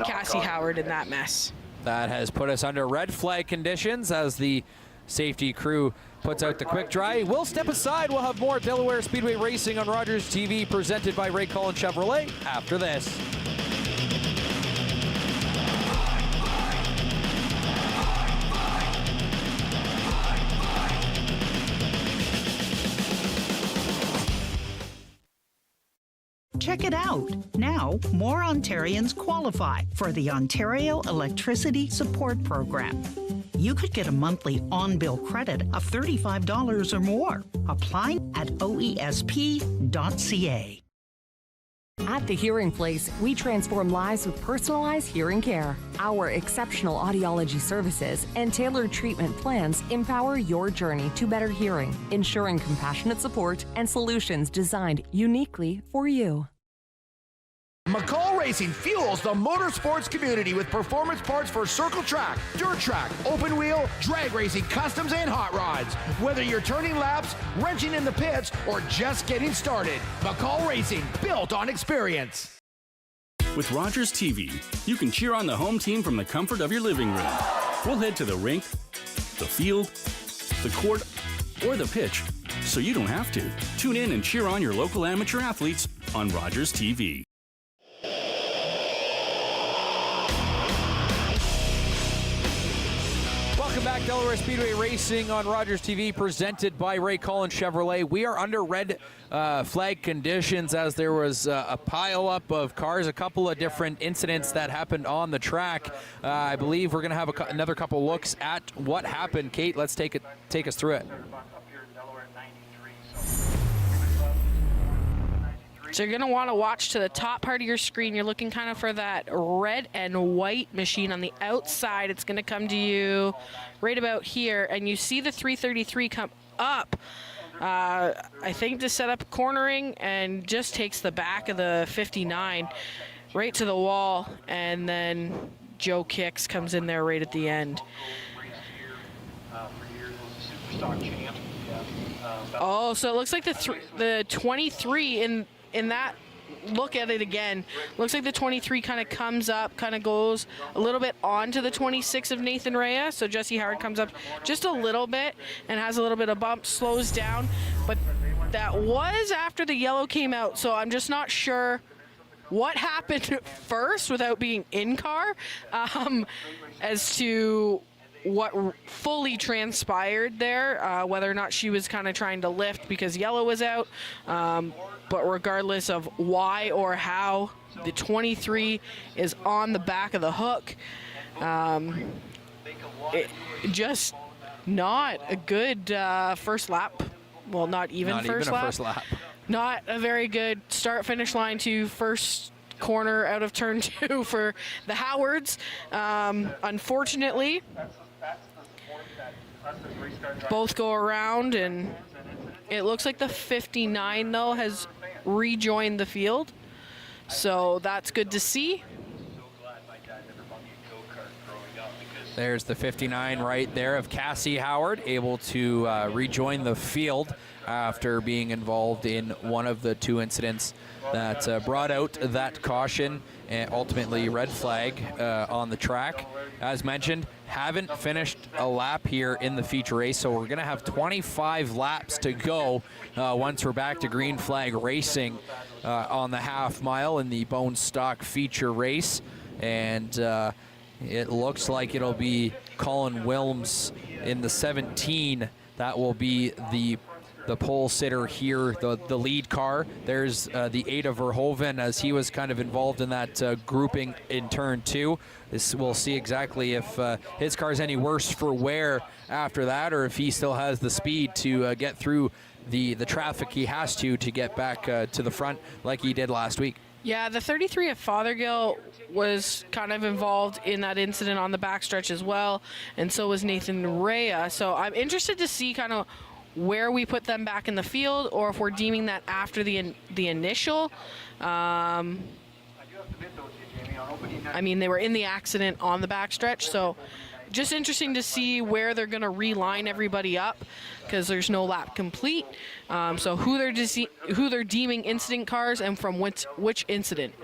Cassie Howard in that mess. That has put us under red flag conditions as the safety crew puts out the quick dry. We'll step aside. We'll have more Delaware Speedway racing on Rogers TV presented by Ray Cullen Chevrolet after this. Check it out. Now, more Ontarians qualify for the Ontario Electricity Support Program. You could get a monthly on-bill credit of $35 or more. Apply at oesp.ca. At The Hearing Place, we transform lives with personalized hearing care. Our exceptional audiology services and tailored treatment plans empower your journey to better hearing, ensuring compassionate support and solutions designed uniquely for you. McCall Racing fuels the motorsports community with performance parts for circle track, dirt track, open wheel, drag racing, customs, and hot rods. Whether you're turning laps, wrenching in the pits, or just getting started, McCall Racing, built on experience. With Rogers TV, you can cheer on the home team from the comfort of your living room. We'll head to the rink, the field, the court, or the pitch, so you don't have to. Tune in and cheer on your local amateur athletes on Rogers TV. Welcome back, Delaware Speedway Racing on Rogers TV, presented by Ray Cullen Chevrolet. We are under red flag conditions as there was a pile-up of cars, a couple of different incidents that happened on the track. I believe we're going to have another couple looks at what happened. Kate, let's take us through it. So you're going to want to watch to the top part of your screen. You're looking kind of for that red and white machine on the outside. It's going to come to you right about here, and you see the 333 come up, I think to set up cornering, and just takes the back of the 59 right to the wall, and then Joe Kicks comes in there right at the end. Oh, so it looks like the 23 in that look at it again, looks like the 23 kind of comes up, kind of goes a little bit onto the 26 of Nathan Rhea. So Jesse Howard comes up just a little bit and has a little bit of bump, slows down. But that was after the yellow came out, so I'm just not sure what happened first without being in car as to what fully transpired there, whether or not she was kind of trying to lift because yellow was out. But regardless of why or how, the 23 is on the back of the hook. It just not a good first lap. Well, not even first lap. Not a very good start-finish line to first corner out of turn 2 for the Howards. Unfortunately, both go around, and it looks like the 59 though has rejoined the field, so that's good to see. There's the 59 right there of Cassie Howard, able to rejoin the field after being involved in one of the two incidents that brought out that caution and ultimately red flag on the track. As mentioned, haven't finished a lap here in the feature race, so we're going to have 25 laps to go once we're back to green flag racing on the half mile in the bone stock feature race. And it looks like it'll be Colin Wilms in the 17. That will be the pole sitter here, the lead car. There's the Ada Verhoeven, as he was kind of involved in that grouping in turn 2. We'll see exactly if his car's any worse for wear after that, or if he still has the speed to get through the traffic he has to get back to the front like he did last week. Yeah, the 33 of Fothergill was kind of involved in that incident on the backstretch as well, and so was Nathan Rhea. So I'm interested to see kind of where we put them back in the field, or if we're deeming that after the initial. I mean, they were in the accident on the backstretch, so just interesting to see where they're going to reline everybody up, because there's no lap complete. So who they're deeming incident cars and from which incident.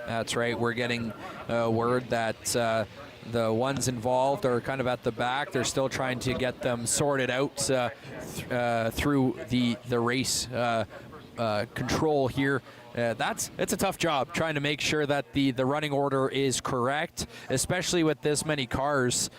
That's right. We're getting word that the ones involved are kind of at the back. They're still trying to get them sorted out through the race control here. It's a tough job trying to make sure that the running order is correct, especially with this many cars.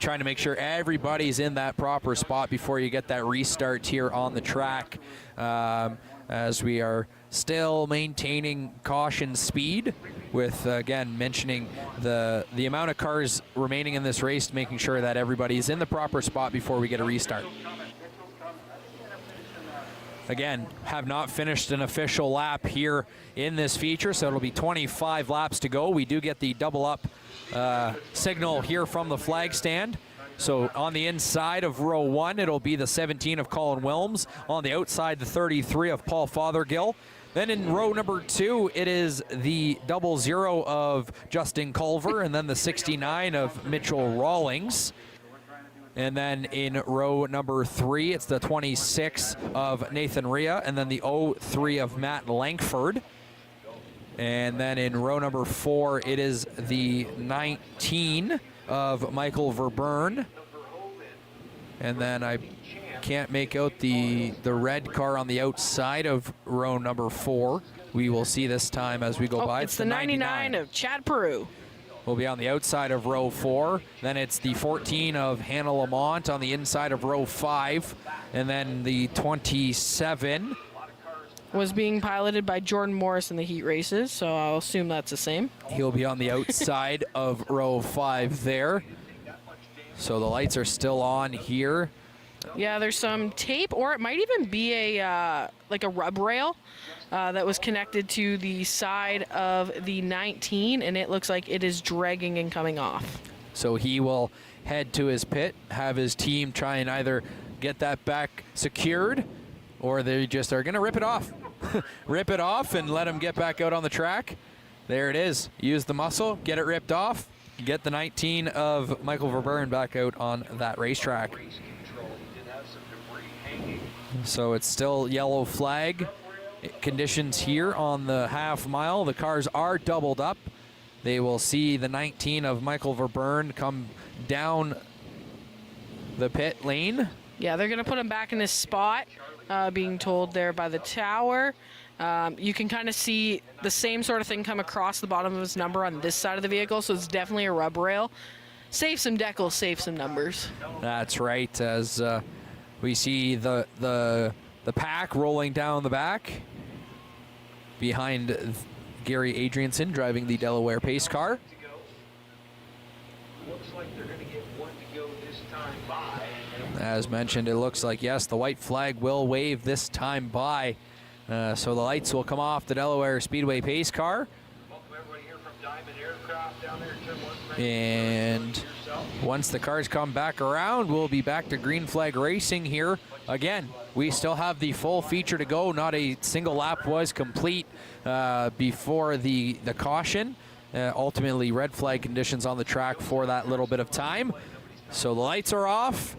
Trying to make sure everybody's in that proper spot before you get that restart here on the track, as we are still maintaining caution speed with, again, mentioning the amount of cars remaining in this race, making sure that everybody's in the proper spot before we get a restart. Again, have not finished an official lap here in this feature, so it'll be 25 laps to go. We do get the double up signal here from the flag stand. So on the inside of row 1, it'll be the 17 of Colin Wilms. On the outside, the 33 of Paul Fothergill. Then in row number 2, it is the 00 of Justin Culver, and then the 69 of Mitchell Rawlings. And then in row number 3, it's the 26 of Nathan Rhea, and then the 03 of Matt Langford. And then in row number 4, it is the 19 of Michael Verburn. And then I can't make out the red car on the outside of row number 4. We will see this time as we go by. It's the 99 of Chad Peru. Will be on the outside of row 4. Then it's the 14 of Hannah Lamont on the inside of row 5. And then the 27 was being piloted by Jordan Morris in the heat races, so I'll assume that's the same. He'll be on the outside of row 5 there. So the lights are still on here. Yeah, there's some tape, or it might even be a like a rub rail that was connected to the side of the 19, and it looks like it is dragging and coming off. So he will head to his pit, have his team try and either get that back secured, or they just are going to rip it off. Rip it off and let him get back out on the track. There it is. Use the muscle, get it ripped off, get the 19 of Michael Verburn back out on that racetrack. So it's still yellow flag conditions here on the half mile. The cars are doubled up. They will see the 19 of Michael Verburn come down the pit lane. Yeah, they're going to put him back in his spot, being told there by the tower. You can kind of see the same sort of thing come across the bottom of his number on this side of the vehicle, so it's definitely a rub rail. Save some decals, save some numbers. That's right, as we see the pack rolling down the back behind Gary Adrianson driving the Delaware pace car. Looks like they're going to get one to go this time by. As mentioned, it looks like, yes, the white flag will wave this time by. So the lights will come off the Delaware Speedway pace car. And once the cars come back around, we'll be back to green flag racing here. Again, we still have the full feature to go. Not a single lap was complete before the caution. Ultimately, red flag conditions on the track for that little bit of time. So the lights are off.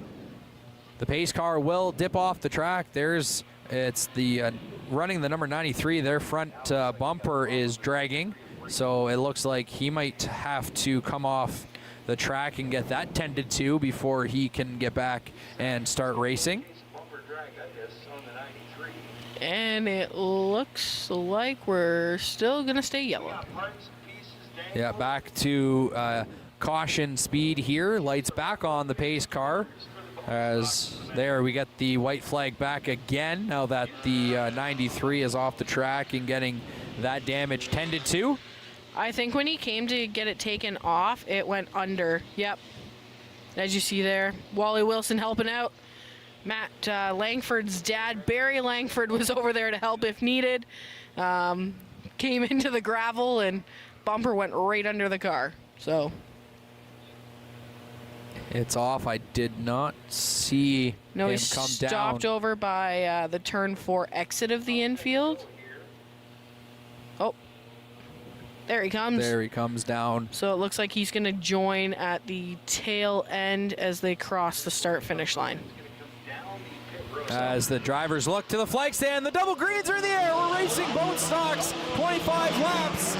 The pace car will dip off the track. It's the running the number 93. Their front bumper is dragging. So it looks like he might have to come off the track and get that tended to before he can get back and start racing. And it looks like we're still going to stay yellow. Yeah, back to caution speed here. Lights back on the pace car. As there we get the white flag back again now that the 93 is off the track and getting that damage tended to. I think when he came to get it taken off, it went under. Yep. As you see there, Wally Wilson helping out. Matt Langford's dad, Barry Langford, was over there to help if needed. Came into the gravel and bumper went right under the car. So it's off. I did not see him come down. He stopped over by the turn 4 exit of the infield. Oh, there he comes. There he comes down. So it looks like he's going to join at the tail end as they cross the start-finish line. As the drivers look to the flag stand, the double greens are in the air. We're racing bone stocks, 25 laps.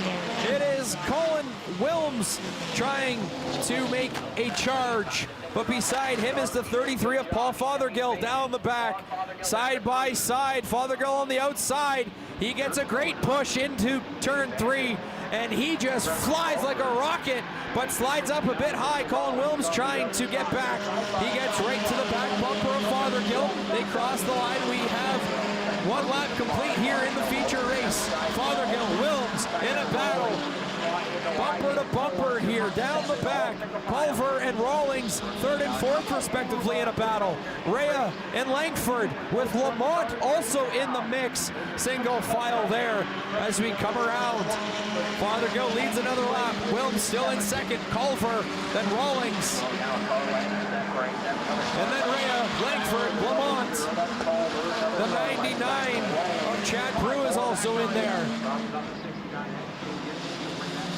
It is Colin Wilms trying to make a charge. But beside him is the 33 of Paul Fothergill down the back. Side by side, Fothergill on the outside. He gets a great push into turn 3, and he just flies like a rocket, but slides up a bit high. Colin Wilms trying to get back. He gets right to the back bumper of Fothergill. They cross the line. We have one lap complete here in the feature race. Fothergill, Wilms in a battle. Bumper to bumper here, down the back. Pulver and Rawlings, 3rd and 4th respectively in a battle. Rhea and Langford with Lamont also in the mix. Single file there as we come around. Fothergill leads another lap. Wilms still in 2nd. Culver, then Rawlings. And then Rhea, Langford, Lamont. The 99 of Chad Brew is also in there.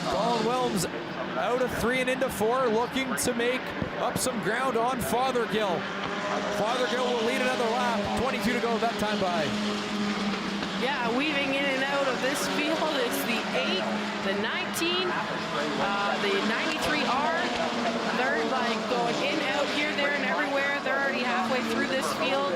Colin Wilms out of 3 and into 4, looking to make up some ground on Fothergill. Fothergill will lead another lap. 22 to go that time by. Yeah, weaving in and out of this field. It's the 8, the 19, the 93R. They're like going in, out, here, there, and everywhere. They're already halfway through this field.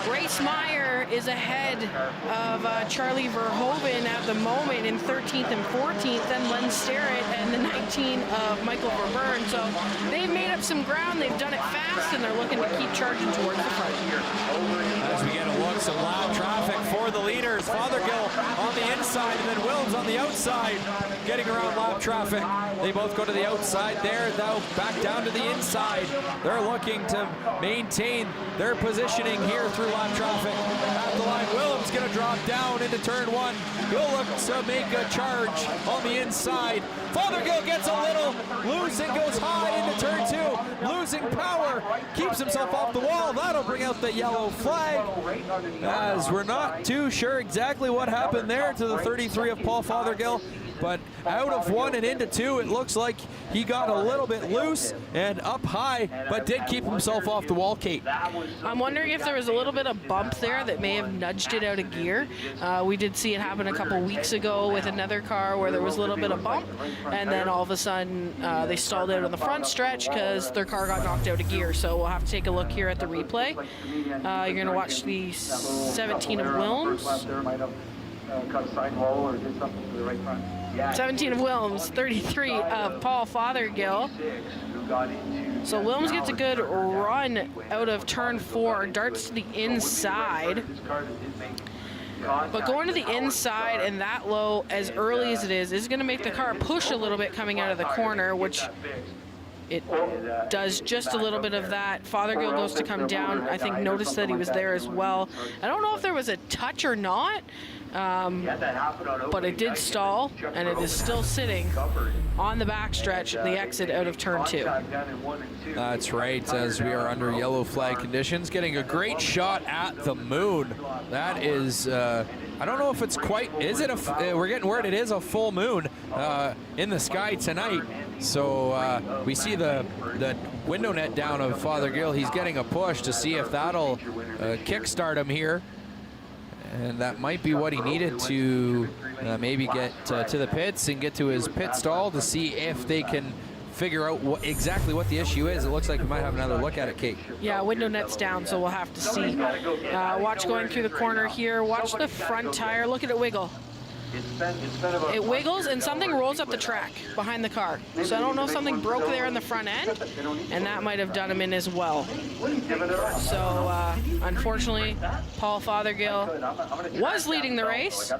Grace Meyer is ahead of Charlie Verhoeven at the moment in 13th and 14th, then Len Starrett and the 19 of Michael Verburn. So they've made up some ground, they've done it fast, and they're looking to keep charging towards the front. As we get a look, some loud traffic for the leaders. Fothergill on the inside and then Wilms on the outside, getting around loud traffic. They both go to the outside there, now back down to the inside. They're looking to maintain their positioning here through lap traffic. At the line, Wilms gonna drop down into turn 1. He'll look to make a charge on the inside. Fothergill gets a little loose and goes high into turn 2, losing power, keeps himself off the wall. That'll bring out the yellow flag, as we're not too sure exactly what happened there to the 33 of Paul Fothergill. But out of 1 and into 2, it looks like he got a little bit loose and up high, but did keep himself off the wall, Kate. I'm wondering if there was a little bit of bump there that may have nudged it out of gear. We did see it happen a couple weeks ago with another car where there was a little bit of bump, and then all of a sudden they stalled out on the front stretch because their car got knocked out of gear. So we'll have to take a look here at the replay. You're going to watch the 17 of Wilms. Cut a sidewall or did something to the right front. 17 of Wilms, 33 of Paul Fothergill. So Wilms gets a good run out of turn 4, darts to the inside. But going to the inside and that low as early as it is going to make the car push a little bit coming out of the corner, which it does just a little bit of that. Fothergill goes to come down. I think noticed that he was there as well. I don't know if there was a touch or not, but it did stall, and it is still sitting on the backstretch, the exit out of turn 2. That's right, as we are under yellow flag conditions, getting a great shot at the moon. That is, I don't know if it's quite, is it we're getting word it is a full moon in the sky tonight. So we see the window net down of Fothergill. He's getting a push to see if that'll kickstart him here. And that might be what he needed to maybe get to the pits and get to his pit stall to see if they can figure out exactly what the issue is. It looks like we might have another look at it, Kate. Yeah, window net's down, so we'll have to see. Watch going through the corner here. Watch the front tire. Look at it wiggle. It wiggles and something rolls up the track behind the car. So I don't know if something broke there in the front end, and that might have done him in as well. So unfortunately, Paul Fothergill was leading the race,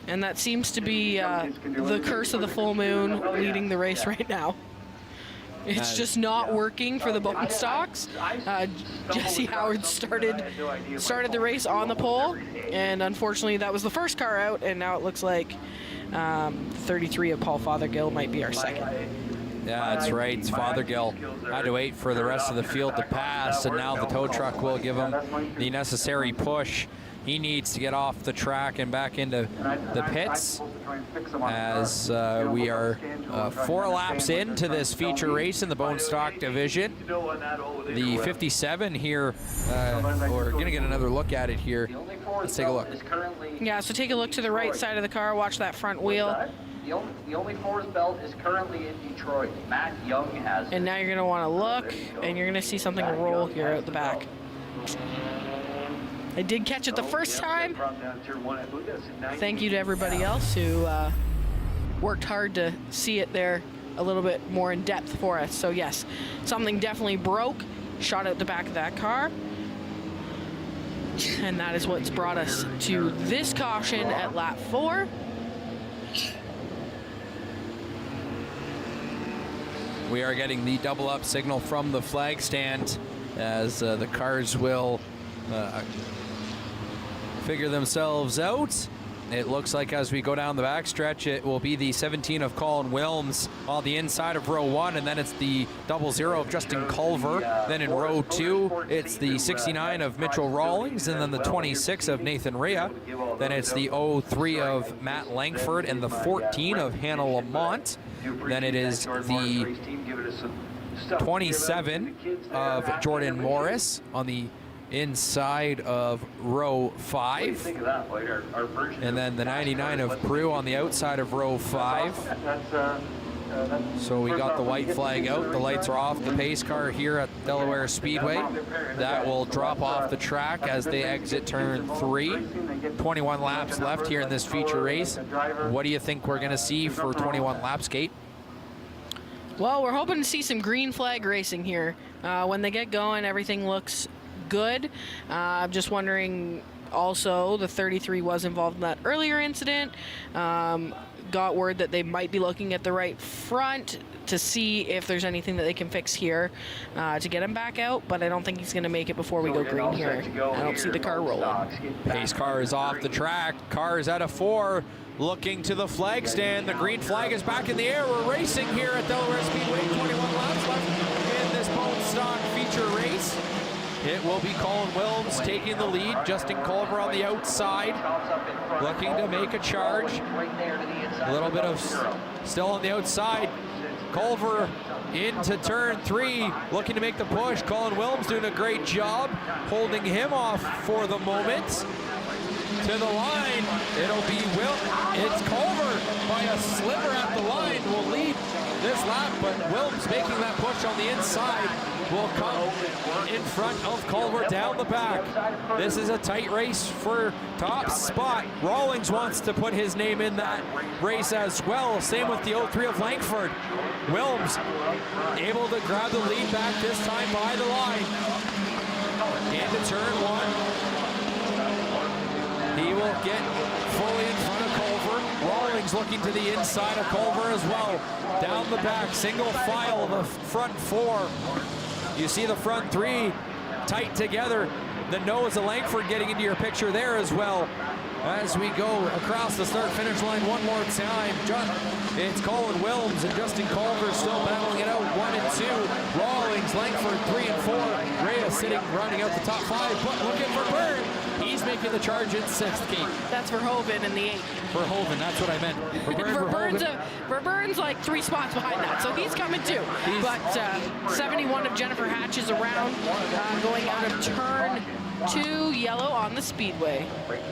and that seems to be the curse of the full moon leading the race right now. It's just not working for the bone stocks. Jesse Howard started the race on the pole, and unfortunately that was the first car out, and now it looks like 33 of Paul Fothergill might be our second. Yeah, that's right. Fothergill had to wait for the rest of the field to pass, and now the tow truck will give him the necessary push he needs to get off the track and back into the pits. as we are 4 laps into this feature race in the bone stock division. The 57 here, we're going to get another look at it here. Let's take a look. Yeah, so take a look to the right side of the car, watch that front wheel. The only Force belt is currently in Detroit. Matt Young has. And now you're going to want to look, and you're going to see something roll here out the back. I did catch it the first time. Thank you to everybody else who worked hard to see it there a little bit more in depth for us. So yes, something definitely broke, shot out the back of that car. And that is what's brought us to this caution at lap 4. We are getting the double up signal from the flag stand as the cars will figure themselves out. It looks like as we go down the backstretch, it will be the 17 of Colin Wilms on the inside of row 1, and then it's the 00 of Justin Culver. Then in row 2, it's the 69 of Mitchell Rawlings, and then the 26 of Nathan Rea. Then it's the 03 of Matt Langford and the 14 of Hannah Lamont. Then it is the 27 of Jordan Morris on the inside of row 5, and then the 99 of Prue on the outside of row 5. So we got the white flag out, the lights are off, the pace car here at Delaware Speedway. That will drop off the track as they exit turn 3. 21 laps left here in this feature race. What do you think we're going to see for 21 laps, Kate? Well, we're hoping to see some green flag racing here. When they get going, everything looks good. I'm just wondering also, the 33 was involved in that earlier incident. Got word that they might be looking at the right front to see if there's anything that they can fix here to get him back out, but I don't think he's going to make it before we go green here. I don't see the car rolling. Pace car is off the track. Car is out of 4. Looking to the flag stand. The green flag is back in the air. We're racing here at Delaware Speedway. 21 laps left in this bone stock feature race. It will be Colin Wilms taking the lead. Justin Culver on the outside, looking to make a charge. A little bit of still on the outside. Culver into turn 3, looking to make the push. Colin Wilms doing a great job, holding him off for the moment. To the line, it'll be it's Culver by a sliver at the line will lead this lap, but Wilms making that push on the inside will come in front of Culver down the back. This is a tight race for top spot. Rawlings wants to put his name in that race as well. Same with the 03 of Langford. Wilms able to grab the lead back this time by the line. Into turn 1. He will get fully in front of Culver. Rawlings looking to the inside of Culver as well. Down the back, single file, the front 4. You see the front 3 tight together. The nose of Langford getting into your picture there as well. As we go across the start-finish line one more time, it's Colin Wilms and Justin Culver still battling it out, 1 and 2. Rawlings, Langford, 3 and 4. Reyes sitting, rounding out the top 5, but looking for Byrne. He's making the charge in 6th, Kate. That's Verhoeven in the 8th. Verhoeven, that's what I meant. Verburns like 3 spots behind that, so he's coming too. But 71 of Jennifer Hatch is around, going out of turn 2, yellow on the speedway.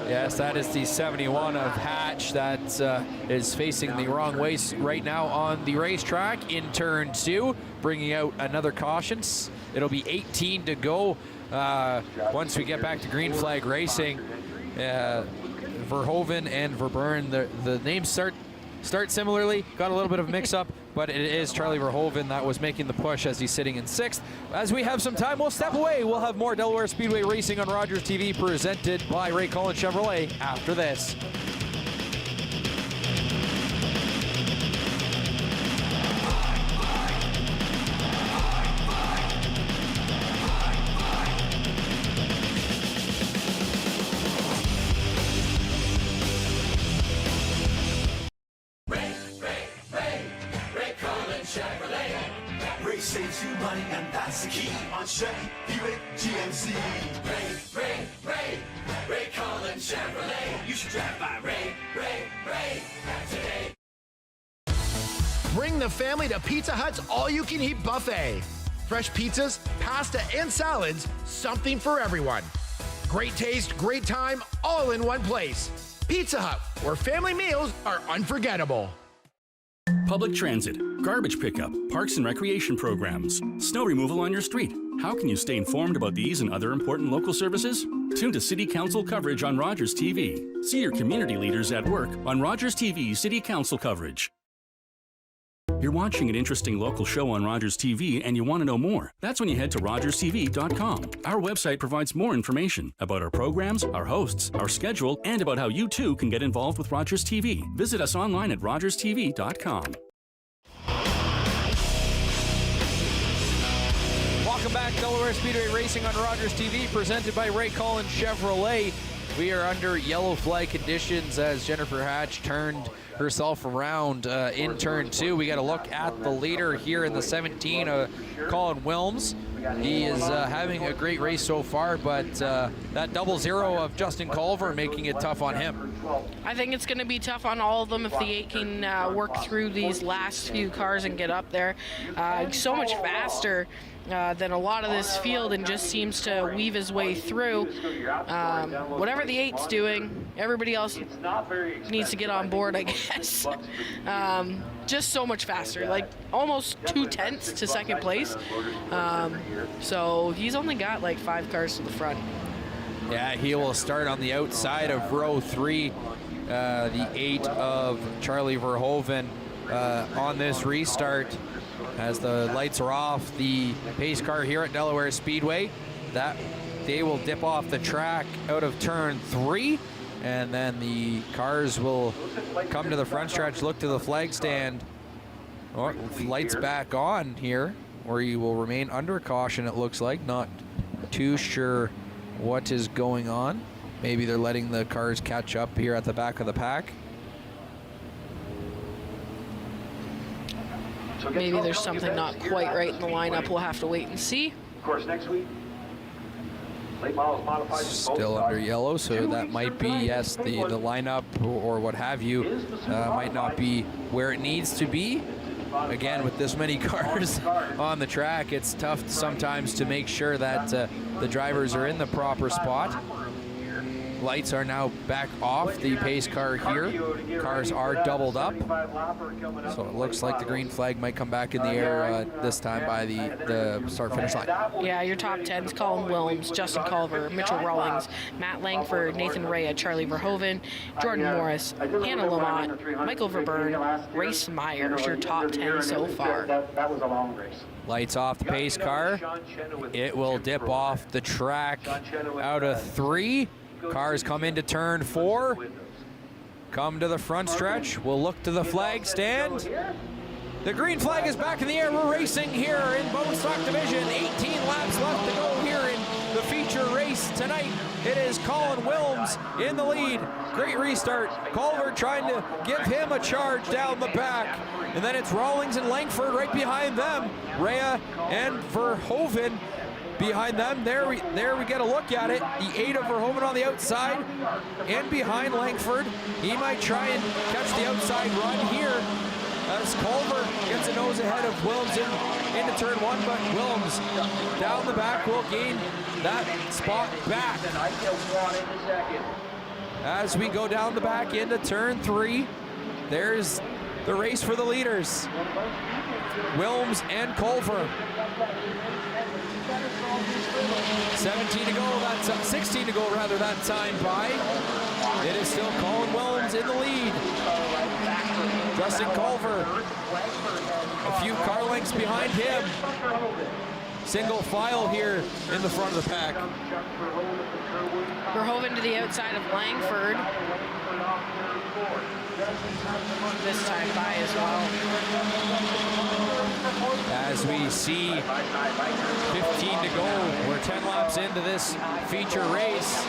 Yes, that is the 71 of Hatch that is facing the wrong way right now on the racetrack in turn 2, bringing out another caution. It'll be 18 to go once we get back to green flag racing. Verhoeven and Verburn, the names start similarly, got a little bit of mix up, but it is Charlie Verhoeven that was making the push as he's sitting in 6th. As we have some time, we'll step away. We'll have more Delaware Speedway racing on Rogers TV presented by Ray Cullen Chevrolet after this. Ray saves you money, and that's the key on Chevy, Buick, GMC. Ray Cullen Chevrolet. You should drive by Ray. the family to Pizza Hut's all-you-can-eat buffet. Fresh pizzas, pasta, and salads, something for everyone. Great taste, great time, all in one place. Pizza Hut, where family meals are unforgettable. Public transit, garbage pickup, parks and recreation programs, snow removal on your street. How can you stay informed about these and other important local services? Tune to City Council coverage on Rogers TV. See your community leaders at work on Rogers TV City Council coverage. You're watching an interesting local show on Rogers TV and you want to know more. That's when you head to rogerstv.com. Our website provides more information about our programs, our hosts, our schedule, and about how you too can get involved with Rogers TV. Visit us online at rogerstv.com. Welcome back, Delaware Speedway Racing on Rogers TV, presented by Ray Collins Chevrolet. We are under yellow flag conditions as Jennifer Hatch turned herself around in turn 2. We got a look at the leader here in the 17, Colin Wilms. He is having a great race so far, but that 0-0 of Justin Culver making it tough on him. I think it's going to be tough on all of them if the 8 can work through these last few cars and get up there. So much faster than a lot of this field and just seems to weave his way through. Whatever the 8's doing, everybody else needs to get on board, I guess. Just so much faster, like almost 2/10 to second place. So he's only got like 5 cars to the front. Yeah, he will start on the outside of row 3, the 8 of Charlie Verhoeven on this restart. As the lights are off, the pace car here at Delaware Speedway, that they will dip off the track out of turn 3, and then the cars will come to the front stretch, look to the flag stand. Oh, lights back on here, or you will remain under caution, it looks like. Not too sure what is going on. Maybe they're letting the cars catch up here at the back of the pack. Maybe there's something not quite right in the lineup. We'll have to wait and see. Of course, next week, late models modified. Still under yellow, so that might be, yes, the lineup or what have you might not be where it needs to be. Again, with this many cars on the track, it's tough sometimes to make sure that the drivers are in the proper spot. Lights are now back off the pace car here. Cars are doubled up. So it looks like the green flag might come back in the air this time by the start-finish line. Yeah, your top 10's Colin Wilms, Justin Culver, Mitchell Rawlings, Matt Langford, Nathan Rea, Charlie Verhoeven, Jordan Morris, Hannah Lamont, Michael Verburn, Race Myers, your top 10 so far. That was a long race. Lights off the pace car. It will dip off the track out of 3. Cars come into turn 4, come to the front stretch. We'll look to the flag stand. The green flag is back in the air. We're racing here in Bone Stock Division. 18 laps left to go here in the feature race tonight. It is Colin Wilms in the lead. Great restart. Culver trying to give him a charge down the back. And then it's Rawlings and Langford right behind them. Rea and Verhoeven behind them. There we get a look at it. The 8 of Verhoeven on the outside and behind Langford. He might try and catch the outside run here as Culver gets a nose ahead of Wilms into turn 1, but Wilms down the back will gain that spot back. As we go down the back into turn 3, there's the race for the leaders. Wilms and Culver. 17 to go, 16 to go rather that time by. It is still Colin Wilms in the lead. Justin Culver, a few car lengths behind him. Single file here in the front of the pack. Verhoeven to the outside of Langford. This time by as well. As we see 15 to go, we're 10 laps into this feature race.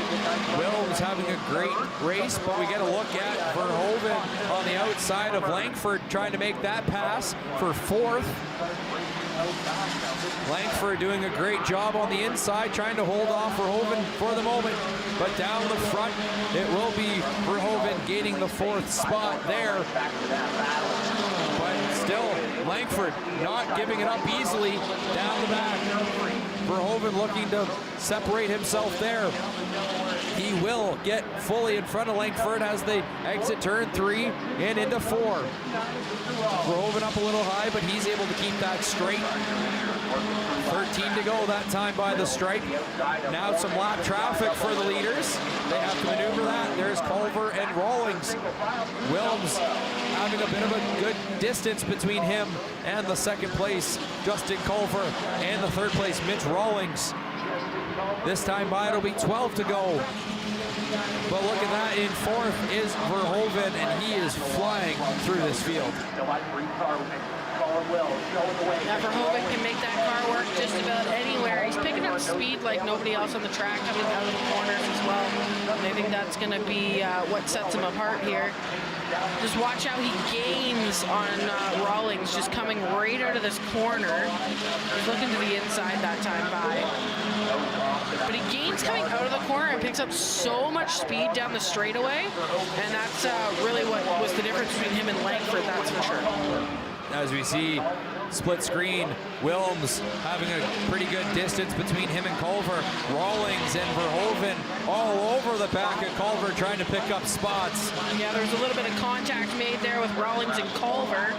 Wilms having a great race, but we get a look at Verhoeven on the outside of Langford trying to make that pass for 4th. Langford doing a great job on the inside, trying to hold off Verhoeven for the moment. But down the front, it will be Verhoeven gaining the 4th spot there. But still, Langford not giving it up easily down the back. Verhoeven looking to separate himself there. He will get fully in front of Langford as they exit turn 3 and into 4. Verhoeven up a little high, but he's able to keep that straight. 13 to go that time by the stripe. Now some lap traffic for the leaders. They have to maneuver that. There's Culver and Rawlings. Wilms having a bit of a good distance between him and the second place Justin Culver and the third place Mitch Rawlings. This time by it'll be 12 to go. But look at that, in fourth is Verhoeven, and he is flying through this field. Yeah, Verhoeven can make that car work just about anywhere. He's picking up speed like nobody else on the track, coming out of the corners as well. And I think that's going to be what sets him apart here. Just watch how he gains on Rawlings, just coming right out of this corner. He's looking to the inside that time by. But he gains coming out of the corner and picks up so much speed down the straightaway. And that's really what was the difference between him and Langford, that's for sure. As we see split screen, Wilms having a pretty good distance between him and Culver. Rawlings and Verhoeven all over the back of Culver trying to pick up spots. Yeah, there was a little bit of contact made there with Rawlings and Culver.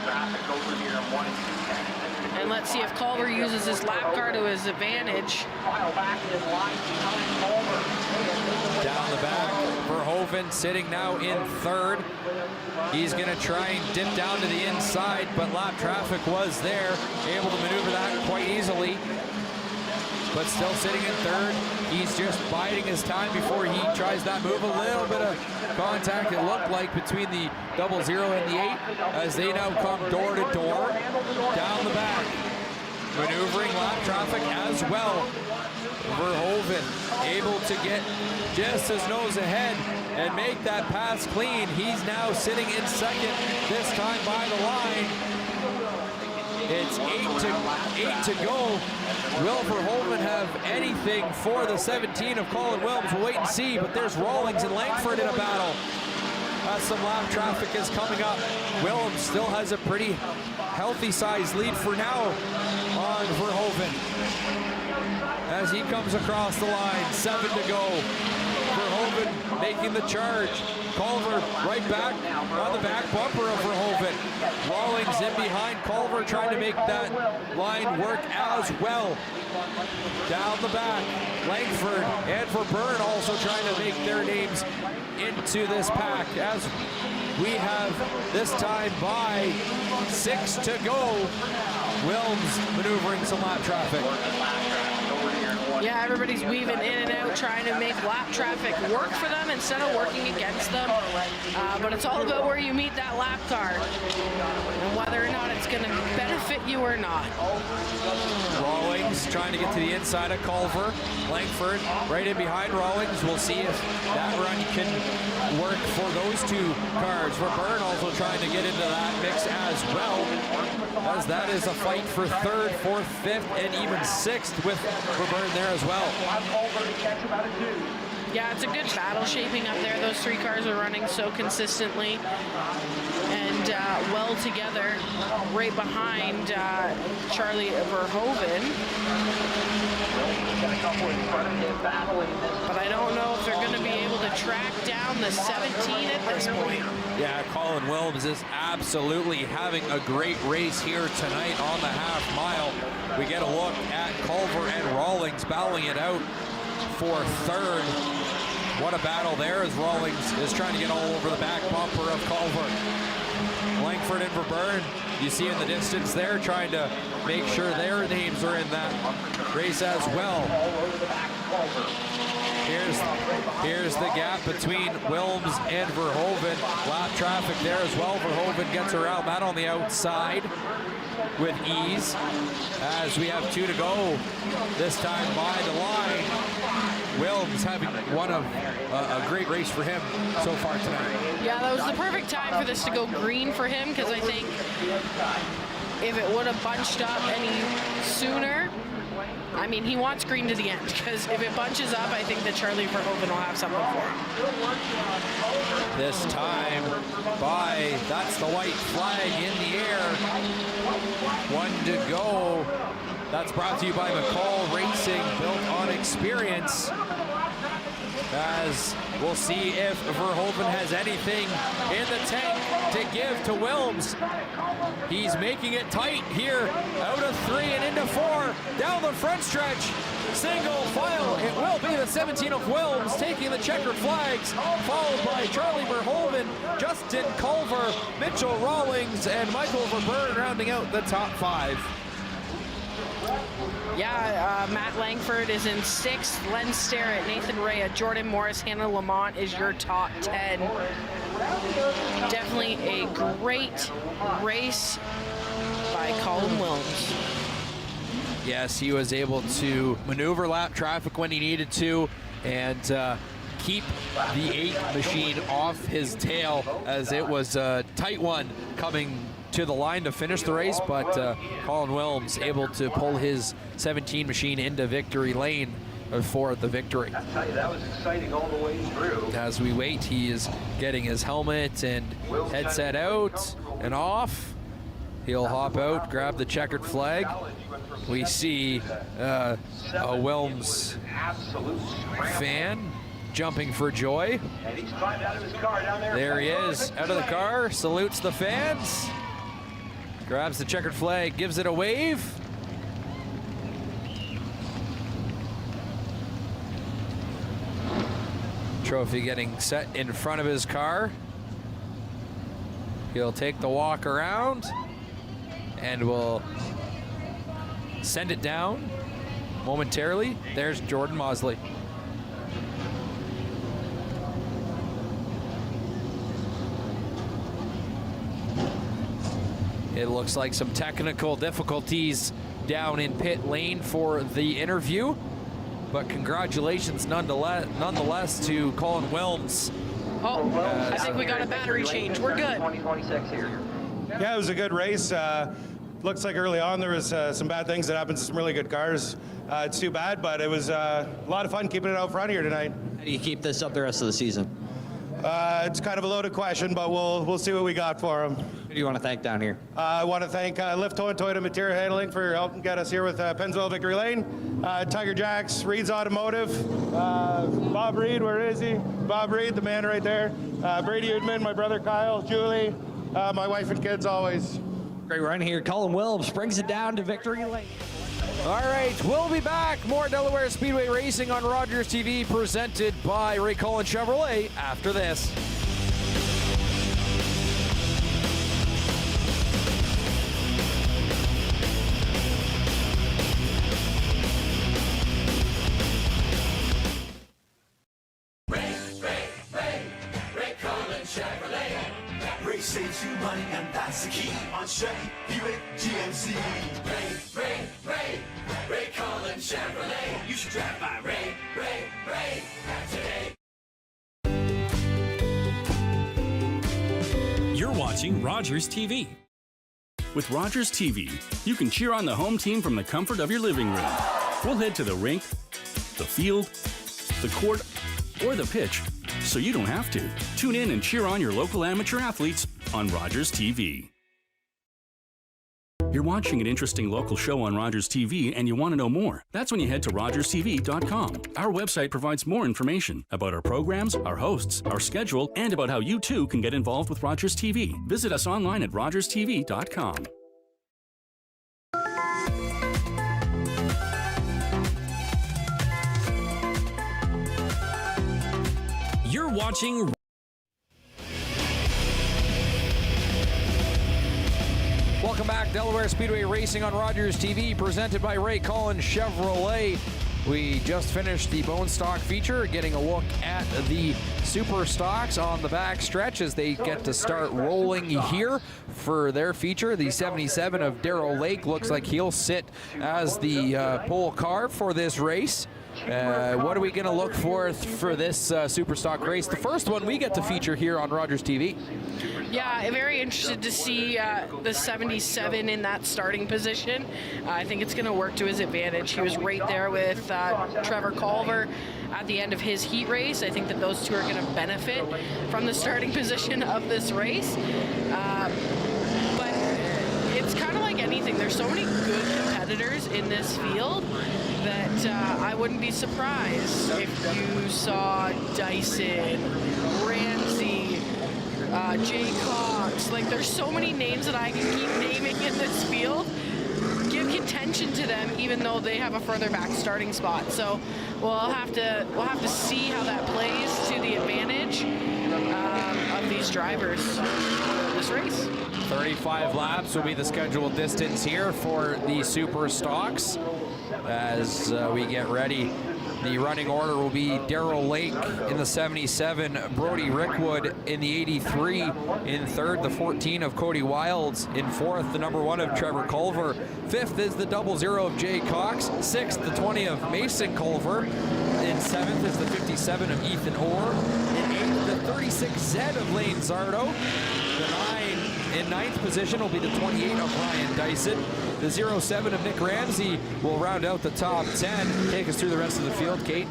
And let's see if Culver uses his lap car to his advantage. Down the back, Verhoeven sitting now in third. He's going to try and dip down to the inside, but lap traffic was there, able to maneuver that quite easily. But still sitting in third. He's just biding his time before he tries that move. A little bit of contact, it looked like, between the 00 and the 8 as they now come door to door. Down the back, maneuvering lap traffic as well. Verhoeven able to get just his nose ahead and make that pass clean. He's now sitting in second, this time by the line. It's 8 to go. Will Verhoeven have anything for the 17 of Colin Wilms? We'll wait and see, but there's Rawlings and Langford in a battle. As some lap traffic is coming up. Wilms still has a pretty healthy sized lead for now on Verhoeven. As he comes across the line, 7 to go. Verhoeven making the charge. Culver right back on the back bumper of Verhoeven. Rawlings in behind Culver trying to make that line work as well. Down the back, Langford and Verburn also trying to make their names into this pack as we have this time by 6 to go. Wilms maneuvering some lap traffic. Yeah, everybody's weaving in and out, trying to make lap traffic work for them instead of working against them. But it's all about where you meet that lap car and whether or not it's going to benefit you or not. Rawlings trying to get to the inside of Culver. Langford right in behind Rawlings. We'll see if that run can work for those two cars. Verburn also trying to get into that mix as well, as that is a fight for third, fourth, fifth, and even sixth with Verburn there as well. Yeah, it's a good battle shaping up there. Those three cars are running so consistently and well together, right behind Charlie Verhoeven. But I don't know if they're going to be able to track down the 17 at this point. Yeah, Colin Wilms is absolutely having a great race here tonight on the half mile. We get a look at Culver and Rawlings battling it out for third. What a battle there as Rawlings is trying to get all over the back bumper of Culver. Langford and Verburn, you see in the distance there, trying to make sure their names are in that race as well. Here's the gap between Wilms and Verhoeven. Lap traffic there as well. Verhoeven gets around that on the outside with ease as we have 2 to go. This time by the line. Wilms having one of a great race for him so far tonight. Yeah, that was the perfect time for this to go green for him, because I think if it would have bunched up any sooner, I mean, he wants green to the end, because if it bunches up, I think that Charlie Verhoeven will have something for him. This time that's the white flag in the air. 1 to go. That's brought to you by McCall Racing, built on experience. As we'll see if Verhoeven has anything in the tank to give to Wilms. He's making it tight here, out of 3 and into 4, down the front stretch. Single file, it will be the 17 of Wilms taking the checkered flags, followed by Charlie Verhoeven, Justin Culver, Mitchell Rawlings, and Michael Verburn rounding out the top 5. Yeah, Matt Langford is in 6th, Len Starrett, Nathan Rea, Jordan Morris, Hannah Lamont is your top 10. Definitely a great race by Colin Wilms. Yes, he was able to maneuver lap traffic when he needed to and keep the 8 machine off his tail, as it was a tight one coming to the line to finish the race, but Colin Wilms able to pull his 17 machine into victory lane for the victory. I tell you, that was exciting all the way through. As we wait, he is getting his helmet and headset out and off. He'll hop out, grab the checkered flag. We see a Wilms fan jumping for joy. There he is, out of the car, salutes the fans, grabs the checkered flag, gives it a wave. Trophy getting set in front of his car. He'll take the walk around and will send it down momentarily. There's Jordan Mosley. It looks like some technical difficulties down in pit lane for the interview, but congratulations nonetheless to Colin Wilms. Oh, I think we got a battery change. We're good. 2026 here. Yeah, it was a good race. Looks like early on there was some bad things that happened to some really good cars. It's too bad, but it was a lot of fun keeping it out front here tonight. How do you keep this up the rest of the season? It's kind of a loaded question, but we'll see what we got for them. Who do you want to thank down here? I want to thank Lifto and Toyota Material Handling for helping get us here with Pennzoil Victory Lane, Tiger Jacks, Reed's Automotive, Bob Reed, where is he? Bob Reed, the man right there, Brady Udman, my brother Kyle, Julie, my wife and kids always. Great run here. Colin Wilms brings it down to victory lane. All right, we'll be back. More Delaware Speedway Racing on Rogers TV, presented by Ray Cullen Chevrolet after this. Ray Cullen Chevrolet. Ray saves you money, and that's the key on Chevy, Buick, GMC. Ray Cullen Chevrolet. You should drive by Ray today. You're watching Rogers TV. With Rogers TV, you can cheer on the home team from the comfort of your living room. We'll head to the rink, the field, the court, or the pitch, so you don't have to. Tune in and cheer on your local amateur athletes on Rogers TV. You're watching an interesting local show on Rogers TV and you want to know more. That's when you head to rogerstv.com. Our website provides more information about our programs, our hosts, our schedule, and about how you too can get involved with Rogers TV. Visit us online at rogerstv.com. You're watching. Welcome back, Delaware Speedway Racing on Rogers TV, presented by Ray Cullen Chevrolet. We just finished the bone stock feature, getting a look at the super stocks on the back stretch as they get to start rolling here for their feature. The 77 of Darrell Lake looks like he'll sit as the pole car for this race. What are we going to look for this super stock race? The first one we get to feature here on Rogers TV. Yeah, very interested to see the 77 in that starting position. I think it's going to work to his advantage. He was right there with Trevor Culver at the end of his heat race. I think that those two are going to benefit from the starting position of this race. But it's kind of like anything. There's so many good competitors in this field that I wouldn't be surprised if you saw Dyson, Ramsey, Jay Cox. Like, there's so many names that I can keep naming in this field. Give contention to them, even though they have a further back starting spot. So we'll have to see how that plays to the advantage of these drivers for this race. 35 laps will be the scheduled distance here for the super stocks. As we get ready, the running order will be Darrell Lake in the 77, Brody Rickwood in the 83 in third, the 14 of Cody Wilds in fourth, the number 1 of Trevor Culver. Fifth is the 00 of Jay Cox. Sixth, the 20 of Mason Culver. In seventh is the 57 of Ethan Orr. In eighth, the 36Z of Lane Zardo. In ninth position will be the 28 of Ryan Dyson. The 07 of Nick Ramsey will round out the top 10. Take us through the rest of the field, Kate.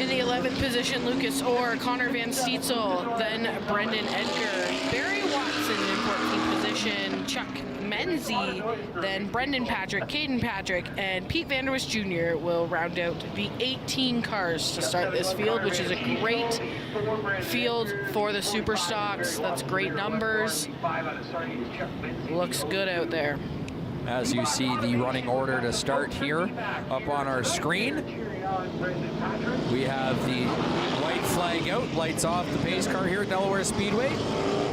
In the 11th position, Lucas Orr, Connor Van Steetzel, then Brendan Edgar, Barry Watson in 14th position, Chuck Menzie, then Brendan Patrick, Caden Patrick, and Pete Vanderwist Jr. will round out the 18 cars to start this field, which is a great field for the super stocks. That's great numbers. Looks good out there. As you see the running order to start here up on our screen. We have the white flag out, lights off the pace car here at Delaware Speedway.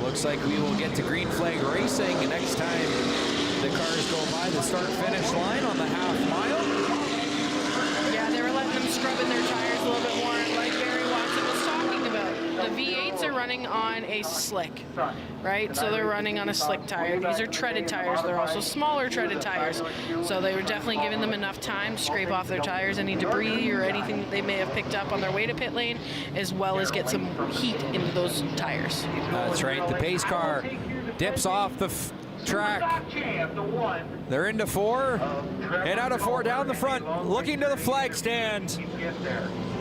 Looks like we will get to green flag racing next time the cars go by the start-finish line on the half mile. Yeah, they were letting them scrub in their tires a little bit more, like Barry Watson was talking about. The V8s are running on a slick, right? So they're running on a slick tire. These are treaded tires. They're also smaller treaded tires. So they were definitely giving them enough time to scrape off their tires, any debris or anything that they may have picked up on their way to pit lane, as well as get some heat into those tires. That's right. The pace car dips off the track. They're into 4 and out of 4 down the front, looking to the flag stand.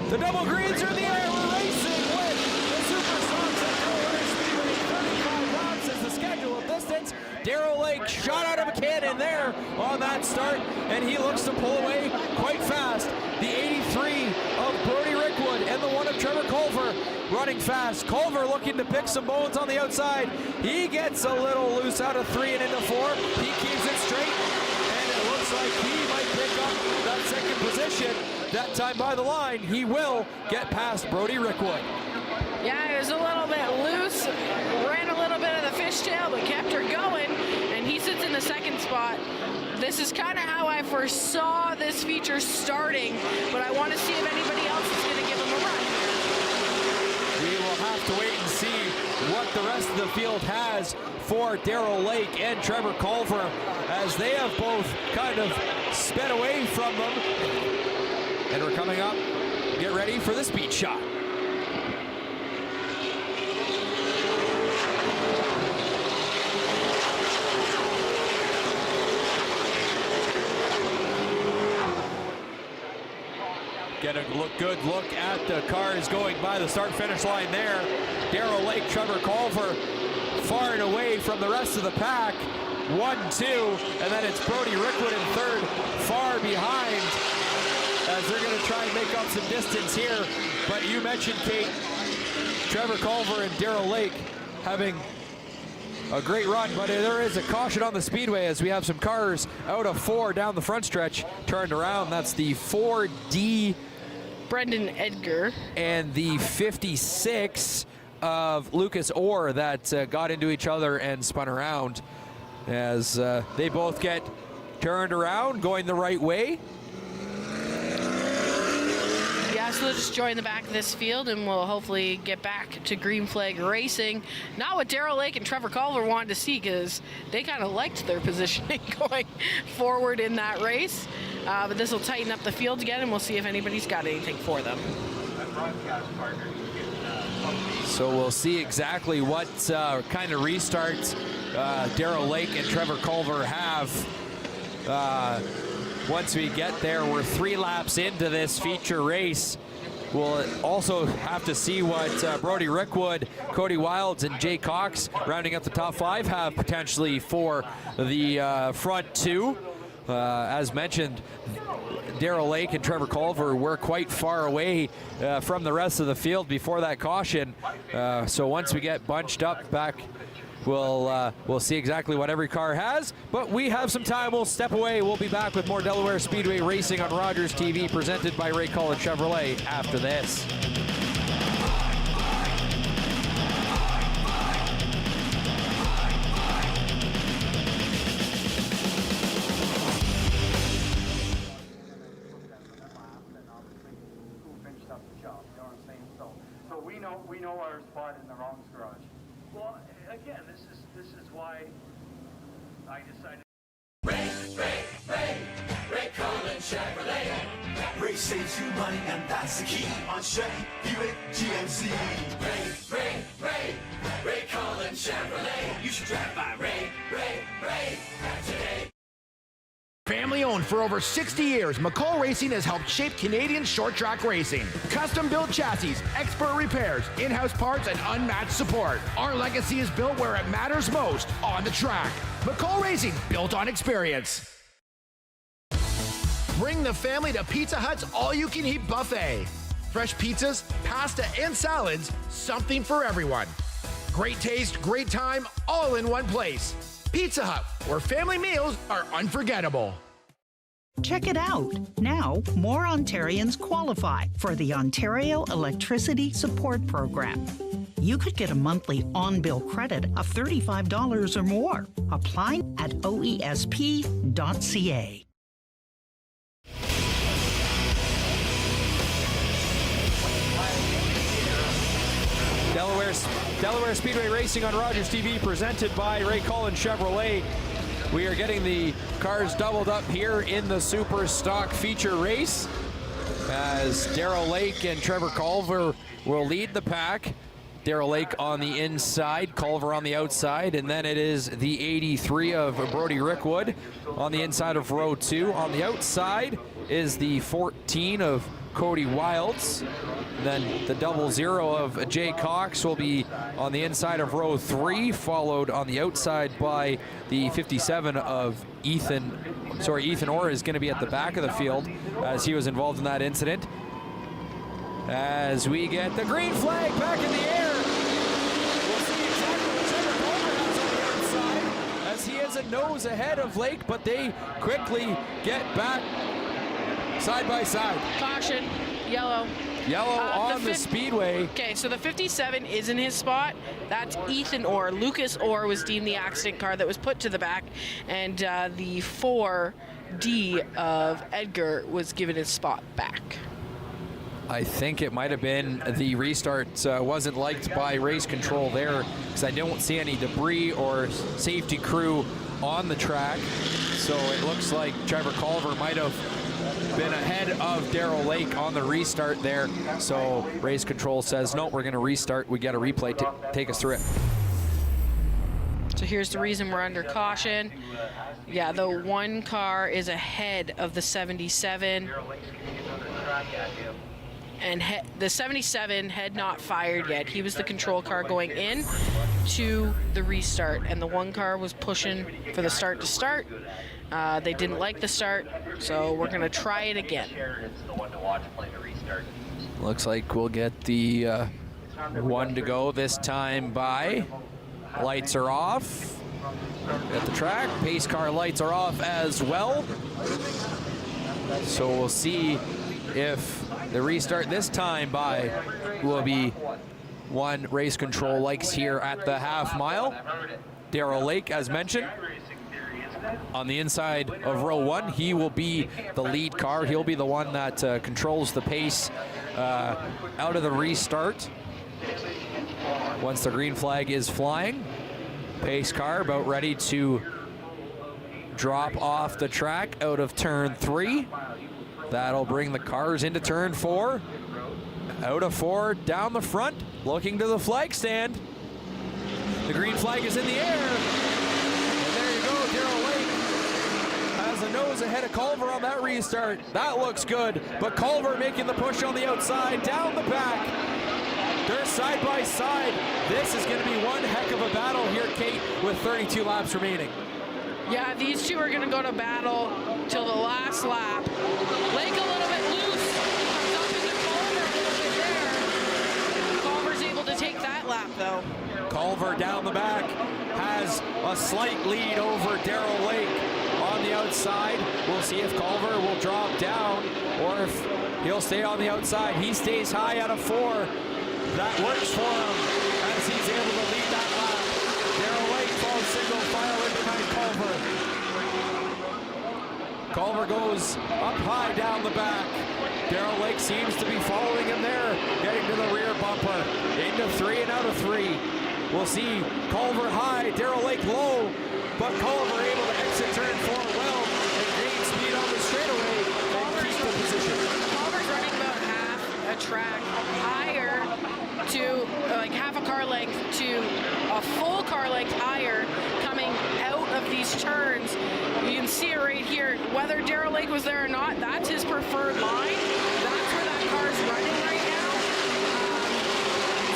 The double greens are in the air. We're racing with the super stocks at Delaware Speedway. 35 laps is the scheduled distance. Darrell Lake shot out of a cannon there on that start, and he looks to pull away quite fast. The 83 of Brody Rickwood and the 1 of Trevor Culver running fast. Culver looking to pick some bones on the outside. He gets a little loose out of 3 and into 4. He keeps it straight, and it looks like he might pick up that second position. That time by the line, he will get past Brody Rickwood. Yeah, he was a little bit loose, ran a little bit of the fishtail, but kept her going, and he sits in the second spot. This is kind of how I foresaw this feature starting, but I want to see if anybody else is going to give him a run. We will have to wait and see what the rest of the field has for Darrell Lake and Trevor Culver, as they have both kind of sped away from them. And we're coming up. Get ready for the speed shot. Get a good look at the cars going by the start-finish line there. Darrell Lake, Trevor Culver, far and away from the rest of the pack. 1, 2, and then it's Brody Rickwood in third, far behind, as they're going to try and make up some distance here. But you mentioned, Kate, Trevor Culver and Darrell Lake having a great run, but there is a caution on the speedway as we have some cars out of 4 down the front stretch turned around. That's the 4D Brendan Edgar and the 56 of Lucas Orr that got into each other and spun around, as they both get turned around, going the right way. Yeah, so they'll just join the back of this field and we'll hopefully get back to green flag racing. Not what Darrell Lake and Trevor Culver wanted to see, because they kind of liked their positioning going forward in that race. But this will tighten up the field again, and we'll see if anybody's got anything for them. So we'll see exactly what kind of restarts Darrell Lake and Trevor Culver have. Once we get there, we're 3 laps into this feature race. We'll also have to see what Brody Rickwood, Cody Wilds, and Jay Cox, rounding up the top 5, have potentially for the front 2. As mentioned, Darrell Lake and Trevor Culver were quite far away from the rest of the field before that caution. So once we get bunched up back, we'll see exactly what every car has, but we have some time. We'll step away. We'll be back with more Delaware Speedway racing on Rogers TV, presented by Ray Cullen Chevrolet after this. We know our spot in the Ronks garage. Well, again, this is why I decided. Ray Cullen Chevrolet. Ray saves you money, and that's the key on Chevy, Buick, GMC. Ray Cullen Chevrolet. You should drive by Ray today. Family owned for over 60 years, McCall Racing has helped shape Canadian short track racing. Custom built chassis, expert repairs, in-house parts, and unmatched support. Our legacy is built where it matters most, on the track. McCall Racing, built on experience. Bring the family to Pizza Hut's all-you-can-eat buffet. Fresh pizzas, pasta, and salads, something for everyone. Great taste, great time, all in one place. Pizza Hut, where family meals are unforgettable. Check it out. Now, more Ontarians qualify for the Ontario Electricity Support Program. You could get a monthly on-bill credit of $35 or more. Apply at oesp.ca. Delaware Speedway Racing on Rogers TV, presented by Ray Cullen Chevrolet. We are getting the cars doubled up here in the Super Stock feature race, as Darrell Lake and Trevor Culver will lead the pack. Darrell Lake on the inside, Culver on the outside, and then it is the 83 of Brody Rickwood on the inside of row 2. On the outside is the 14 of Cody Wilds. Then the 00 of Jay Cox will be on the inside of row 3, followed on the outside by the 57 of Ethan Orr is going to be at the back of the field, as he was involved in that incident. As we get the green flag back in the air, we'll see exactly what Trevor Culver has on the outside, as he is a nose ahead of Lake, but they quickly get back side by side. Caution, yellow. Yellow on the speedway. Okay, so the 57 is in his spot. That's Ethan Orr. Lucas Orr was deemed the accident car that was put to the back, and the 4D of Edgar was given his spot back. I think it might have been the restart wasn't liked by race control there, because I don't see any debris or safety crew on the track. So it looks like Trevor Culver might have been ahead of Darrell Lake on the restart there. So race control says, no, we're going to restart. We got a replay to take us through it. So here's the reason we're under caution. Yeah, the one car is ahead of the 77. And the 77 had not fired yet. He was the control car going in to the restart, and the one car was pushing for the start to start. They didn't like the start, so we're going to try it again. Looks like we'll get the one to go this time by. Lights are off at the track. Pace car lights are off as well. So we'll see if the restart this time by will be one race control likes here at the half mile. Darrell Lake, as mentioned. on the inside of row 1. He will be the lead car. He'll be the one that controls the pace out of the restart. Once the green flag is flying, pace car about ready to drop off the track out of turn 3. That'll bring the cars into turn 4. Out of 4, down the front, looking to the flag stand. The green flag is in the air. And there you go, Darrell Lake has a nose ahead of Culver on that restart. That looks good, but Culver making the push on the outside, down the back. They're side by side. This is going to be one heck of a battle here, Kate, with 32 laps remaining. Yeah, these two are going to go to battle till the last lap. Lake a little bit loose. Comes up into Culver a little bit there. Culver's able to take that lap, though. Culver down the back has a slight lead over Darrell Lake on the outside. We'll see if Culver will drop down or if he'll stay on the outside. He stays high out of 4. That works for him as he's able to lead that lap. Darrell Lake falls single file in behind Culver. Culver goes up high down the back. Darrell Lake seems to be following him there, getting to the rear bumper. Into 3 and out of 3. We'll see Culver high, Darrell Lake low, but Culver able to exit turn 4 well and gain speed on the straightaway and keep the position. Culver's running about half a track higher to like half a car length to a full car length higher coming out of these turns. You can see it right here. Whether Darrell Lake was there or not, that's his preferred line. That's where that car's running right now.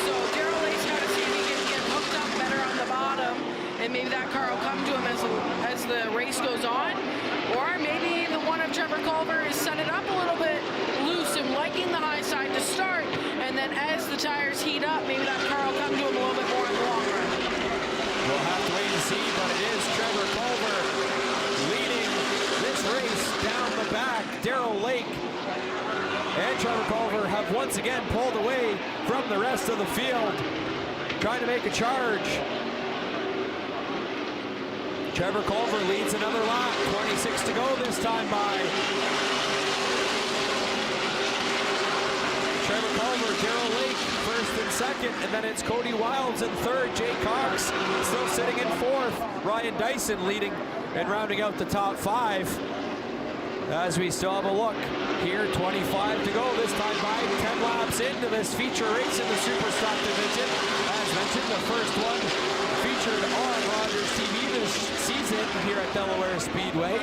So Darrell Lake's got to see if he can get hooked up better on the bottom, and maybe that car will come to him as the race goes on. Or maybe the one of Trevor Culver is set it up a little bit loose and liking the high side to start, and then as the tires heat up, maybe that car will come to him a little bit more in the long run. We'll have to wait and see, but it is Trevor Culver leading this race down the back. Darrell Lake and Trevor Culver have once again pulled away from the rest of the field, trying to make a charge. Trevor Culver leads another lap, 26 to go this time by. Trevor Culver, Darrell Lake, first and second, and then it's Cody Wilds in third. Jay Cox still sitting in fourth. Ryan Dyson leading and rounding out the top 5. As we still have a look here, 25 to go this time by. 10 laps into this feature race in the Superstock division. As mentioned, the first one featured on Rogers TV this season here at Delaware Speedway.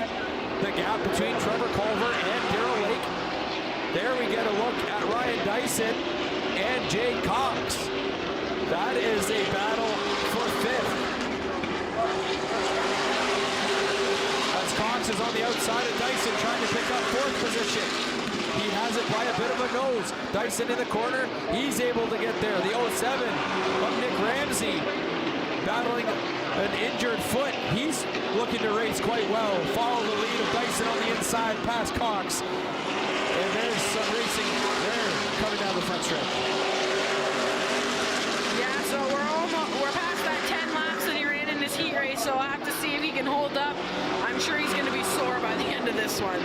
The gap between Trevor Culver and Darrell Lake. There we get a look at Ryan Dyson and Jay Cox. That is a battle for 5th. As Cox is on the outside of Dyson trying to pick up 4th position. He has it by a bit of a nose. Dyson in the corner. He's able to get there. The 07 of Nick Ramsey battling an injured foot. He's looking to race quite well. Follow the lead of Dyson on the inside past Cox. And there's some racing there coming down the front stretch. Yeah, so we're past that 10 laps that he ran in his heat race, so I'll have to see if he can hold up. I'm sure he's going to be sore by the end of this one.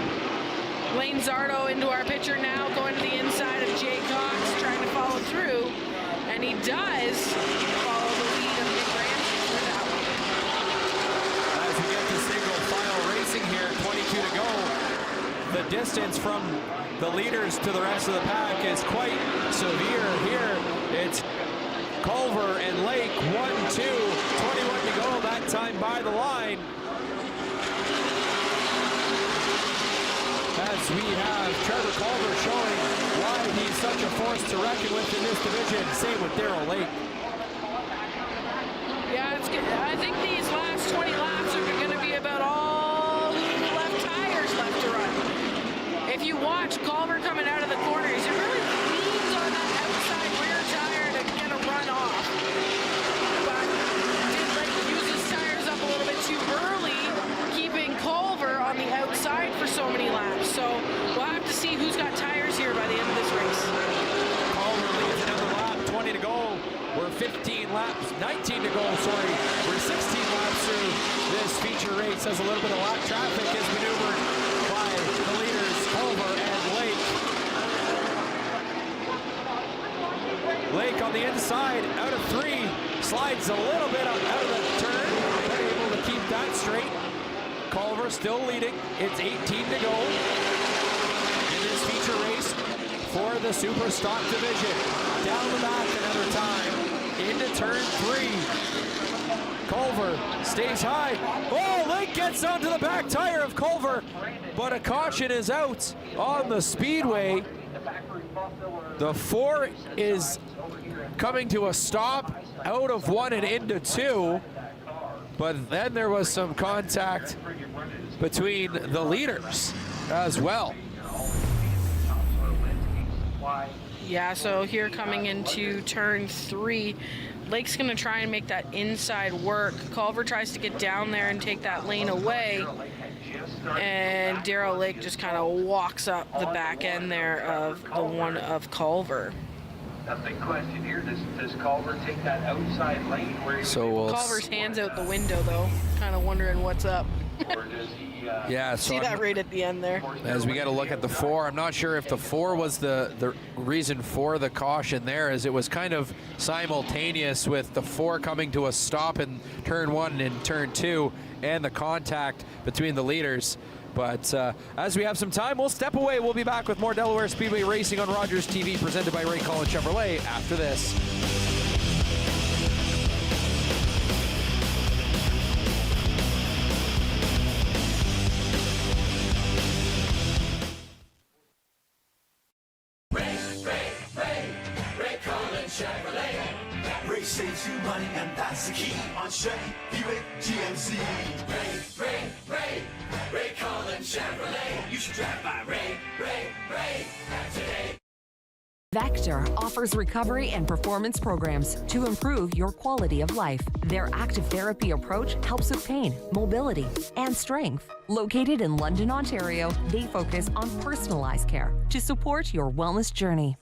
Lane Zardo into our picture now, going to the inside of Jay Cox, trying to follow through, and he does follow the lead of Nick Ramsey for that one. As we get to single file racing here, 22 to go, the distance from the leaders to the rest of the pack is quite severe here. It's Culver and Lake, 1-2, 21 to go, that time by the line. As we have Trevor Culver showing why he's such a force to reckon with in this division. Same with Darrell Lake. Yeah, it's good. I think these last 20 laps are going to be about all left tires left to run. If you watch Culver coming out of the corners, it really leans on that outside rear tire to get a run off. But did like use his tires up a little bit too early, keeping Culver on the outside for so many laps. So we'll have to see who's got tires here by the end of this race. Culver leads another lap, 20 to go. We're 15 laps, 19 to go, sorry. We're 16 laps through this feature race race as a little bit of lap traffic is maneuvered by the leaders, Culver and Lake. Lake on the inside, out of 3, slides a little bit out of the turn, but able to keep that straight. Culver still leading. It's 18 to go in this feature race for the Super Stock division. Down the back another time into turn 3. Culver stays high. Oh, Lake gets onto the back tire of Culver, but a caution is out on the speedway. The 4 is coming to a stop out of 1 and into 2, but then there was some contact between the leaders as well. Yeah, so here coming into turn 3, Lake's gonna try and make that inside work. Culver tries to get down there and take that lane away, and Darrell Lake just kind of walks up the back end there of the one of Culver. A big question here, does Culver take that outside lane where Culver's hands out the window though, kind of wondering what's up. or does he Yeah, so see that right at the end there. as we got to look at the 4, I'm not sure if the 4 was the reason for the caution there, as it was kind of simultaneous with the 4 coming to a stop in turn 1 and turn 2 and the contact between the leaders. But as we have some time, we'll step away. We'll be back with more Delaware Speedway Racing on Rogers TV, presented by Ray Collins Chevrolet after this. Ray Collins Chevrolet. Ray saves you money, and that's the key on Chevy, Buick, GMC. Ray Collins Chevrolet. You should drive by Ray today. Vector offers recovery and performance programs to improve your quality of life. Their active therapy approach helps with pain, mobility, and strength. Located in London, Ontario, they focus on personalized care to support your wellness journey.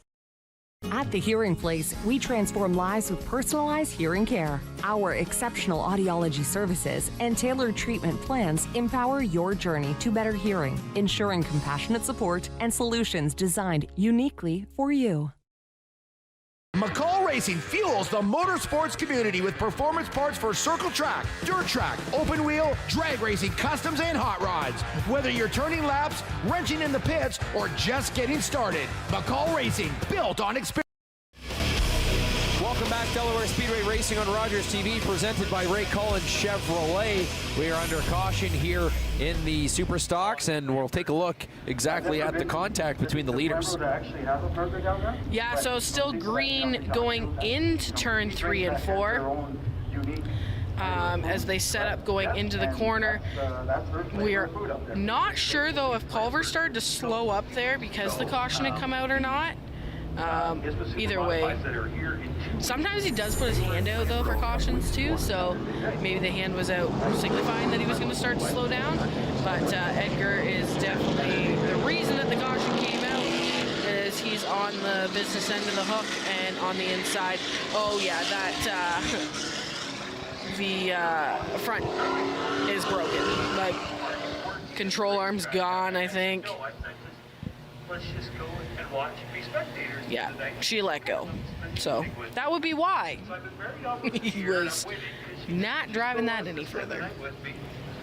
At The Hearing Place, we transform lives with personalized hearing care. Our exceptional audiology services and tailored treatment plans empower your journey to better hearing, ensuring compassionate support and solutions designed uniquely for you. McCall Racing fuels the motorsports community with performance parts for circle track, dirt track, open wheel, drag racing, customs, and hot rods. Whether you're turning laps, wrenching in the pits, or just getting started, McCall Racing, built on experience. Welcome back, Delaware Speedway Racing on Rogers TV, presented by Ray Collins Chevrolet. We are under caution here in the Super Stocks, and we'll take a look exactly at the contact between the leaders. Yeah, so still green going into turn 3 and 4. As they set up going into the corner. We are not sure though if Culver started to slow up there because the caution had come out or not. Either way, sometimes he does put his hand out though for cautions too, so maybe the hand was out signifying that he was going to start to slow down. But Edgar is definitely the reason that the caution came out, is he's on the business end of the hook and on the inside. Oh yeah, that the front is broken. Like, control arm's gone, I think. Let's just go and watch and be spectators. Yeah, she let go. So that would be why he was not driving that any further.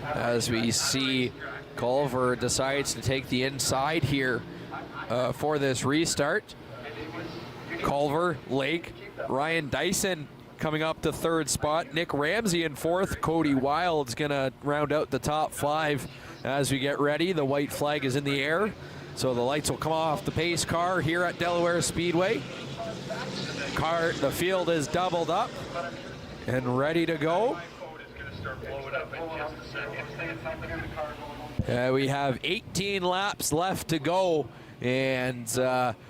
As we see, Culver decides to take the inside here for this restart. Culver, Lake, Ryan Dyson coming up to 3rd spot. Nick Ramsey in 4th. Cody Wild's gonna round out the top 5 as we get ready. The white flag is in the air, so the lights will come off the pace car here at Delaware Speedway. The field is doubled up and ready to go. We have 18 laps left to go, and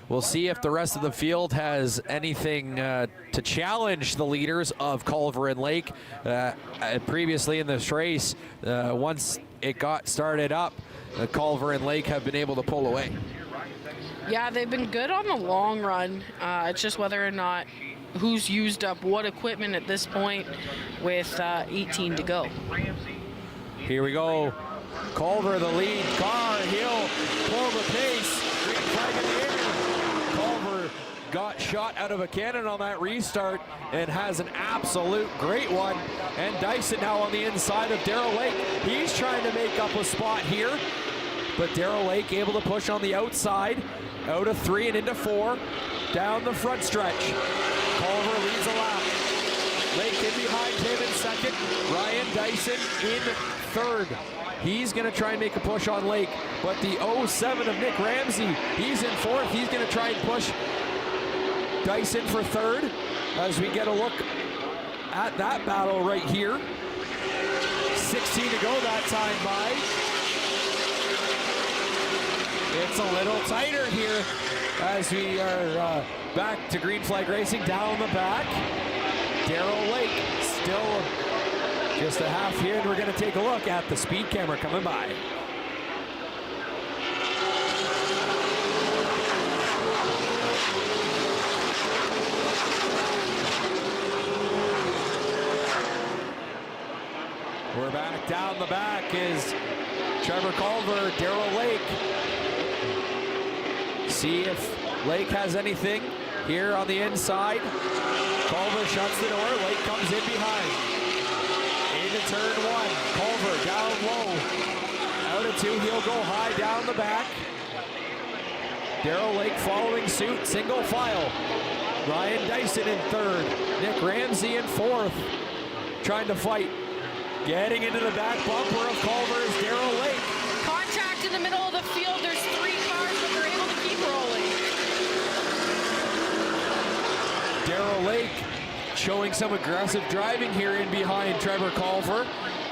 we'll see if the rest of the field has anything to challenge the leaders of Culver and Lake. Previously in this race, once it got started up, Culver and Lake have been able to pull away. Yeah, they've been good on the long run. It's just whether or not who's used up what equipment at this point with 18 to go. Here we go. Culver, the lead car. He'll pull the pace. Green flag in the air. Culver got shot out of a cannon on that restart and has an absolute great one. And Dyson now on the inside of Darrell Lake. He's trying to make up a spot here, but Darrell Lake able to push on the outside, out of 3 and into 4, down the front stretch. Culver leads a lap. Lake in behind him in second. Ryan Dyson in third. He's going to try and make a push on Lake, but the 07 of Nick Ramsey, he's in fourth. He's going to try and push Dyson for third as we get a look at that battle right here. 16 to go that time by. It's a little tighter here as we are back to green flag racing down the back. Darrell Lake still just a half here, and we're going to take a look at the speed camera coming by. We're back down the back is Trevor Culver, Darrell Lake. See if Lake has anything here on the inside. Culver shuts the door, Lake comes in behind. Into turn 1, Culver down low. Out of 2, he'll go high down the back. Darrell Lake following suit, single file. Ryan Dyson in third. Nick Ramsey in fourth. Trying to fight. Getting into the back bumper of Culver is Darrell Lake. Contact in the middle of the field. There's 3 cars, but they're able to keep rolling. Darrell Lake showing some aggressive driving here in behind Trevor Culver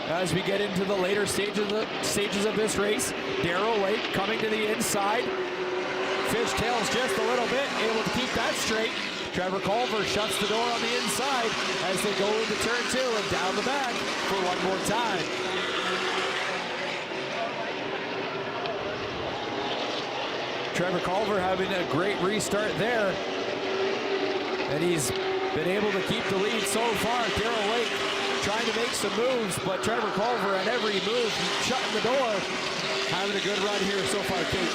as we get into the later stages of this race. Darrell Lake coming to the inside. Fishtails just a little bit, able to keep that straight. Trevor Culver shuts the door on the inside as they go into turn 2 and down the back for one more time. Trevor Culver having a great restart there, and he's been able to keep the lead so far. Darrell Lake trying to make some moves, but Trevor Culver at every move shutting the door, having a good run here so far, Kate.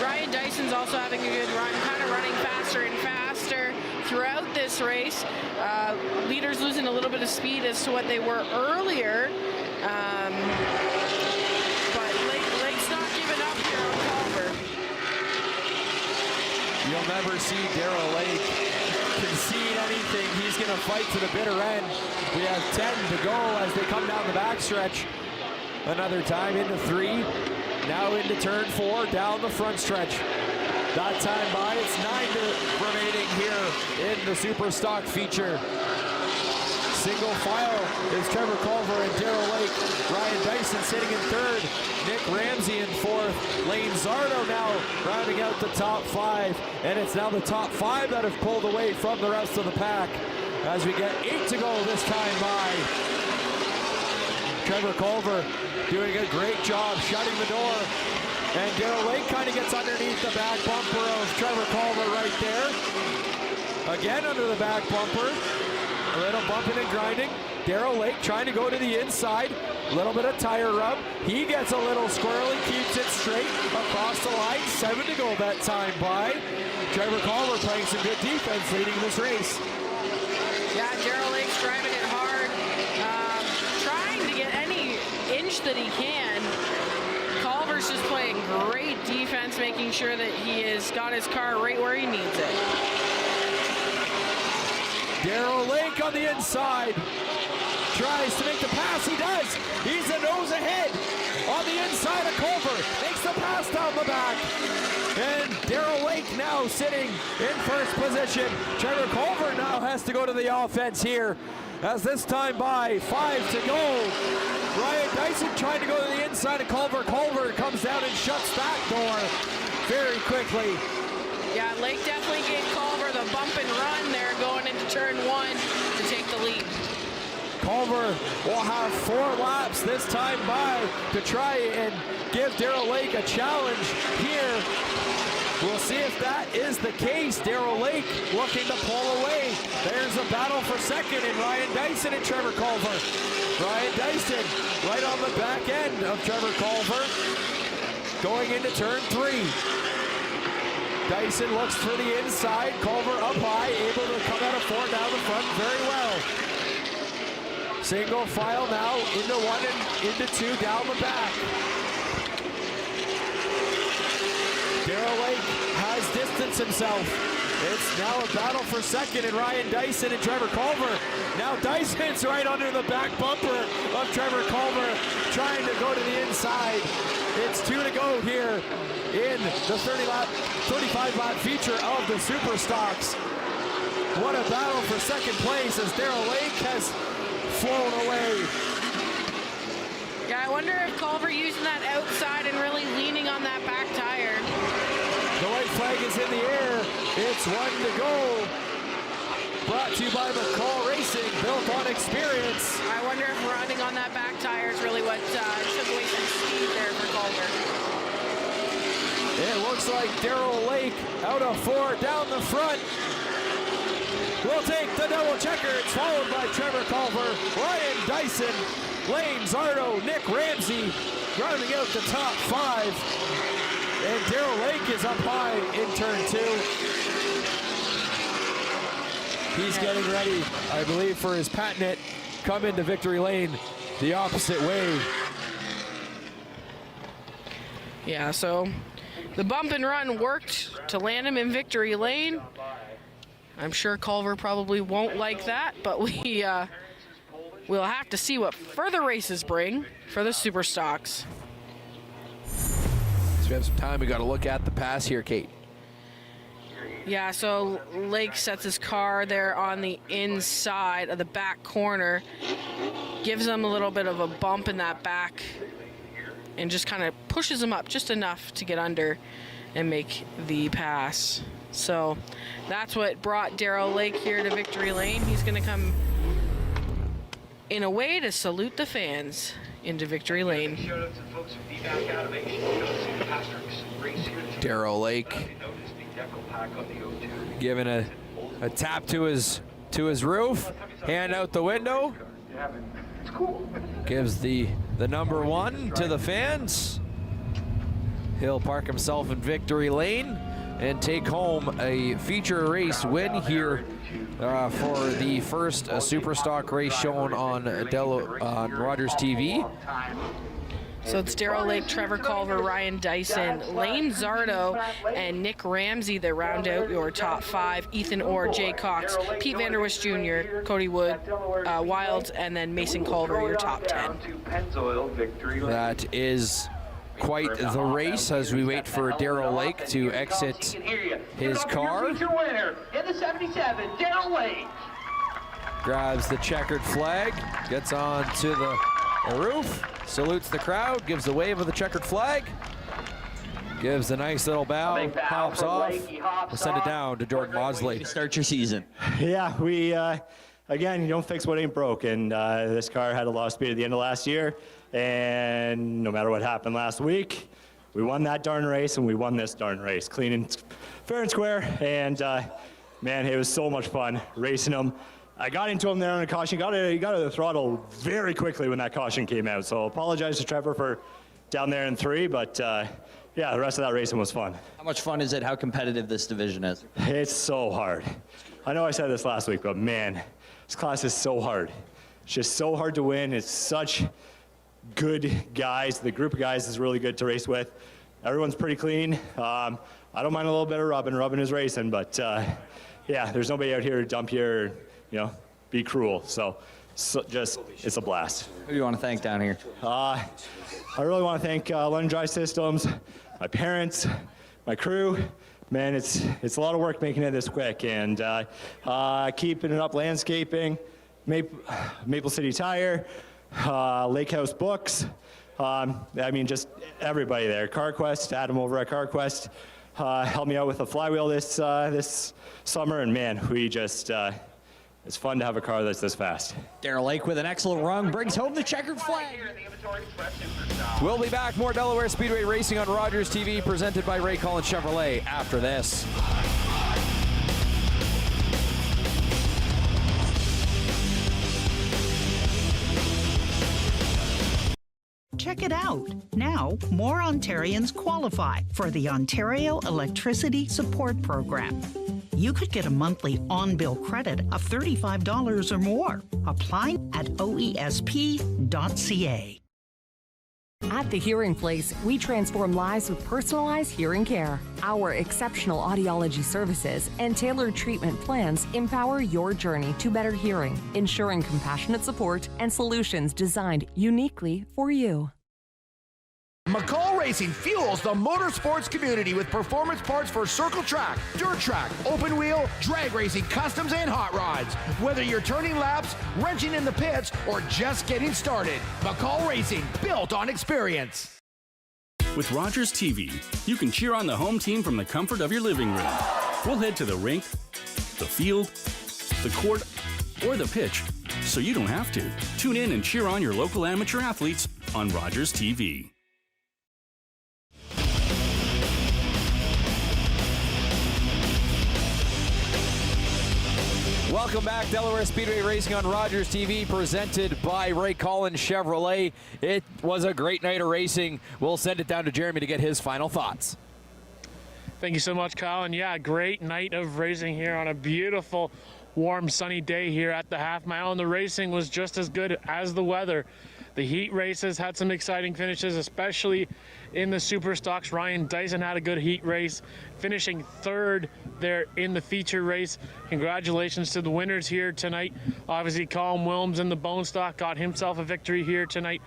Ryan Dyson's also having a good run, kind of running faster and faster throughout this race. Leaders losing a little bit of speed as to what they were earlier. But Lake's not giving up here on Culver. You'll never see Darrell Lake concede anything. He's going to fight to the bitter end. We have 10 to go as they come down the backstretch. Another time into 3. Now into turn 4, down the front stretch. That time by, it's 9 remaining here in the Super Stock feature. Single file is Trevor Culver and Darrell Lake. Ryan Dyson sitting in third. Nick Ramsey in fourth. Lane Zardo now rounding out the top 5. And it's now the top 5 that have pulled away from the rest of the pack as we get 8 to go this time by. Trevor Culver doing a great job shutting the door. And Darrell Lake kind of gets underneath the back bumper of Trevor Culver right there. Again under the back bumper. A little bumping and grinding. Darrell Lake trying to go to the inside. A little bit of tire rub. He gets a little squirrely, keeps it straight across the line. 7 to go that time by. Trevor Culver playing some good defense leading this race. Yeah, Darrell Lake's driving it hard. Trying to get any inch that he can. Culver's just playing great defense, making sure that he has got his car right where he needs it. Darrell Lake on the inside. Tries to make the pass. He does. He's a nose ahead on the inside of Culver. Makes the pass down the back. And Darrell Lake now sitting in first position. Trevor Culver now has to go to the offense here. As this time by, 5 to go. Ryan Dyson trying to go to the inside of Culver. Culver comes down and shuts that door very quickly. Yeah, Lake definitely gave Culver the bump and run there going into turn 1 to take the lead. Culver will have 4 laps this time by to try and give Darrell Lake a challenge here We'll see if that is the case. Darrell Lake looking to pull away. There's a battle for second in Ryan Dyson and Trevor Culver. Ryan Dyson right on the back end of Trevor Culver going into turn 3. Dyson looks for the inside. Culver up high, able to come out of 4 down the front very well. Single file now into 1 and into 2 down the back. Darrell Lake has distanced himself. It's now a battle for second, and Ryan Dyson and Trevor Culver. Now Dyson's right under the back bumper of Trevor Culver, trying to go to the inside. It's 2 to go here in the 35-lap feature of the Super Stocks. What a battle for second place as Darrell Lake has flown away. Yeah, I wonder if Culver using that outside and really leaning on that back tire. The white flag is in the air. It's 1 to go. Brought to you by McCall Racing, built on experience. I wonder if running on that back tire is really what took away some speed there for Culver. It looks like Darrell Lake out of 4 down the front. We'll take the double checker. It's followed by Trevor Culver, Ryan Dyson, Lane Zardo, Nick Ramsey, rounding out the top 5. And Darrell Lake is up high in turn 2. He's getting ready, I believe, for his patented come into victory lane the opposite way. Yeah, so the bump and run worked to land him in victory lane. I'm sure Culver probably won't like that, but we'll have to see what further races bring for the Super Stocks. So we have some time. We got to look at the pass here, Kate. Yeah, so Lake sets his car there on the inside of the back corner, gives him a little bit of a bump in that back, and just kind of pushes him up just enough to get under and make the pass. So that's what brought Darrell Lake here to victory lane. He's going to come in a way to salute the fans into victory lane. Darrell Lake giving a tap to his roof, hand out the window. Gives the number 1 to the fans. He'll park himself in victory lane and take home a feature race win here for the first Super Stock race shown on Rogers TV. So it's Darrell Lake, Trevor Culver, Ryan Dyson, Lane Zardo, and Nick Ramsey that round out your top 5. Ethan Orr, Jay Cox, Pete Vanderwish Jr., Cody Wood, Wilds, and then Mason Culver, your top 10. That is quite the race as we wait for Darrell Lake to exit his car. Your winner in the 77, Darrell Lake. Grabs the checkered flag, gets on to the roof, salutes the crowd, gives a wave of the checkered flag, gives a nice little bow, hops off. We'll send it down to Jordan Maudsley. Start your season. Yeah, we, again, you don't fix what ain't broke, and this car had a lot of speed at the end of last year, and no matter what happened last week, we won that darn race, and we won this darn race, clean and fair and square, and man, it was so much fun racing them. I got into him there on a caution. He got to the throttle very quickly when that caution came out, so apologize to Trevor for down there in 3, but yeah, the rest of that racing was fun. How much fun is it? How competitive this division is? It's so hard. I know I said this last week, but man, this class is so hard. It's just so hard to win. It's such good guys. The group of guys is really good to race with. Everyone's pretty clean. I don't mind a little bit of rubbing. Rubbing is racing, but yeah, there's nobody out here to dump you or, you know, be cruel. So just, it's a blast. Who do you want to thank down here? I really want to thank London Drive Systems, my parents, my crew. Man, it's a lot of work making it this quick, and keeping it up landscaping, Maple City Tire, Lake House Books. I mean, just everybody there. CarQuest, Adam over at CarQuest, helped me out with the flywheel this summer, and man, we just it's fun to have a car that's this fast. Darrell Lake with an excellent run brings home the checkered flag. We'll be back. More Delaware Speedway racing on Rogers TV, presented by Ray Collins Chevrolet after this. Check it out. Now, more Ontarians qualify for the Ontario Electricity Support Program. You could get a monthly on-bill credit of $35 or more. Apply at oesp.ca. At The Hearing Place, we transform lives with personalized hearing care. Our exceptional audiology services and tailored treatment plans empower your journey to better hearing, ensuring compassionate support and solutions designed uniquely for you. McCall Racing fuels the motorsports community with performance parts for circle track, dirt track, open wheel, drag racing, customs, and hot rods. Whether you're turning laps, wrenching in the pits, or just getting started, McCall Racing, built on experience. With Rogers TV, you can cheer on the home team from the comfort of your living room. We'll head to the rink, the field, the court, or the pitch, so you don't have to. Tune in and cheer on your local amateur athletes on Rogers TV. Welcome back, Delaware Speedway Racing on Rogers TV, presented by Ray Collins Chevrolet. It was a great night of racing. We'll send it down to Jeremy to get his final thoughts. Thank you so much, Kyle. And yeah, great night of racing here on a beautiful, warm, sunny day here at the half mile. And the racing was just as good as the weather. The heat races had some exciting finishes, especially in the super stocks. Ryan Dyson had a good heat race, finishing third there in the feature race. Congratulations to the winners here tonight. Obviously, Colin Wilms in the bone stock got himself a victory here tonight.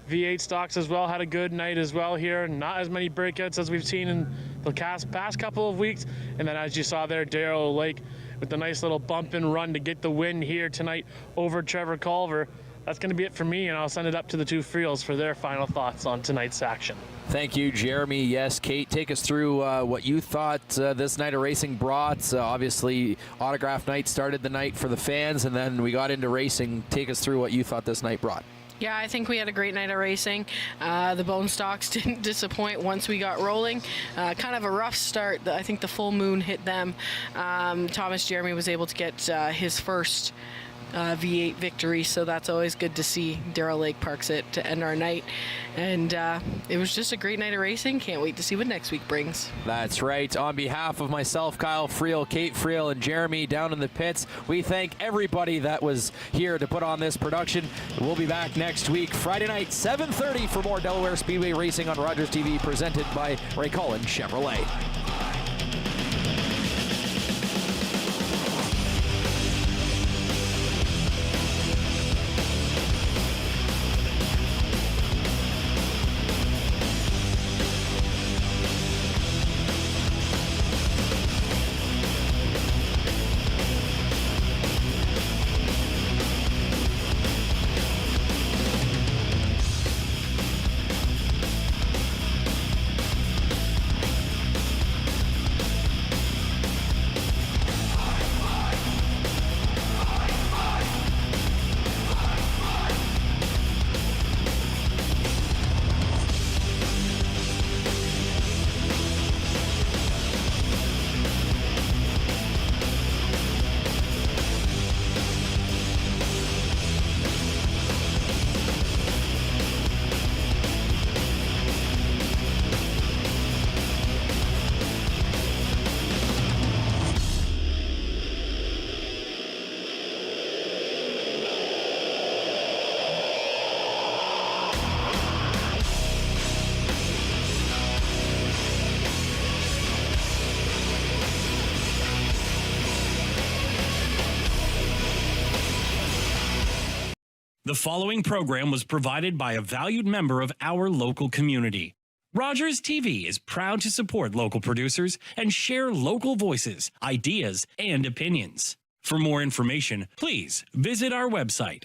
V8 stocks as well had a good night as well here. Not as many breakouts as we've seen in the past couple of weeks. And then as you saw there, Darrell Lake with the nice little bump and run to get the win here tonight over Trevor Culver. That's going to be it for me, and I'll send it up to the two Friels for their final thoughts on tonight's action. Thank you, Jeremy. Yes, Kate, take us through what you thought this night of racing brought. Obviously, autograph night started the night for the fans, and then we got into racing. Take us through what you thought this night brought. Yeah, I think we had a great night of racing. The bone stocks didn't disappoint once we got rolling. Kind of a rough start. I think the full moon hit them. Thomas Jeremy was able to get his first V8 victory, so that's always good to see. Darrell Lake parks it to end our night, and it was just a great night of racing. Can't wait to see what next week brings. That's right. On behalf of myself, Kyle Friel, Kate Friel, and Jeremy down in the pits, we thank everybody that was here to put on this production. We'll be back next week, Friday night, 7:30, for more Delaware Speedway racing on Rogers TV, presented by Ray Collins Chevrolet. The following program was provided by a valued member of our local community. Rogers TV is proud to support local producers and share local voices, ideas, and opinions. For more information, please visit our website.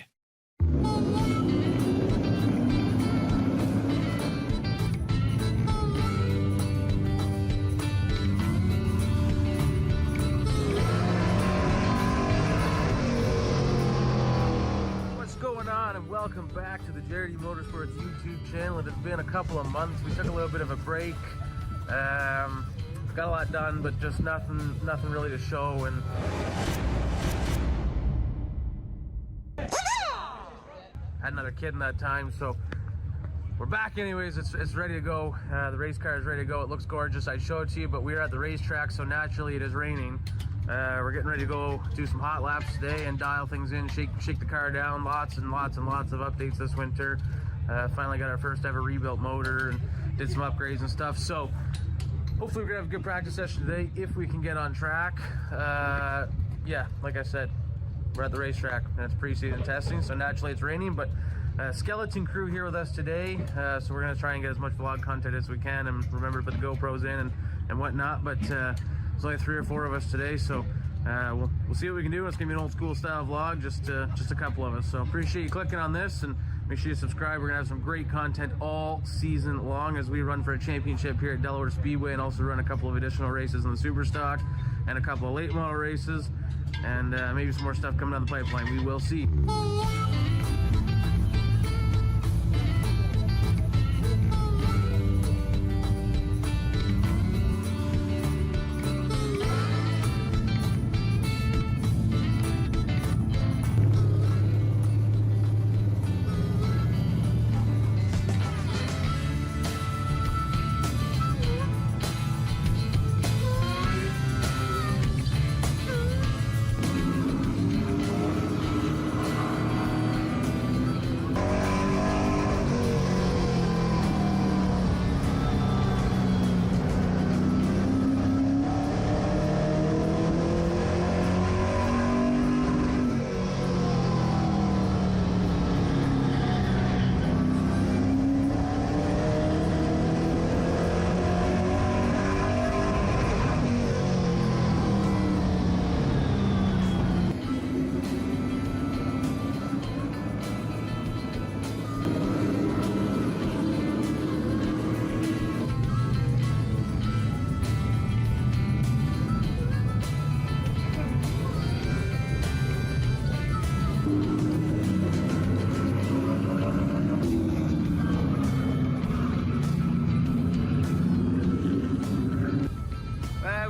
Jared Motorsports YouTube channel. It has been a couple of months. We took a little bit of a break. Got a lot done, but just nothing really to show. And had another kid in that time, so we're back anyways. It's ready to go. The race car is ready to go. It looks gorgeous. I'd show it to you, but we're at the racetrack, so naturally it is raining. We're getting ready to go do some hot laps today and dial things in, shake the car down. Lots and lots and lots of updates this winter. Finally got our first ever rebuilt motor and did some upgrades and stuff. So hopefully we're gonna have a good practice session today if we can get on track. Yeah, like I said, we're at the racetrack and it's pre-season testing, so naturally it's raining, but skeleton crew here with us today, so we're gonna try and get as much vlog content as we can and remember to put the GoPros in and whatnot. But there's only 3 or 4 of us today, so we'll see what we can do. It's gonna be an old school style vlog, just a couple of us. So appreciate you clicking on this, and make sure you subscribe. We're gonna have some great content all season long as we run for a championship here at Delaware Speedway, and also run a couple of additional races in the Super Stock and a couple of late model races, and maybe some more stuff coming down the pipeline. We will see.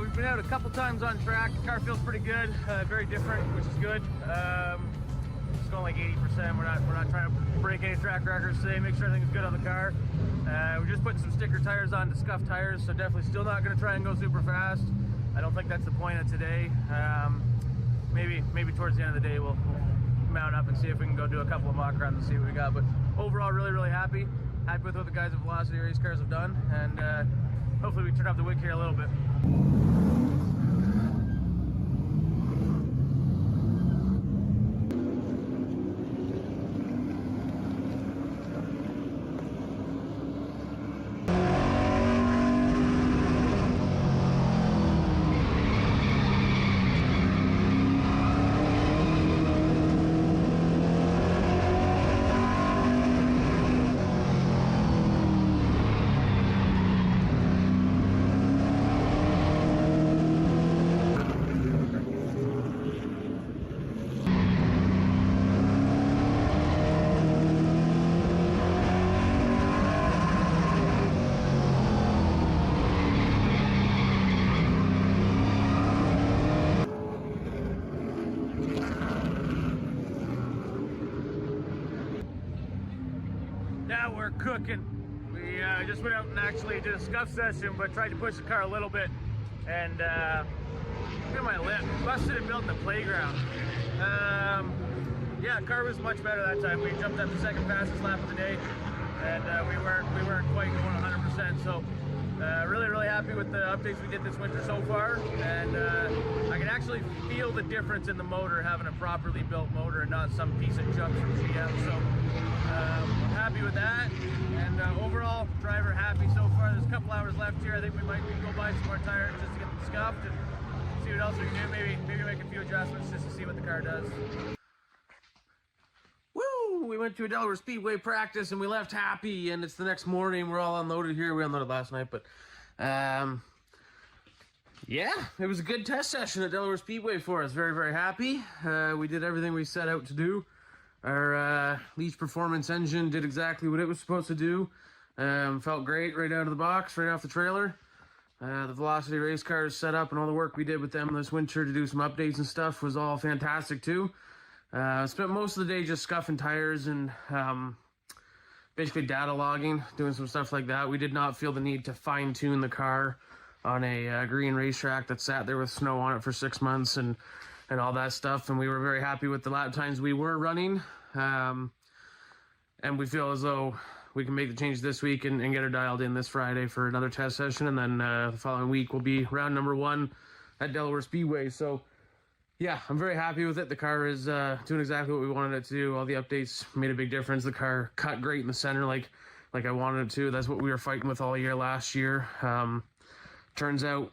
We've been out a couple times on track. The car feels pretty good, very different, which is good. It's going like 80%. We're not trying to break any track records today. Make sure everything's good on the car. We're just putting some sticker tires on to scuff tires, so definitely still not going to try and go super fast. I don't think that's the point of today. Maybe towards the end of the day we'll mount up and see if we can go do a couple of mock runs and see what we got. But overall, really happy with what the guys at Velocity Race Cars have done, and hopefully we turn up the wick here a little bit. Now we're cooking. We just went out and actually did a scuff session, but tried to push the car a little bit, and look at my lip, busted and built in the playground. Yeah, car was much better that time. We jumped up the second fastest lap of the day, and we weren't quite going 100%. So really happy with the updates we did this winter so far, and I can actually feel the difference in the motor having a properly built motor and not some piece of junk from GM. So I'm happy with that, and overall driver happy so far. There's a couple hours left here. I think we might go buy some more tires just to get them scuffed and see what else we can do. Maybe make a few adjustments just to see what the car does. Woo! We went to a Delaware Speedway practice and we left happy, and it's the next morning. We're all unloaded here. We unloaded last night, but yeah, it was a good test session at Delaware Speedway for us. Very happy. We did everything we set out to do. Our Leech Performance engine did exactly what it was supposed to do. Felt great right out of the box, right off the trailer. The Velocity race cars set up and all the work we did with them this winter to do some updates and stuff was all fantastic too. Spent most of the day just scuffing tires and basically data logging, doing some stuff like that. We did not feel the need to fine tune the car on a green racetrack that sat there with snow on it for 6 months and all that stuff. And we were very happy with the lap times we were running. And we feel as though we can make the change this week and get her dialed in this Friday for another test session. And then the following week will be round number 1 at Delaware Speedway. So yeah, I'm very happy with it. The car is doing exactly what we wanted it to do. All the updates made a big difference. The car cut great in the center like I wanted it to. That's what we were fighting with all year last year. Turns out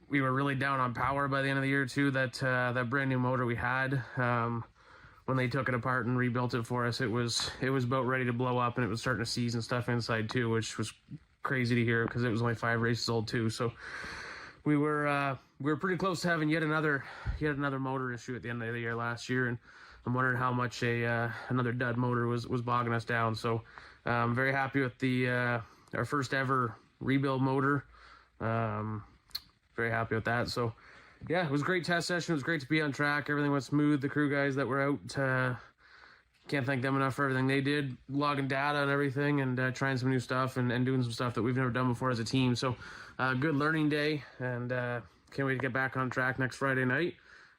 we were really down on power by the end of the year too. That brand new motor we had, when they took it apart and rebuilt it for us, it was about ready to blow up, and it was starting to seize and stuff inside too, which was crazy to hear because it was only 5 races old too. So we were pretty close to having yet another motor issue at the end of the year last year, and I'm wondering how much another dud motor was bogging us down. So I'm very happy with our first ever rebuild motor. Very happy with that. So yeah, it was a great test session. It was great to be on track. Everything went smooth. The crew guys that were out, can't thank them enough for everything they did, logging data and everything, and trying some new stuff and doing some stuff that we've never done before as a team. So good learning day, and can't wait to get back on track next Friday night,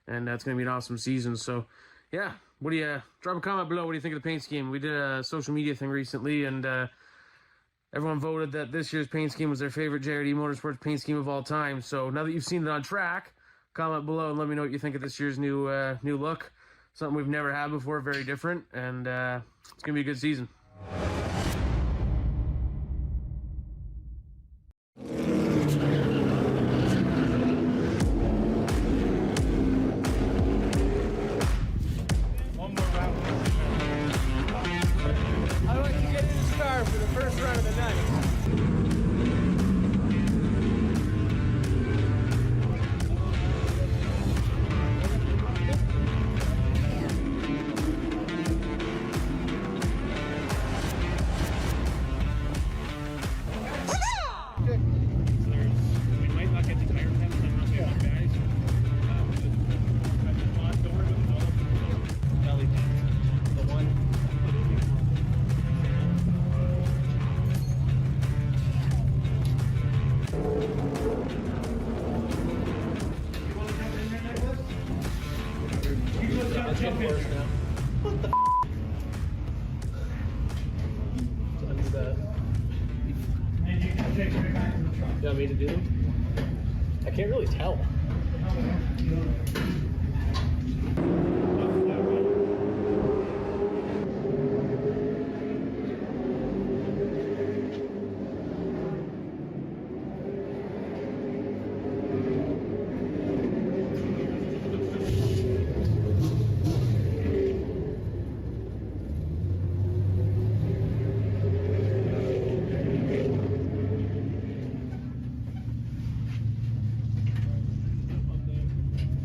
and it's going to be an awesome season. So yeah, what do you drop a comment below? What do you think of the paint scheme? We did a social media thing recently, and everyone voted that this year's paint scheme was their favorite JRD Motorsports paint scheme of all time. So now that you've seen it on track, comment below and let me know what you think of this year's new look. Something we've never had before, very different, and it's going to be a good season. One more round. I'd like to get in this car for the first run of the night. What the You want me to do them? I can't really tell.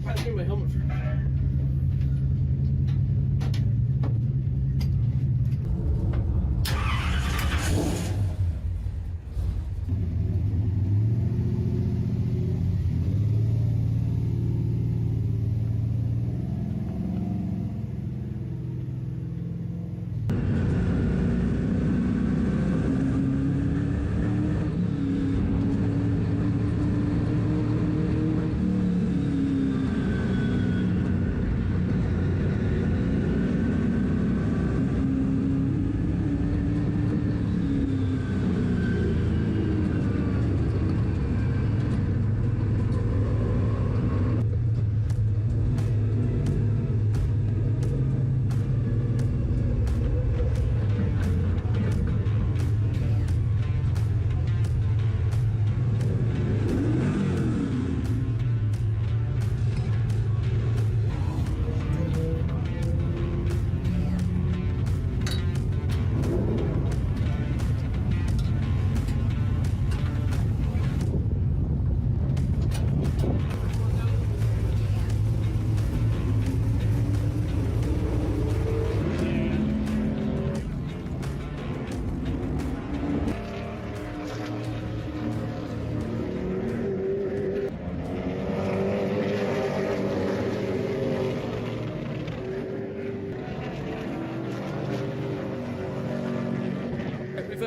I think my helmet.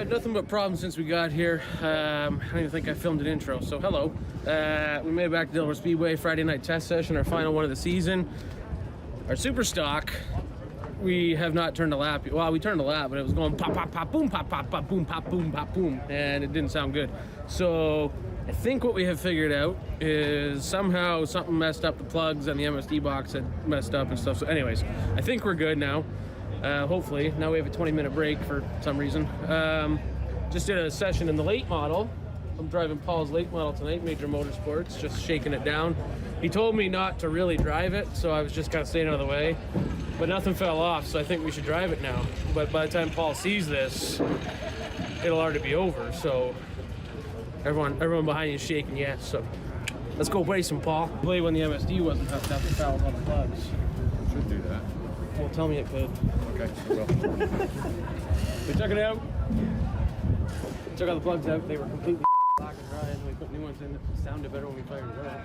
Nothing but problems since we got here. I don't even think I filmed an intro, so hello. We made it back to Delaware Speedway, Friday night test session, our final one of the season. Our super stock, we have not turned a lap. Well, we turned a lap, but it was going pop, pop, pop, boom, pop, pop, pop, boom, pop, boom, pop, boom, and it didn't sound good. So I think what we have figured out is somehow something messed up the plugs and the MSD box had messed up and stuff. So anyways, I think we're good now. Hopefully. Now we have a 20-minute break for some reason. Just did a session in the late model. I'm driving Paul's late model tonight, Major Motorsports, just shaking it down. He told me not to really drive it, so I was just kind of staying out of the way. But nothing fell off, so I think we should drive it now. But by the time Paul sees this, it'll already be over. So everyone behind you is shaking yes. So let's go race some, Paul. Play when the MSD wasn't hooked up to foul on the plugs. Should do that. Well, tell me it could. Okay, I will. We took it out. Took all the plugs out. They were completely black and dry, and we put new ones in. It sounded better when we fired it up.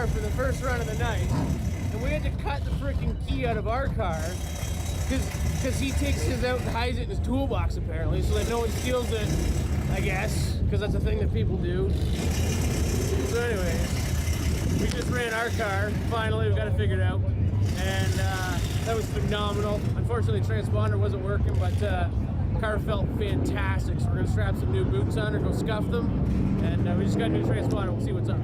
For the first run of the night, and we had to cut the freaking key out of our car because he takes his out and hides it in his toolbox apparently, so that no one steals it, I guess, because that's a thing that people do. So anyways, we just ran our car. Finally, we got it figured out, and that was phenomenal. Unfortunately, the transponder wasn't working, but car felt fantastic, so we're gonna strap some new boots on or go scuff them, and we just got a new transponder. We'll see what's up.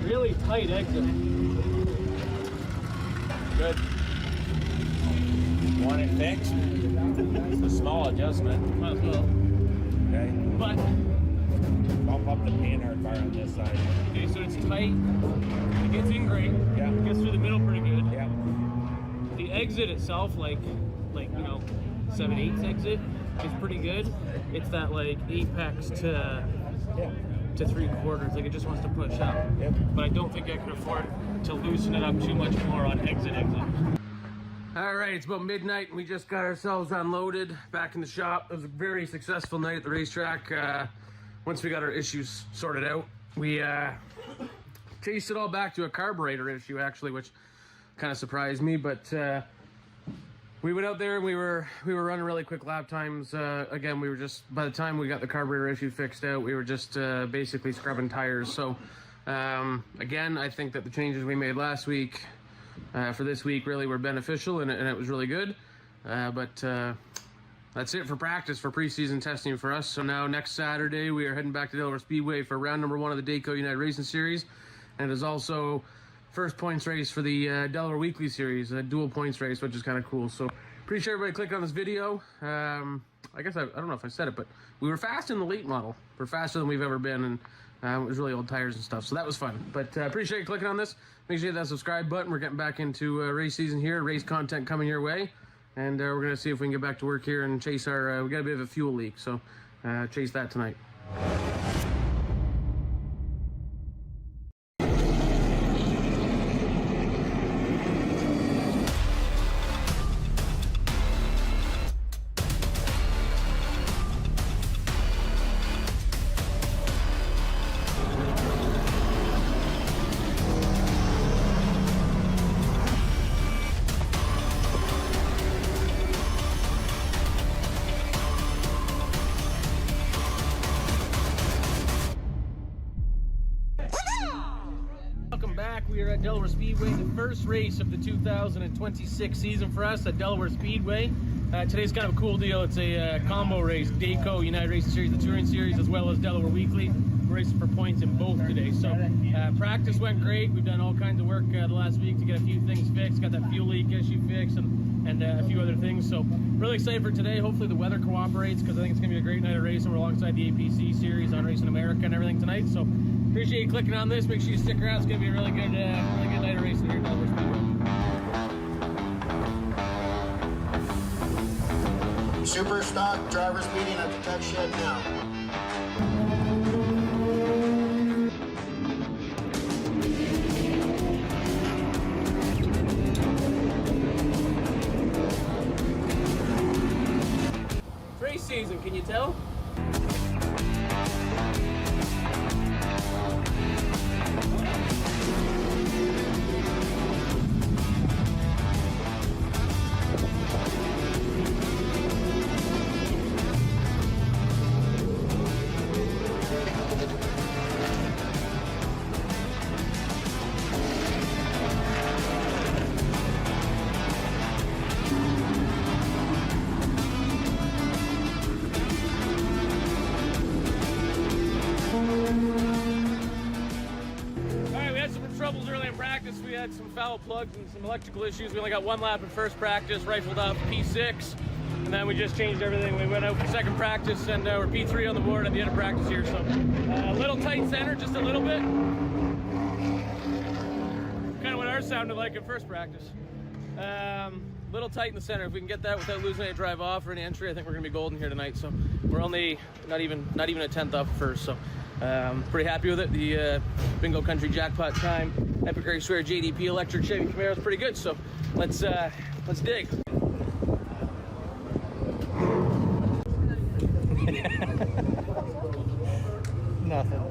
Really tight exit. Good. Want it fixed? It's a small adjustment. Might as well. Okay. But bump up the panhard bar on this side. Okay, so it's tight. It gets in great. Yeah. It gets through the middle pretty good. Yeah. The exit itself, like 7/8 exit, is pretty good. It's that like apex to 3/4, like it just wants to push up. Yep. But I don't think I can afford to loosen it up too much more on exit. All right, it's about midnight and we just got ourselves unloaded back in the shop. It was a very successful night at the racetrack. Once we got our issues sorted out, we chased it all back to a carburetor issue actually, which kind of surprised me, but we went out there and we were running really quick lap times. Again, we were just, by the time we got the carburetor issue fixed out, we were just basically scrubbing tires. So again, I think that the changes we made last week for this week really were beneficial, and it was really good. But that's it for practice, for preseason testing for us. So now next Saturday, we are heading back to Delaware Speedway for round number 1 of the Dayco United Racing Series. And it is also first points race for the Delaware Weekly Series, a dual points race, which is kind of cool. So appreciate everybody clicking on this video. I guess I don't know if I said it, but we were fast in the late model. We're faster than we've ever been, and it was really old tires and stuff, so that was fun. But appreciate you clicking on this. Make sure you hit that subscribe button. We're getting back into race season here, race content coming your way, and we're going to see if we can get back to work here and chase our, we got a bit of a fuel leak, so chase that tonight. We are at Delaware Speedway, the first race of the 2026 season for us at Delaware Speedway. Today's kind of a cool deal. It's a combo race, Dayco, United Racing Series, the Touring Series, as well as Delaware Weekly. We're racing for points in both today. So practice went great. We've done all kinds of work the last week to get a few things fixed. Got that fuel leak issue fixed and a few other things. So really excited for today. Hopefully the weather cooperates, because I think it's going to be a great night of racing. We're alongside the APC Series on Racing America and everything tonight. So appreciate you clicking on this. Make sure you stick around. It's going to be a really good night of racing here at Delaware Speedway. Super stock drivers meeting at the tech shed now. It's race season, can you tell? Troubles early in practice. We had some foul plugs and some electrical issues. We only got one lap in first practice, rifled up P6, and then we just changed everything. We went out for second practice, and we're P3 on the board at the end of practice here. So a little tight center, just a little bit. Kind of what ours sounded like in first practice. Little tight in the center. If we can get that without losing any drive off or any entry, I think we're gonna be golden here tonight. So we're only not even a tenth off first. So pretty happy with it. The Bingo Country jackpot time, Epic Raceway JDP electric Chevy Camaro is pretty good. So let's dig. Nothing.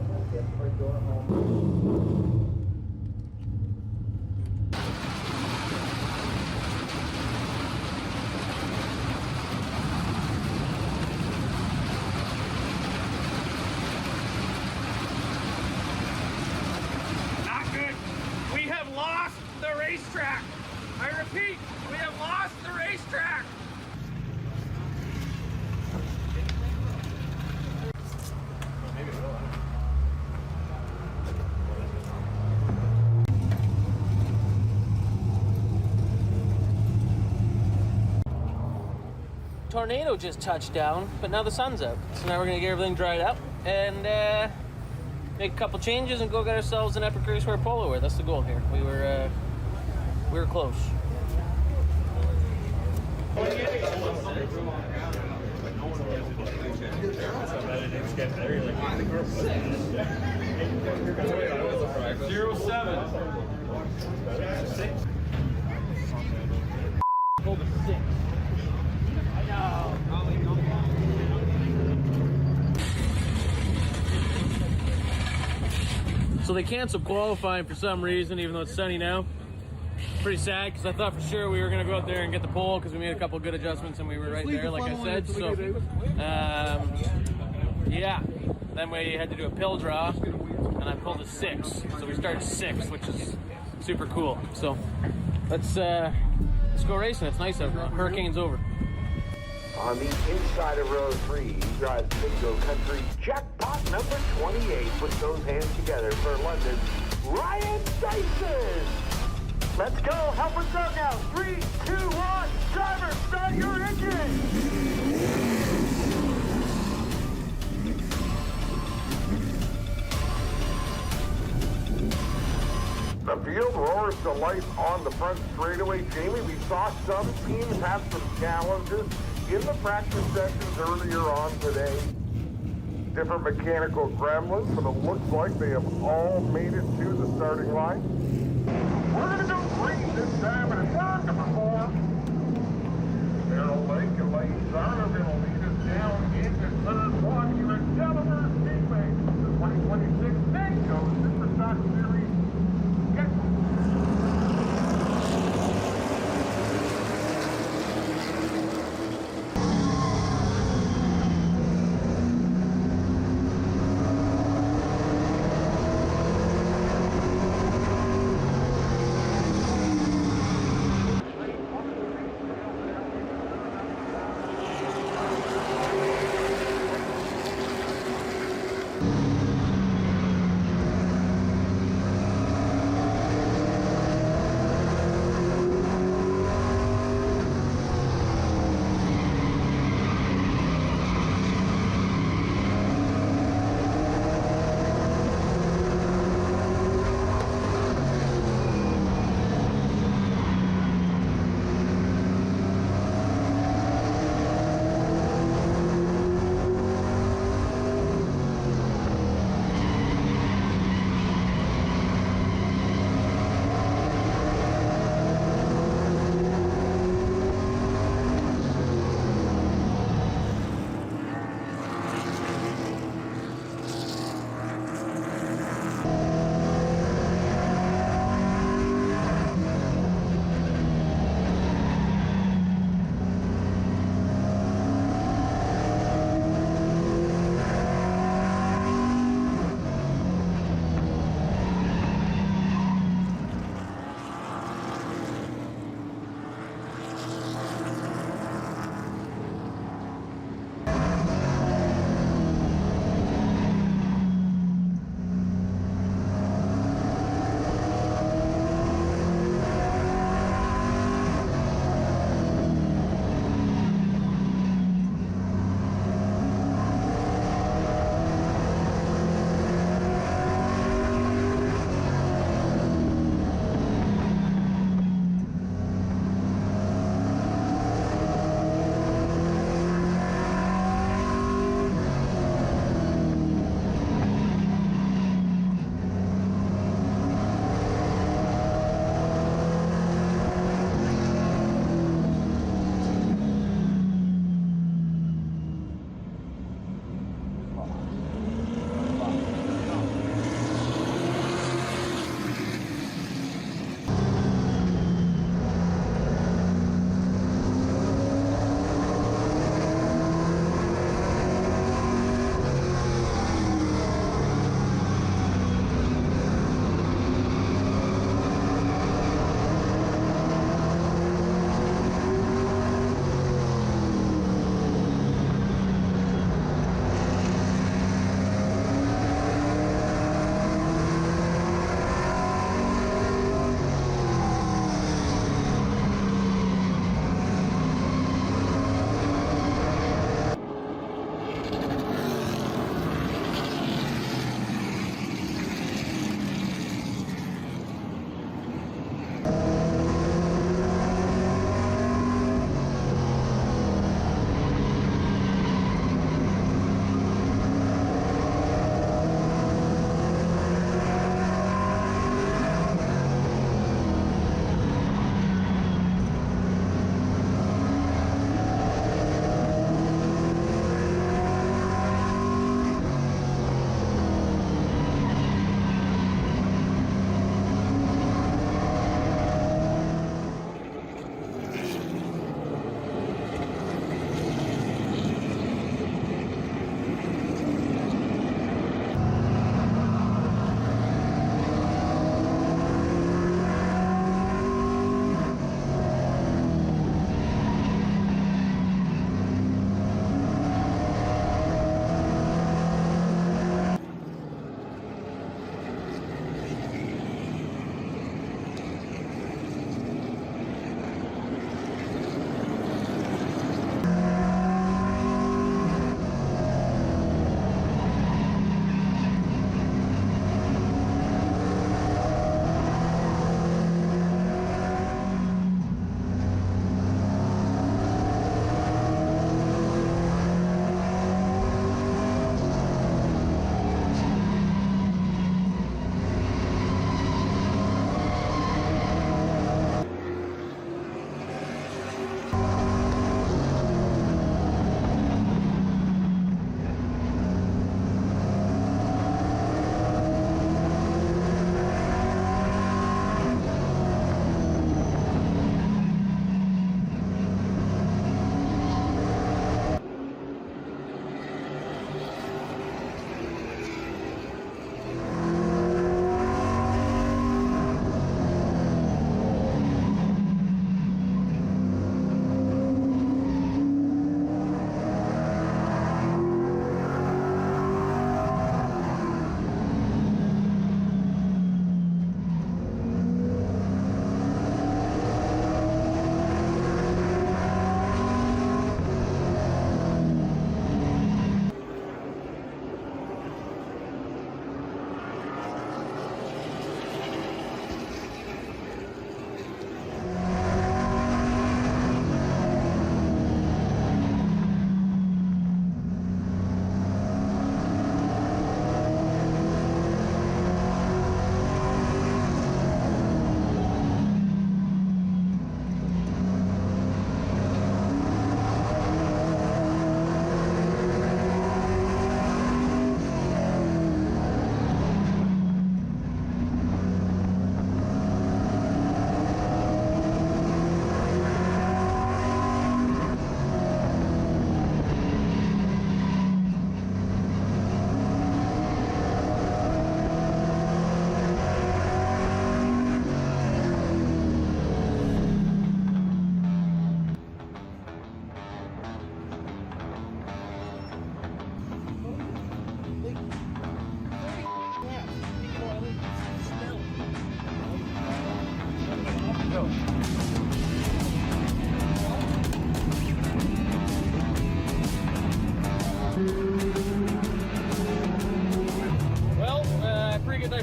Racetrack. I repeat, we have lost the racetrack. Tornado just touched down, but now the sun's out. So now we're gonna get everything dried out and make a couple changes and go get ourselves an Epic Raceway polo wear. That's the goal here. We were close. So they canceled qualifying for some reason, even though it's sunny now. Pretty sad, because I thought for sure we were going to go out there and get the pole, because we made a couple good adjustments and we were right there, like I said. So, yeah. Then we had to do a pill draw, and I pulled a 6. So we started 6, which is super cool. So let's go racing. It's nice out there. Hurricane's over. On the inside of row 3, he drives Bingo Country jackpot number 28. Put those hands together for London, Ryan Dyson. Let's go. Help us out now. 3, 2, 1. Driver, start your engine. The field roars to life on the front straightaway. Jamie, we saw some teams have some challenges in the practice sessions earlier on today. Different mechanical gremlins, but it looks like they have all made it to the starting line. We're going to go green this time, and it's on number 4. Carol Lake and Lane Zarner are going to lead us down into third one here at Delaware Speedway. The 2026 Dayco Superstock Series.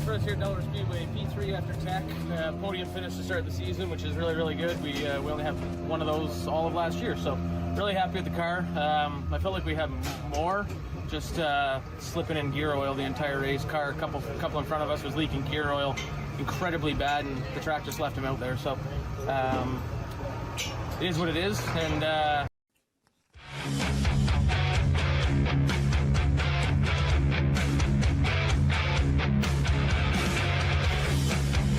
day for us here at Delaware Speedway. P3 after Tech, podium finish to start the season, which is really, really good. We only have one of those all of last year, so really happy with the car. I felt like we have more, just slipping in gear oil the entire race. Car, a couple in front of us was leaking gear oil incredibly bad, and the track just left him out there. So it is what it is, and